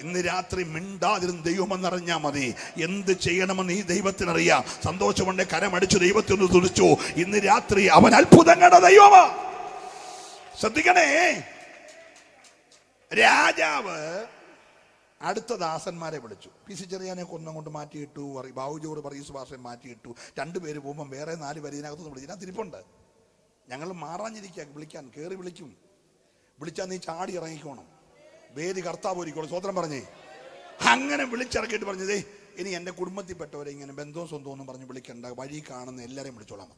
ഇന്ന് രാത്രി മിണ്ടാതിരുന്ന് ദൈവമെന്നറിഞ്ഞാൽ മതി. എന്ത് ചെയ്യണമെന്ന് ഈ ദൈവത്തിനറിയാം. സന്തോഷമുണ്ടെ കരമടിച്ചു ദൈവത്തെ ഒന്ന് തുടിച്ചു. ഇന്ന് രാത്രി അവൻ അത്ഭുതങ്ങളുടെ ദൈവമാ. ശ്രദ്ധിക്കണേ, രാജാവ് അടുത്ത ദാസന്മാരെ വിളിച്ചു. PC ചെറിയാനെ കൊന്നം കൊണ്ട് മാറ്റിയിട്ടു. ബാബുജോട് പറയൂസ് ഭാഷയെ മാറ്റിയിട്ടു. 2 പേര് പോകുമ്പോൾ വേറെ 4 പേര് ഇതിനകത്തുനിന്ന് വിളിച്ചു. ഇതിനകത്ത് ഇരിപ്പുണ്ട്. ഞങ്ങൾ മാറാഞ്ഞിരിക്കുക. വിളിക്കാൻ കയറി വിളിക്കും. വിളിച്ചാൽ നീ ചാടി ഇറങ്ങിക്കോണം. വേദി കർത്താവ് ഒരുക്കോളും. സ്വതന്ത്രം പറഞ്ഞേ. അങ്ങനെ വിളിച്ചിറക്കിയിട്ട് പറഞ്ഞതേ, ഇനി എൻ്റെ കുടുംബത്തിൽപ്പെട്ടവരെ ഇങ്ങനെ ബന്ധവും സ്വന്തവും ഒന്നും പറഞ്ഞ് വിളിക്കണ്ട, വഴി കാണുന്ന എല്ലാവരെയും വിളിച്ചോളാം.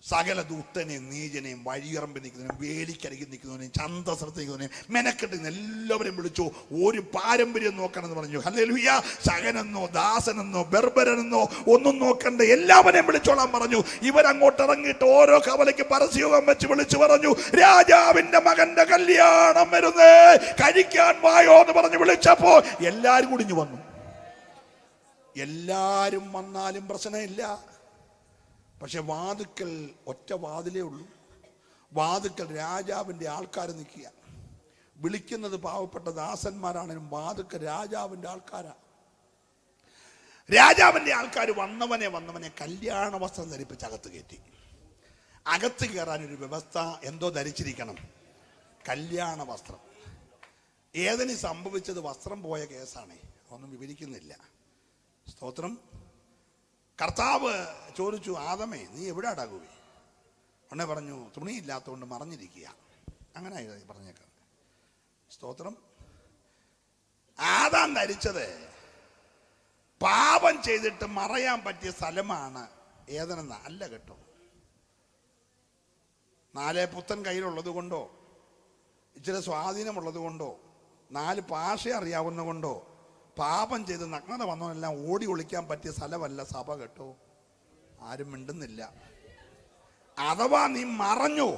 സകല ദുഷ്ടനെയും നീചനെയും വഴിയിറമ്പി നിൽക്കുന്നതിനും വേലിക്കരികി നിൽക്കുന്നതിനെയും ചന്തസ്ഥലത്ത് നിൽക്കുന്നതിനെയും മെനക്കെട്ടുന്ന എല്ലാവരെയും വിളിച്ചു. ഒരു പാരമ്പര്യം നോക്കണമെന്ന് പറഞ്ഞു. ഹല്ലേലൂയ. സകനെന്നോ ദാസനെന്നോ ബർബരനെന്നോ ഒന്നും നോക്കണ്ട, എല്ലാവരെയും വിളിച്ചോളാൻ പറഞ്ഞു. ഇവരങ്ങോട്ട് ഇറങ്ങിയിട്ട് ഓരോ കവലയ്ക്ക് പരസ്യയോഗം വെച്ച് വിളിച്ചു പറഞ്ഞു, രാജാവിന്റെ മകന്റെ കല്യാണം വരുന്നേ, കഴിക്കാൻ വായോ എന്ന് പറഞ്ഞ് വിളിച്ചപ്പോ എല്ലാരും കുടിഞ്ഞു വന്നു. എല്ലാരും വന്നാലും പ്രശ്നമില്ല. പക്ഷെ വാതുക്കൽ ഒറ്റ വാതിലേ ഉള്ളൂ. വാതുക്കൽ രാജാവിൻ്റെ ആൾക്കാർ നിൽക്കുക. വിളിക്കുന്നത് പാവപ്പെട്ട ദാസന്മാരാണെങ്കിലും വാതുക്കൽ രാജാവിൻ്റെ ആൾക്കാരാ. രാജാവിൻ്റെ ആൾക്കാർ വന്നവനെ കല്യാണ വസ്ത്രം ധരിപ്പിച്ച് അകത്ത് കയറ്റി. അകത്ത് കയറാനൊരു വ്യവസ്ഥ എന്തോ ധരിച്ചിരിക്കണം, കല്യാണ വസ്ത്രം. ഏതിന് സംഭവിച്ചത് വസ്ത്രം പോയ കേസാണ്, ഒന്നും വിവരിക്കുന്നില്ല. സ്തോത്രം. കർത്താവ് ചോദിച്ചു, ആദമേ നീ എവിടെ അടങ്ങുവേ? ഉടനെ പറഞ്ഞു, തുണിയില്ലാത്തതുകൊണ്ട് മറഞ്ഞിരിക്കുക. അങ്ങനെ പറഞ്ഞേക്കാം. സ്തോത്രം. ആദാം ധരിച്ചത് പാപം ചെയ്തിട്ട് മറയാൻ പറ്റിയ സ്ഥലമാണ് ഏതെന്ന അല്ല കേട്ടോ. 4 പുത്തൻ കയ്യിലുള്ളത് കൊണ്ടോ, ഇച്ചിരി സ്വാധീനമുള്ളത് കൊണ്ടോ, 4 ഭാഷ അറിയാവുന്ന കൊണ്ടോ പാപം ചെയ്ത് നഗ്നത വന്നവനെല്ലാം ഓടി ഒളിക്കാൻ പറ്റിയ സ്ഥലമല്ല സഭ കേട്ടോ. ആരും മിണ്ടുന്നില്ല. അഥവാ നീ മറഞ്ഞോ,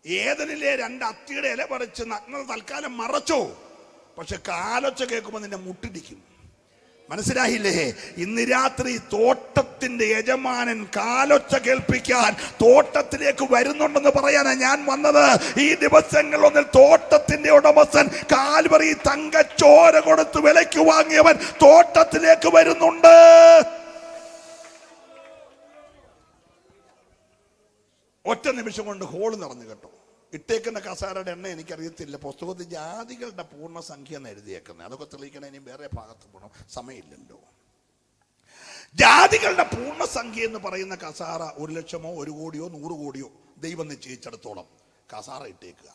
ഏതിനിലെ 2 അത്തിയുടെ ഇല പറിച്ച് നഗ്നത തൽക്കാലം മറച്ചോ, പക്ഷെ കാലൊച്ച കേൾക്കുമ്പോൾ നിന്നെ മുട്ടിടിക്കും. മനസ്സിലായില്ലേ? ഇന്ന് രാത്രി തോട്ടത്തിന്റെ യജമാനൻ കാലൊച്ച കേൾപ്പിക്കാൻ തോട്ടത്തിലേക്ക് വരുന്നുണ്ടെന്ന് പറയാനാ ഞാൻ വന്നത്. ഈ ദിവസങ്ങളൊന്നിൽ തോട്ടത്തിന്റെ ഉടമസ്ഥൻ, കാൽവറി തങ്കച്ചോര കൊടുത്ത് വിലയ്ക്ക് വാങ്ങിയവൻ തോട്ടത്തിലേക്ക് വരുന്നുണ്ട്. ഒറ്റ നിമിഷം കൊണ്ട് ഹോള് നിറഞ്ഞു കേട്ടോ. ഇട്ടേക്കുന്ന കസാരയുടെ എണ്ണ എനിക്കറിയത്തില്ല. പുസ്തകത്തിൽ ജാതികളുടെ പൂർണ്ണസംഖ്യ എന്ന് എഴുതിയേക്കുന്നത്. അതൊക്കെ തെളിയിക്കണം. ഇനി വേറെ ഭാഗത്ത് പോകണം, സമയമില്ലല്ലോ. ജാതികളുടെ പൂർണ്ണസംഖ്യ എന്ന് പറയുന്ന കസാര 1 ലക്ഷമോ 1 കോടിയോ 100 കോടിയോ ദൈവം നിശ്ചയിച്ചിടത്തോളം കസാര ഇട്ടേക്കുക.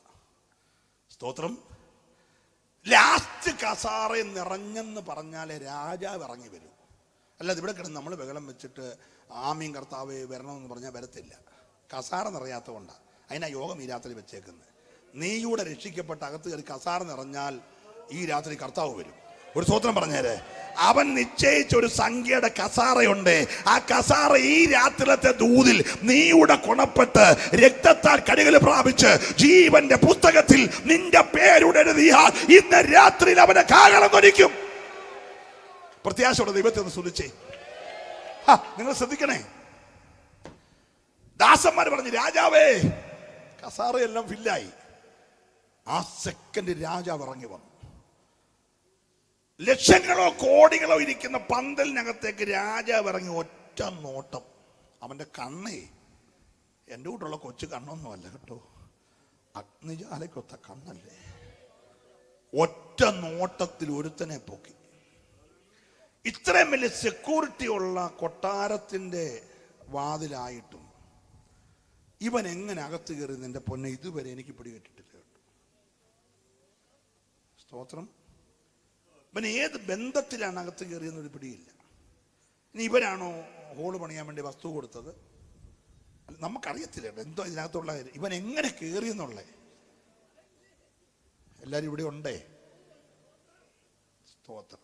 സ്തോത്രം. ലാസ്റ്റ് കസാര നിറഞ്ഞെന്ന് പറഞ്ഞാലേ രാജാവ് ഇറങ്ങി വരൂ. അല്ലാതെ ഇവിടെ കിടന്ന് നമ്മൾ ബഹളം വെച്ചിട്ട് ആമീൻ കർത്താവേ വരണമെന്ന് പറഞ്ഞാൽ വരത്തില്ല. കസാര നിറയാത്തതുകൊണ്ടാണ്. അതിനാ യോഗം ഈ രാത്രി വെച്ചേക്കുന്നത്. നീയൂടെ രക്ഷിക്കപ്പെട്ട അകത്ത് കയറി കസാര നിറഞ്ഞാൽ ഈ രാത്രി കർത്താവ് വരും. ഒരു സ്തോത്രം പറഞ്ഞേരെ. അവൻ നിശ്ചയിച്ച ഒരു സംഖ്യയുടെ കസാറയുണ്ട്. ആ കസാറ ഈ രാത്രിയിലത്തെ ദൂതിൽ നീയുടെ ഗുണപ്പെട്ട് രക്തത്താൽ കഴുകൽ പ്രാപിച്ച് ജീവന്റെ പുസ്തകത്തിൽ നിന്റെ പേരുടെ എഴുതിയാൽ ഇന്ന് രാത്രിയിൽ അവനെ കാഹളം തൊനിക്കും. പ്രത്യാശയോടെ ദൈവത്തെ ഒന്ന് സ്തുതിച്ചേ. നിങ്ങൾ ശ്രദ്ധിക്കണേ. ദാസന്മാർ പറഞ്ഞു, രാജാവേ കസാറയെല്ലാം ഫില്ലായി. ആ സെക്കൻഡ് രാജാവ് ഇറങ്ങി വന്നു. ലക്ഷങ്ങളോ കോടികളോ ഇരിക്കുന്ന പന്തലിനകത്തേക്ക് രാജാവ് ഇറങ്ങി. ഒറ്റ നോട്ടം. അവന്റെ കണ്ണേ എൻ്റെ കൂട്ടുള്ള കൊച്ചു കണ്ണൊന്നുമല്ല കേട്ടോ, അഗ്നിജാലയ്ക്കൊത്ത കണ്ണല്ലേ. ഒറ്റ നോട്ടത്തിൽ ഒരുത്തനെ പൊക്കി. ഇത്രയും വലിയ സെക്യൂരിറ്റി ഉള്ള കൊട്ടാരത്തിന്റെ വാതിലായിട്ടും ഇവൻ എങ്ങനെ അകത്ത് കയറി നിന്റെ പൊന്നെ ഇതുവരെ എനിക്ക് പിടികിട്ടിട്ടില്ല കേട്ടോ. സ്തോത്രം. ഇവൻ ഏത് ബന്ധത്തിലാണ് അകത്ത് കയറിയെന്നൊരു പിടിയില്ല. ഇനി ഇവരാണോ ഹോള് പണിയാൻ വേണ്ടി വസ്തു കൊടുത്തത്? നമുക്കറിയത്തില്ല എന്തോ ഇതിനകത്തുള്ള കാര്യം. ഇവൻ എങ്ങനെ കയറിയെന്നുള്ളേ എല്ലാരും ഇവിടെ ഉണ്ടേ. സ്തോത്രം.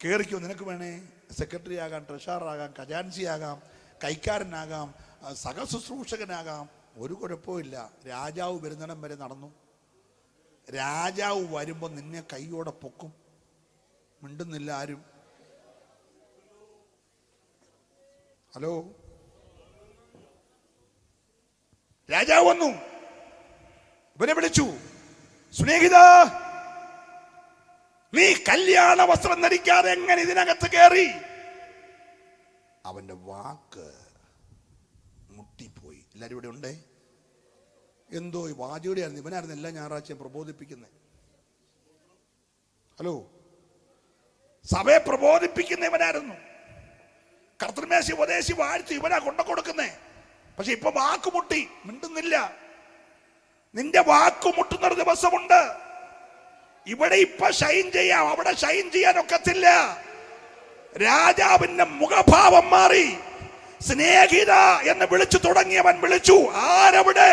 കയറിക്കോ, നിനക്ക് വേണേ സെക്രട്ടറി ആകാം, ട്രഷറർ ആകാം, ഖജാൻസി ആകാം, കൈക്കാരനാകാം, സഹശുശ്രൂഷകനാകാം, ഒരു കുഴപ്പമില്ല. രാജാവ് വരുന്നിടം വരെ നടന്നു. രാജാവ് വരുമ്പോ നിന്നെ കൈയോടെ പൊക്കും. മിണ്ടുന്നില്ല ആരും. ഹലോ, രാജാവ് വന്നു, ഇവനെ വിളിച്ചു, സ്നേഹിത, നീ കല്യാണ വസ്ത്രം ധരിക്കാതെ എങ്ങനെ ഇതിനകത്ത് കയറി? അവന്റെ വാക്ക് മുട്ടിപ്പോയി. എല്ലാരും ഇവിടെ ഉണ്ടേ. എന്തോ ഈ വാചയുടെ ആയിരുന്നു. ഇവനായിരുന്നു എല്ലാ ഞായറാഴ്ചയും പ്രബോധിപ്പിക്കുന്നത്. ഹലോ, സഭയെ പ്രബോധിപ്പിക്കുന്ന ഇവനായിരുന്നു. കർത്തൃമേശി ഉപദേശി വാഴ്ത്തി ഇവനാ കൊണ്ട കൊടുക്കുന്നേ. പക്ഷെ ഇപ്പൊ വാക്കുമുട്ടി, മിണ്ടുന്നില്ല. നിന്റെ വാക്കുമുട്ടുന്നൊരു ദിവസമുണ്ട്. ഇവിടെ ഇപ്പൊ ഷൈൻ ചെയ്യാം, അവിടെ ഷൈൻ ചെയ്യാൻ ഒക്കത്തില്ല. രാജാവിന്റെ മുഖഭാവം മാറി. സ്നേഹിത എന്ന് വിളിച്ചു തുടങ്ങിയവൻ വിളിച്ചു, ആരവിടെ?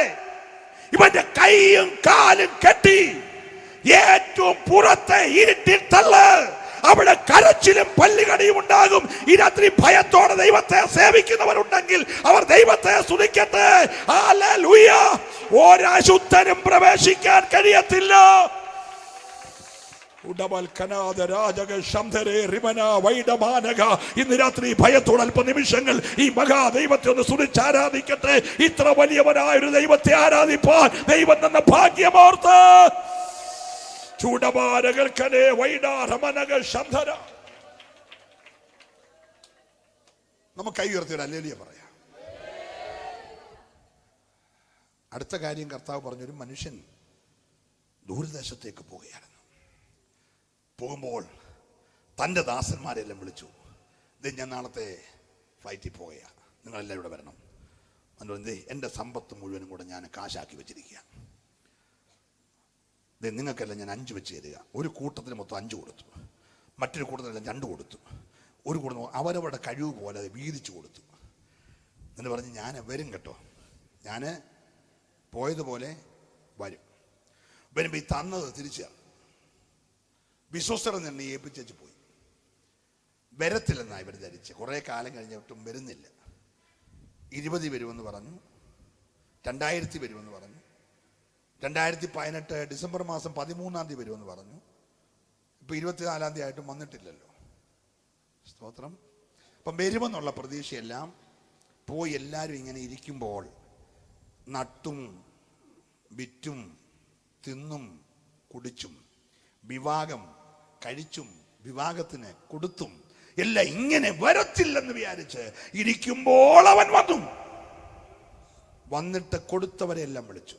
ഇവന്റെ കൈയും കാലും കെട്ടി ഏറ്റവും പുറത്തെ ഇരുട്ടിൽ തള്ള്. അവിടെ കരച്ചിലും പല്ലുകടിയും ഉണ്ടാകും. ഈ രാത്രി ഭയത്തോടെ ദൈവത്തെ സേവിക്കുന്നവരുണ്ടെങ്കിൽ അവർ ദൈവത്തെ സ്തുതിക്കട്ടെ. ഹല്ലേലൂയ. ഒരശുദ്ധനും പ്രവേശിക്കാൻ കഴിയത്തില്ല. ഇന്ന് രാത്രി ഭയത്തോടെ അല്പ നിമിഷങ്ങൾ ഈ മഹാദൈവത്തെ ഒന്ന് സ്തുതിച്ചാരാധിക്കട്ടെ. ഇത്ര വലിയവനായൊരു ദൈവത്തെ ആരാധിപ്പാൻ ദൈവം തന്ന ഭാഗ്യമോർത്ത്. നമുക്ക് കൈ ഉയർത്തിയിട്ട് ഹല്ലേലൂയ പറയാം. അടുത്ത കാര്യം കർത്താവ് പറഞ്ഞൊരു മനുഷ്യൻ ദൂരദേശത്തേക്ക് പോവുകയായിരുന്നു. പോകുമ്പോൾ തൻ്റെ ദാസന്മാരെല്ലാം വിളിച്ചു, ഇത് ഞാൻ നാളത്തെ ഫ്ലൈറ്റിൽ പോവുകയാണ്, നിങ്ങളെല്ലാം ഇവിടെ വരണം. അതുകൊണ്ട് എൻ്റെ സമ്പത്ത് മുഴുവനും കൂടെ ഞാൻ കാശാക്കി വെച്ചിരിക്കുക. നിങ്ങൾക്കെല്ലാം ഞാൻ 5 വെച്ച് തരിക. ഒരു കൂട്ടത്തിന് മൊത്തം 5 കൊടുത്തു, മറ്റൊരു കൂട്ടത്തിനെല്ലാം 2 കൊടുത്തു, ഒരു കൂട്ടം അവരവരുടെ കഴിവ് പോലെ വീതിച്ചു കൊടുത്തു. എന്ന് പറഞ്ഞ് ഞാൻ വരും കേട്ടോ, ഞാൻ പോയതുപോലെ വരും. വരുമ്പോൾ ഈ തന്നത് തിരിച്ചു വിശ്വസ്തത തന്നെ ഏൽപ്പിച്ചു പോയി. വരത്തില്ലെന്നാണ് ഇവർ ധരിച്ച്. കുറേ കാലം കഴിഞ്ഞിട്ടും വരുന്നില്ല. 20 വരുമെന്ന് പറഞ്ഞു, 2000 വരുമെന്ന് പറഞ്ഞു, 2018 ഡിസംബർ മാസം 13-ാം തീയതി വരുമെന്ന് പറഞ്ഞു. ഇപ്പൊ 24-ാം തീയതി ആയിട്ടും വന്നിട്ടില്ലല്ലോ. സ്തോത്രം. അപ്പം വരുമെന്നുള്ള പ്രതീക്ഷയെല്ലാം പോയി. എല്ലാവരും ഇങ്ങനെ ഇരിക്കുമ്പോൾ നട്ടും വിറ്റും തിന്നും കുടിച്ചും വിവാഹം കഴിച്ചും വിവാഹത്തിന് കൊടുത്തും എല്ലാം ഇങ്ങനെ വരത്തില്ലെന്ന് വിചാരിച്ച് ഇരിക്കുമ്പോൾ അവൻ വന്നു. വന്നിട്ട് കൊടുത്തവരെല്ലാം വിളിച്ചു.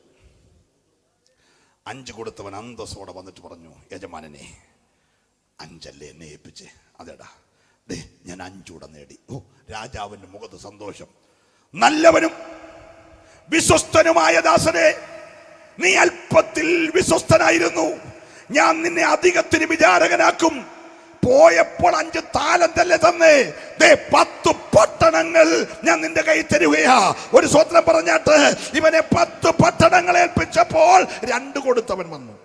5 കൊടുത്തവൻ അന്തസ്സോടെ വന്നിട്ട് പറഞ്ഞു, യജമാനനെ 5 അല്ലേ എന്നെ ഏൽപ്പിച്ച്? അതെടാ, ഞാൻ 5 കൂടെ നേടി. ഓ, രാജാവിന്റെ മുഖത്ത് സന്തോഷം. നല്ലവനും വിശ്വസ്തനുമായ ദാസനെ, നീ അല്പത്തിൽ വിശ്വസ്തനായിരുന്നു, ഞാൻ നിന്നെ അധികത്തിന് വിചാരകനാക്കും. പോയപ്പോൾ 5 താലന്തല്ലേ തന്നേ, 10 പട്ടണങ്ങൾ ഞാൻ നിന്റെ കൈ തരുകയാ. ഒരു സ്വത്രം പറഞ്ഞാട്ട് ഇവനെ 10 പട്ടണങ്ങൾ ഏൽപ്പിച്ചപ്പോൾ 2 കൊടുത്തവൻ വന്നു.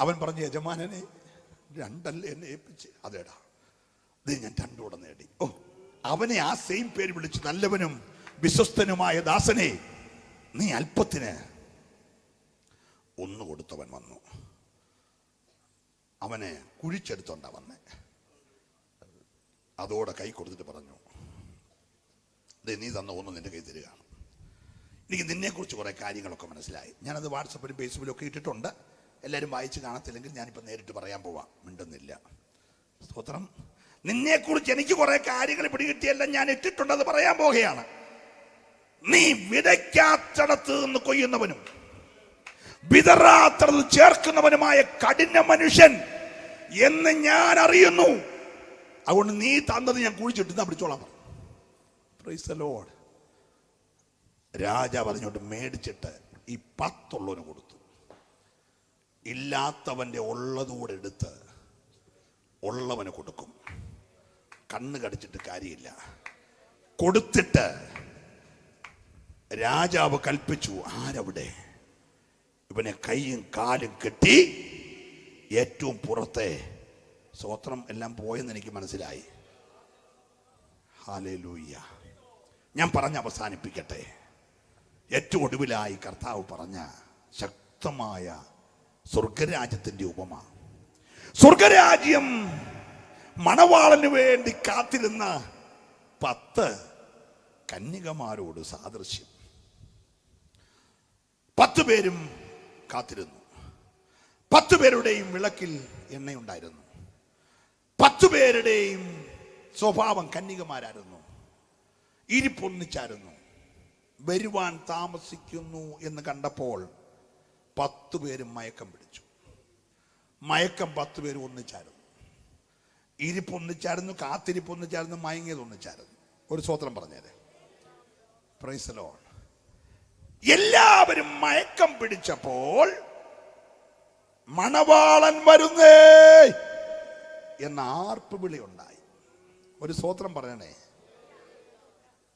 അവൻ പറഞ്ഞു, യജമാനനെ 2 അല്ലേ എന്നെ ഏൽപ്പിച്ച്? അതേടാ, ഞാൻ 2 കൂടെ നേടി. ഓ, അവനെ ആ സെയിം പേര് വിളിച്ചു. നല്ലവനും വിശ്വസ്തനുമായ ദാസനെ, നീ അല്പത്തിന് 1 കൊടുത്തവൻ വന്നു. അവനെ കുഴിച്ചെടുത്തോണ്ടാ വന്നേ. അതോടെ കൈ കൊടുത്തിട്ട് പറഞ്ഞു, നീ തന്ന 1 നിന്റെ കൈ തരികയാണ്. എനിക്ക് നിന്നെക്കുറിച്ച് കുറെ കാര്യങ്ങളൊക്കെ മനസ്സിലായി. ഞാനത് വാട്സപ്പിലും ഫേസ്ബുക്കിലും ഒക്കെ ഇട്ടിട്ടുണ്ട്. എല്ലാവരും വായിച്ച് കാണത്തില്ലെങ്കിൽ ഞാനിപ്പോൾ നേരിട്ട് പറയാൻ പോവാം. മിണ്ടുന്നില്ല. സ്തോത്രം. നിന്നെക്കുറിച്ച് എനിക്ക് കുറെ കാര്യങ്ങൾ പിടികിട്ടിയെല്ലാം ഞാൻ ഇട്ടിട്ടുണ്ടെന്ന് പറയാൻ പോവുകയാണ്. നീ വിതയ്ക്കാത്തടത്ത് നിന്ന് കൊയ്യുന്നവനും വിതറാത്തടത്ത് ചേർക്കുന്നവനുമായ കഠിന മനുഷ്യൻ എന്ന് ഞാൻ അറിയുന്നു. അതുകൊണ്ട് നീ തന്നത് ഞാൻ കുഴിച്ചിട്ട് ഞാൻ പിടിച്ചോളാം. Price the Lord. രാജാവ് പറഞ്ഞോട്ട് മേടിച്ചിട്ട് ഈ 10 ഉള്ളവന് കൊടുത്തു. ഇല്ലാത്തവന്റെ ഉള്ളതുകൂടെ എടുത്ത് ഉള്ളവന് കൊടുക്കും. കണ്ണ് കടിച്ചിട്ട് കാര്യമില്ല. കൊടുത്തിട്ട് രാജാവ് കൽപ്പിച്ചു, ആരവിടെ? ഇവനെ കൈയും കാലും കെട്ടി ഏറ്റവും പുറത്തെ സ്വത്രം എല്ലാം പോയെന്ന് എനിക്ക് മനസ്സിലായി. ഹല്ലേലൂയ. ഞാൻ പറഞ്ഞ് അവസാനിപ്പിക്കട്ടെ. ഏറ്റവും ഒടുവിലായി കർത്താവ് പറഞ്ഞ ശക്തമായ സ്വർഗരാജ്യത്തിന്റെ ഉപമ. സ്വർഗരാജ്യം മണവാളന് വേണ്ടി കാത്തിരുന്ന 10 കന്യകമാരോട് സാദൃശ്യം. 10 പേരും കാത്തിരുന്നു. 10 പേരുടെയും വിളക്കിൽ എണ്ണയുണ്ടായിരുന്നു. 10 പേരുടെയും സ്വഭാവം കന്യകമാരായിരുന്നു. ഇരിപ്പൊന്നിച്ചായിരുന്നു. വരുവാൻ താമസിക്കുന്നു എന്ന് കണ്ടപ്പോൾ 10 പേരും മയക്കം പിടിച്ചു. മയക്കം 10 പേരും ഒന്നിച്ചായിരുന്നു. ഇരിപ്പൊന്നിച്ചായിരുന്നു, കാത്തിരിപ്പൊന്നിച്ചായിരുന്നു, മയങ്ങിയത് ഒന്നിച്ചായിരുന്നു. ഒരു സ്തോത്രം പറഞ്ഞേരെ. Price the Lord. എല്ലാവരും മയക്കം പിടിച്ചപ്പോൾ മണവാളൻ വരുന്നേ എന്ന ആർപ്പ് വിളി ഉണ്ടായി. ഒരു സ്തോത്രം പറയണേ.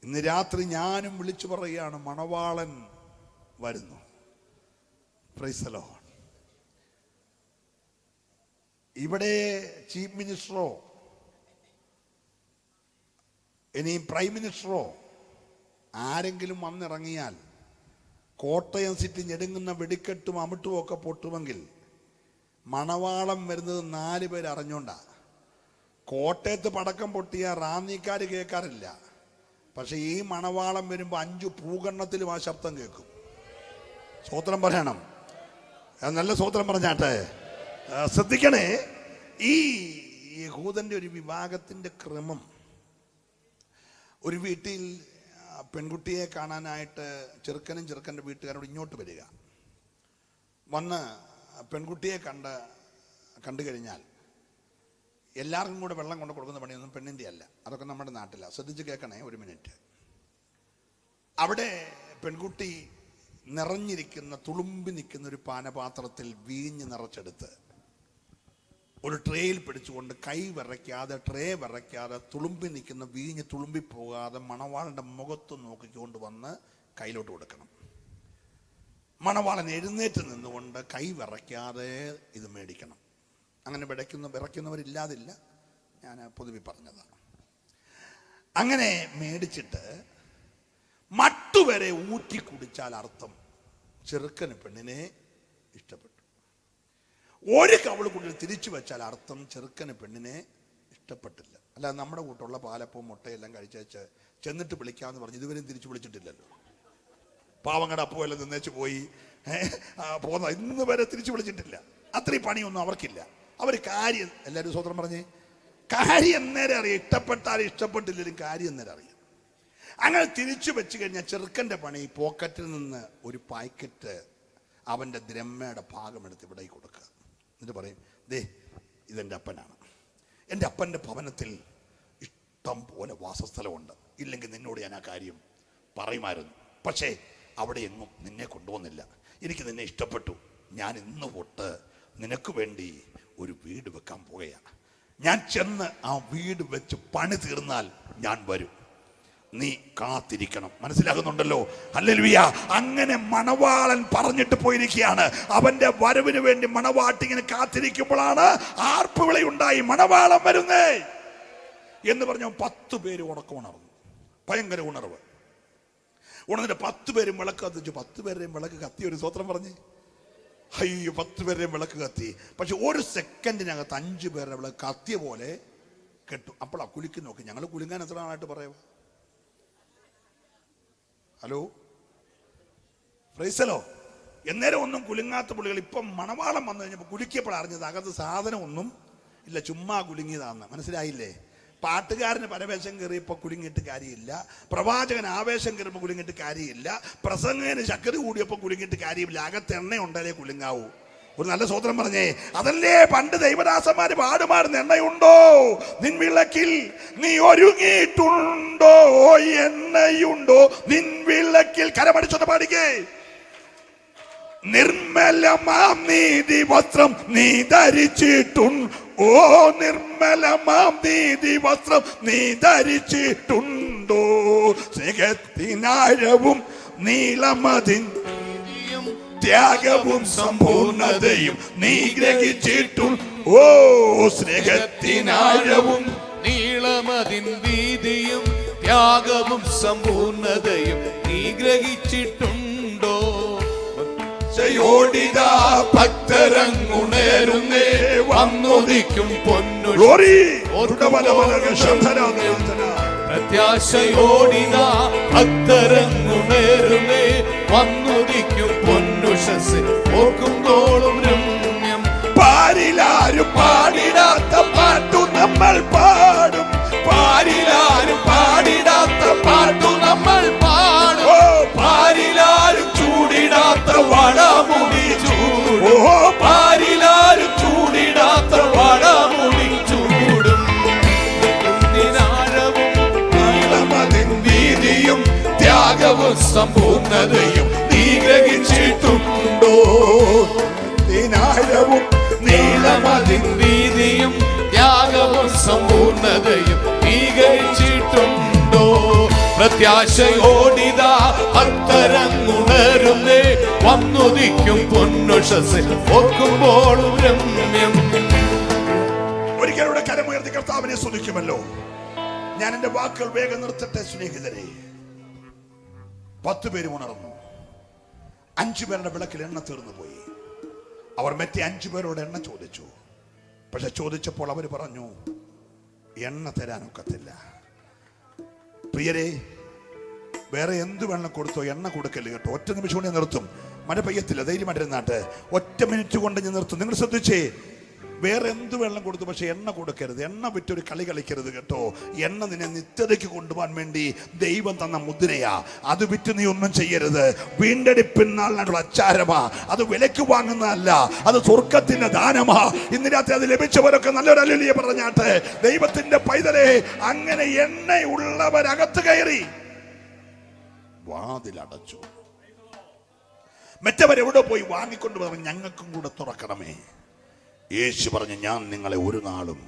ഇന്ന് രാത്രി ഞാനും വിളിച്ചു പറയുകയാണ്, മണവാളൻ വരുന്നു. Price the Lord. ഇവിടെ ചീഫ് മിനിസ്റ്ററോ ഇനി പ്രൈം മിനിസ്റ്ററോ ആരെങ്കിലും വന്നിറങ്ങിയാൽ കോട്ടയം സിറ്റി ഞെടുങ്ങുന്ന വെടിക്കെട്ടും അമിട്ടും ഒക്കെ പൊട്ടുമെങ്കിൽ മണവാളം വരുന്നത് 4 പേര് അറിഞ്ഞോണ്ടാ. കോട്ടയത്ത് പടക്കം പൊട്ടിയ റാന്നിക്കാർ കേൾക്കാറില്ല. പക്ഷെ ഈ മണവാളം വരുമ്പോൾ 5 ഭൂഖണ്ഡത്തിലും ആ ശബ്ദം കേൾക്കും. സ്തോത്രം പറയണം. നല്ല സ്തോത്രം പറഞ്ഞാട്ടെ. ശ്രദ്ധിക്കണേ. ഈ യഹൂദന്റെ ഒരു വിഭാഗത്തിന്റെ ക്രമം, ഒരു വീട്ടിൽ പെൺകുട്ടിയെ കാണാനായിട്ട് ചെറുക്കനും ചെറുക്കൻ്റെ വീട്ടുകാരോട് ഇങ്ങോട്ട് വരിക. വന്ന് പെൺകുട്ടിയെ കണ്ടു കഴിഞ്ഞാൽ എല്ലാവർക്കും കൂടെ വെള്ളം കൊണ്ട് കൊടുക്കുന്ന പണിയൊന്നും പെണ്ണിൻ്റെ അല്ല. അതൊക്കെ നമ്മുടെ നാട്ടിലാണ്. ശ്രദ്ധിച്ച് കേൾക്കണേ ഒരു മിനിറ്റ്. അവിടെ പെൺകുട്ടി നിറഞ്ഞിരിക്കുന്ന, തുളുമ്പി നിൽക്കുന്ന ഒരു പാനപാത്രത്തിൽ വീഞ്ഞ് നിറച്ചെടുത്ത് ഒരു ട്രേയിൽ പിടിച്ചുകൊണ്ട് കൈ വിറയ്ക്കാതെ, ട്രേ വിറയ്ക്കാതെ, തുളുമ്പി നിൽക്കുന്ന വീഞ്ഞ് തുളുമ്പി പോകാതെ മണവാളന്റെ മുഖത്ത് നോക്കിക്കൊണ്ട് വന്ന് കയ്യിലോട്ട് കൊടുക്കണം. മണവാളൻ എഴുന്നേറ്റ് നിന്നുകൊണ്ട് കൈ വിറയ്ക്കാതെ ഇത് മേടിക്കണം. അങ്ങനെ വിറയ്ക്കുന്നവരില്ലാതില്ല, ഞാൻ പൊതുവെ പറഞ്ഞതാണ്. അങ്ങനെ മേടിച്ചിട്ട് മട്ടുവരെ ഊറ്റി കുടിച്ചാൽ അർത്ഥം ചെറുക്കന് പെണ്ണിനെ ഇഷ്ടപ്പെട്ടു. ഒരു കവള് കുടിയിൽ തിരിച്ചു വെച്ചാൽ അർത്ഥം ചെറുക്കന് പെണ്ണിനെ ഇഷ്ടപ്പെട്ടില്ല. അല്ലാതെ നമ്മുടെ കൂട്ടുള്ള പാലപ്പവും മുട്ടയെല്ലാം കഴിച്ചേച്ച് ചെന്നിട്ട് വിളിക്കാമെന്ന് പറഞ്ഞ് ഇതുവരെയും തിരിച്ചു വിളിച്ചിട്ടില്ലല്ലോ. പാവങ്ങളുടെ അപ്പുവെല്ലാം നിന്നേച്ച് പോയി പോന്ന ഇന്ന് വരെ തിരിച്ചു വിളിച്ചിട്ടില്ല. അത്രയും പണിയൊന്നും അവർക്കില്ല. അവർ കാര്യം, എല്ലാവരും സ്വതന്ത്രം പറഞ്ഞേ, കാര്യം നേരെ അറിയാം. ഇഷ്ടപ്പെട്ടാലും ഇഷ്ടപ്പെട്ടില്ലെങ്കിലും കാര്യം നേരെ അറിയാം. അങ്ങനെ തിരിച്ചു വെച്ച് കഴിഞ്ഞാൽ ചെറുക്കൻ്റെ പണി പോക്കറ്റിൽ നിന്ന് ഒരു പാക്കറ്റ് അവൻ്റെ ദ്രഹ്മയുടെ ഭാഗമെടുത്ത് ഇവിടെ കൊടുക്കുക. എന്നിട്ട് പറയും, ദേ ഇതെൻ്റെ അപ്പനാണ്, എൻ്റെ അപ്പൻ്റെ ഭവനത്തിൽ ഇഷ്ടം പോലെ വാസസ്ഥലമുണ്ട്, ഇല്ലെങ്കിൽ നിന്നോട് ഞാൻ ആ കാര്യം പറയുമായിരുന്നു. പക്ഷേ അവിടെ എങ്ങും നിന്നെ കൊണ്ടുവന്നില്ല. എനിക്ക് നിന്നെ ഇഷ്ടപ്പെട്ടു. ഞാൻ ഇന്ന് തൊട്ട് നിനക്ക് വേണ്ടി ഒരു വീട് വെക്കാൻ പോകുകയാണ്. ഞാൻ ചെന്ന് ആ വീട് വെച്ച് പണി തീർന്നാൽ ഞാൻ വരും. നീ കാത്തിരിക്കണം. മനസ്സിലാകുന്നുണ്ടല്ലോ? ഹല്ലേലൂയ. അങ്ങനെ മണവാളൻ പറഞ്ഞിട്ട് പോയിരിക്കുകയാണ്. അവന്റെ വരവിന് വേണ്ടി മണവാട്ടിങ്ങനെ കാത്തിരിക്കുമ്പോഴാണ് ആർപ്പുവിളി ഉണ്ടായി, മണവാളൻ വരുന്നേ എന്ന് പറഞ്ഞു. 10 പേര് ഉണർന്നു. ഭയങ്കര ഉണർവ്. ഉണർന്നിട്ട് 10 പേരും വിളക്ക് കത്തിച്ചു. 10 പേരുടെയും വിളക്ക് കത്തി. ഒരു സ്വത്രം പറഞ്ഞ്, അയ്യോ 10 പേരുടെയും വിളക്ക് കത്തി. പക്ഷെ ഒരു സെക്കൻഡിനകത്ത് 5 പേരുടെ വിളക്ക് കത്തിയ പോലെ കെട്ടു. അപ്പോഴാ കുലുക്കി നോക്കി. ഞങ്ങൾ കുലുങ്ങാൻ എത്ര നാളായിട്ട് പറയുക? ഹലോ, പ്രൈസലോ. എന്നേരം ഒന്നും കുലുങ്ങാത്ത പുള്ളികൾ ഇപ്പം മണവാളം വന്നു കഴിഞ്ഞപ്പോൾ കുലുക്കിയപ്പോൾ അറിഞ്ഞത് അകത്ത് സാധനം ഒന്നും ഇല്ല, ചുമ്മാ കുലുങ്ങിയതാന്ന്. മനസ്സിലായില്ലേ? പാട്ടുകാരന് പരവേശം കയറിയപ്പോൾ കുലുങ്ങിയിട്ട് കാര്യമില്ല. പ്രവാചകൻ ആവേശം കയറുമ്പോൾ കുലുങ്ങിയിട്ട് കാര്യമില്ല. പ്രസംഗന് ശക്തി കൂടിയപ്പോൾ കുലുങ്ങിയിട്ട് കാര്യമില്ല. അകത്ത് എണ്ണ ഉണ്ടാലേ കുലുങ്ങാവൂ. ഒരു നല്ല സ്വതന്ത്രം പറഞ്ഞേ. അതല്ലേ പണ്ട് ദൈവദാസന്മാര് പാടുമാറുന്ന, എണ്ണയുണ്ടോ നിൻ വിളക്കിൽ, നീ ഒരുങ്ങിയിട്ടുണ്ടോ, എണ്ണയുണ്ടോ നിൻ വിളക്കിൽ. കരമടിച്ചൊന്ന് പാടിക്കേ. നിർമ്മലമാം നീതി വസ്ത്രം നീ ധരിച്ചിട്ടുണ്ട്, ഓ നിർമ്മലമാം നീതി വസ്ത്രം നീ ധരിച്ചിട്ടുണ്ടോ, സ്നേഹത്തിനാഴവും നീളമതിൻ ത്യാഗവും സമ്പൂർണതയും നീ ഗ്രഹിച്ചിട്ടുണ്ട്, ഓ സ്നേഹത്തിനാഴവും നീളമതിൻ വീതിയും ത്യാഗവും സമ്പൂർണതയും നീ ഗ്രഹിച്ചിട്ടുണ്ടോ. ഓടിതാ ഭക്തരങ്ങുണരുന്നേ, വന്നുദിക്കും പൊന്നു പ്രത്യാശയോടിതാ ഭക്തരങ്ങുണരുന്നേ, വന്നുദിക്കും പൊന്നുഷസ് ഓർക്കുമ്പോളും രമ്യം. പാരിലാരും പാടിടാത്ത പാട്ടു നമ്മൾ പാടും, പാരിലാരും പാടിടാത്ത പാട്ടു നമ്മൾ പാടും, പാരിലാരും ചൂടിടാത്ത വടമുടി ചൂടും, പാരിലാരും ചൂടിടാത്ത വടമുടി ചൂടും. നീളമതിൻ വീതിയും ത്യാഗവും സമ്പൂർണതയും നീ ഗ്രഹിച്ചിട്ടുണ്ടോ. നീളമതിൻ വീതിയും ത്യാഗവും സമ്പൂർണതയും നീ ഗ്രഹിച്ചിട്ടുണ്ടോ. പ്രത്യാശയോടിതാ ഭക്തരങ്ങുണരുന്നേ, വന്നുദിക്കും പൊന്നുഷസ് ഓർക്കുമ്പോഴും രമ്യം. ഒരിക്കലൂടെ കരമുയർത്തി കർത്താവിനെ സ്തുതിക്കുമല്ലോ. ഞാൻ എന്റെ വാക്കുകൾ വേഗം നിർത്തട്ടെ സ്നേഹിതരെ. 10 പേര് ഉണർന്നു. 5 പേരുടെ വിളക്കിൽ എണ്ണ തീർന്നു പോയി. അവർ മറ്റേ 5 പേരോട് എണ്ണ ചോദിച്ചു. പക്ഷെ ചോദിച്ചപ്പോൾ അവർ പറഞ്ഞു, എണ്ണ തരാനൊക്കത്തില്ല. പ്രിയരെ, വേറെ എന്ത് വെള്ളം കൊടുത്തോ എണ്ണ കൊടുക്കല് കേട്ടോ. ഒറ്റ നിമിഷം കൊണ്ട് ഞാൻ നിർത്തും. മഴ പെയ്യത്തില്ല, ധൈര്യമായിട്ടിരുന്നാട്ടെ. ഒറ്റ മിനിറ്റ് കൊണ്ട് ഞാൻ നിർത്തും. നിങ്ങൾ ശ്രദ്ധിച്ചേ, വേറെ എന്ത് വെള്ളം കൊടുത്തു, പക്ഷെ എണ്ണ കൊടുക്കരുത്. എണ്ണ വിറ്റൊരു കളി കളിക്കരുത് കേട്ടോ. എണ്ണ നിന്നെ നിത്യതയ്ക്ക് കൊണ്ടുപോകാൻ വേണ്ടി ദൈവം തന്ന മുദ്രയാ. അത് വിറ്റ് നീ ഒന്നും ചെയ്യരുത്. വീണ്ടെടുപ്പിൻ നാളിനുള്ള അച്ചാരമാ. അത് വിലക്ക് വാങ്ങുന്നതല്ല, അത് സ്വർഗത്തിന്റെ ദാനമാ. ഇന്ന് രാത്രി അത് ലഭിച്ചവരൊക്കെ നല്ലൊരു ഹല്ലേലൂയ പറഞ്ഞാട്ടെ. ദൈവത്തിന്റെ പൈതലേ, അങ്ങനെ എണ്ണയുള്ളവരകത്ത് കയറി വാതിലടച്ചു. മറ്റവരെവിടെ പോയി വാങ്ങിക്കൊണ്ട് പറഞ്ഞു, ഞങ്ങൾക്കും കൂടെ തുറക്കണമേ. യേശു പറഞ്ഞു, ഞാൻ നിങ്ങളെ ഒരു നാളും,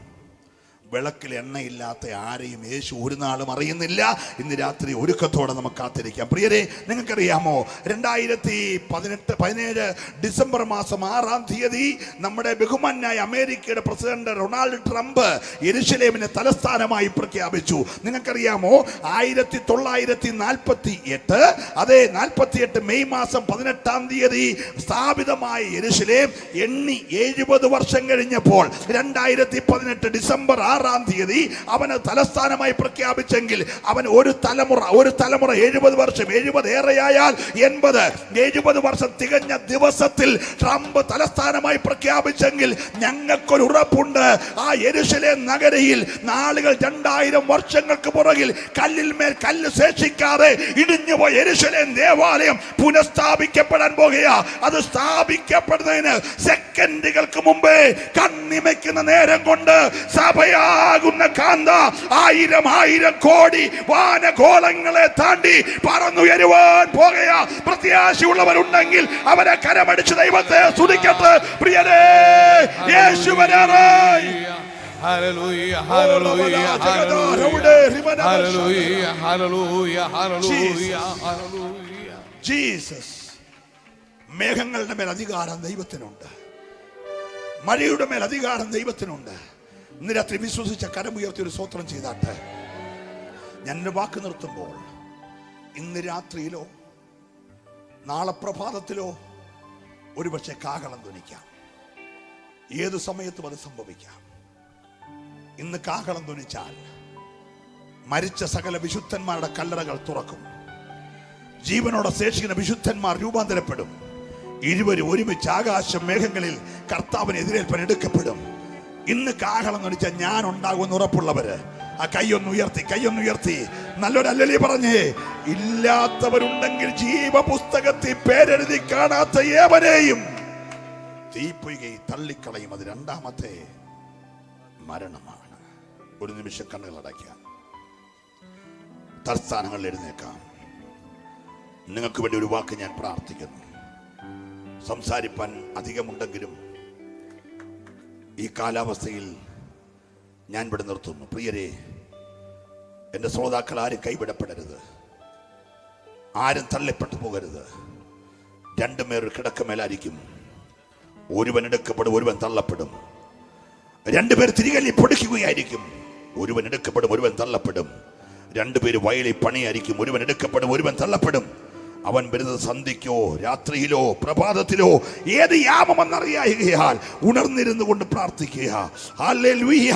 വിളക്കിൽ എണ്ണയില്ലാത്ത ആരെയും യേശു ഒരു നാളും അറിയുന്നില്ല. ഇന്ന് രാത്രി ഒരുക്കത്തോടെ നമുക്ക് കാത്തിരിക്കാം. പ്രിയരെ, നിങ്ങൾക്കറിയാമോ 2017 ഡിസംബർ മാസം 6-ാം തീയതി നമ്മുടെ ബഹുമാന്യായ അമേരിക്കയുടെ പ്രസിഡന്റ് ഡൊണാൾഡ് ട്രംപ് യെരുശലേമിനെ തലസ്ഥാനമായി പ്രഖ്യാപിച്ചു. നിങ്ങൾക്കറിയാമോ 1948 അതെ 48 മെയ് മാസം 18-ാം തീയതി സ്ഥാപിതമായ യെരുശലേം എണ്ണി 70 വർഷം കഴിഞ്ഞപ്പോൾ 2018 ഡിസംബർ 6-ാം തീയതി അവന് തലസ്ഥാനമായി പ്രഖ്യാപിച്ചെങ്കിൽ അവൻ ഒരു തലമുറ 70 വർഷം, 70 ഏറെയായാൽ 80, 70 വർഷം തികഞ്ഞ ദിവസത്തിൽ ട്രംപ് തലസ്ഥാനമായി പ്രഖ്യാപിച്ചെങ്കിൽ ഞങ്ങൾക്കൊരു ഉറപ്പുണ്ട്, ആ യെരുശലേം നഗരിയിൽ നാളുകൾ 2000 വർഷങ്ങൾക്ക് പുറകിൽ കല്ലിൽ മേൽ കല്ല് ശേഷിക്കാതെ ഇടിഞ്ഞുപോയ യെരുശലേം ദേവാലയം പുനഃസ്ഥാപിക്കപ്പെടാൻ പോകുകയാ. അത് സ്ഥാപിക്കപ്പെടുന്നതിന് സെക്കൻഡുകൾക്ക് മുമ്പേ കണ്ണിമയ്ക്കുന്ന നേരം കൊണ്ട് സഭയാകുന്ന കാന്ത 1000 കോടി വാനഗോളങ്ങളെ താണ്ടി പറന്നുയരുവാൻ പോകുകയാ. പ്രത്യാശയുള്ളവരുണ്ടെങ്കിൽ അവരെ കരമടിച്ച് ദൈവത്തെ സ്തുതിക്കട്ടെ. പ്രിയരേ, യേശു വരാറായി. Hallelujah, hallelujah, hallelujah, hallelujah, hallelujah, hallelujah. Jesus. മേഘങ്ങളുടെ മേൽ അധികാരം ദൈവത്തിനുണ്ട്, മഴയുടെ മേൽ അധികാരം ദൈവത്തിനുണ്ട്. ഇന്ന് രാത്രി വിശ്വസിച്ച കരമുയർത്തി ഒരു സ്തോത്രം ചെയ്താട്ടെ. ഞാൻ എൻ്റെ വാക്ക് നിർത്തുമ്പോൾ ഇന്ന് രാത്രിയിലോ നാളെ പ്രഭാതത്തിലോ ഒരുപക്ഷെ കാഹളം ധ്വനിക്കാം. ഏതു സമയത്തും അത് സംഭവിക്കാം. ഇന്ന് കാഹളം ധ്വനിച്ചാൽ മരിച്ച സകല വിശുദ്ധന്മാരുടെ കല്ലറകൾ തുറക്കും. ജീവനോടെ ശേഷിക്കുന്ന വിശുദ്ധന്മാർ രൂപാന്തരപ്പെടും. ഇരുവരും ഒരുമിച്ച് ആകാശം മേഘങ്ങളിൽ കർത്താവിന് എതിരേൽപ്പാൻ എടുക്കപ്പെടും. ഇന്ന് കാഹളം ധ്വനിച്ചാൽ ഞാൻ ഉണ്ടാകുമെന്ന് ഉറപ്പുള്ളവര് ആ കൈയൊന്നുയർത്തി നല്ലൊരു ഹല്ലേലൂയ പറഞ്ഞേ. ഇല്ലാത്തവരുണ്ടെങ്കിൽ ജീവപുസ്തകത്തിൽ പേരെഴുതി കാണാത്ത ഏവരെയും തീപ്പൊയ്കയിൽ തള്ളിക്കളയും. അത് രണ്ടാമത്തെ മരണമാണ്. ഒരു നിമിഷം കണ്ണുകൾ അടയ്ക്കാം, തൽസ്ഥാനങ്ങളിൽ എഴുന്നേക്കാം. നിങ്ങൾക്ക് വേണ്ടി ഒരു വാക്ക് ഞാൻ പ്രാർത്ഥിക്കുന്നു. സംസാരിപ്പാൻ അധികമുണ്ടെങ്കിലും ഈ കാലാവസ്ഥയിൽ ഞാൻ ഇവിടെ നിർത്തുന്നു. പ്രിയരെ, എൻ്റെ ശ്രോതാക്കൾ ആരും കൈവിടപ്പെടരുത്, ആരും തള്ളപ്പെട്ടു പോകരുത്. രണ്ടുപേർ കിടക്കമേലായിരിക്കും. ഒരുവൻ എടുക്കപ്പെടും, ഒരുവൻ തള്ളപ്പെടും. രണ്ടുപേർ തിരികെ പൊടിക്കുകയായിരിക്കും. ഒരുവൻ എടുക്കപ്പെടും, ഒരുവൻ തള്ളപ്പെടും. രണ്ടുപേര് വയലിൽ പണിയായിരിക്കും. ഒരുവൻ എടുക്കപ്പെടും, ഒരുവൻ തള്ളപ്പെടും. അവൻ വരുന്നത് സന്ധ്യയ്ക്കോ രാത്രിയിലോ പ്രഭാതത്തിലോ ഏത് യാമമെന്നറിയായികയാൽ ഉണർന്നിരുന്നു കൊണ്ട് പ്രാർത്ഥിക്കുക. ഹല്ലേലൂയ.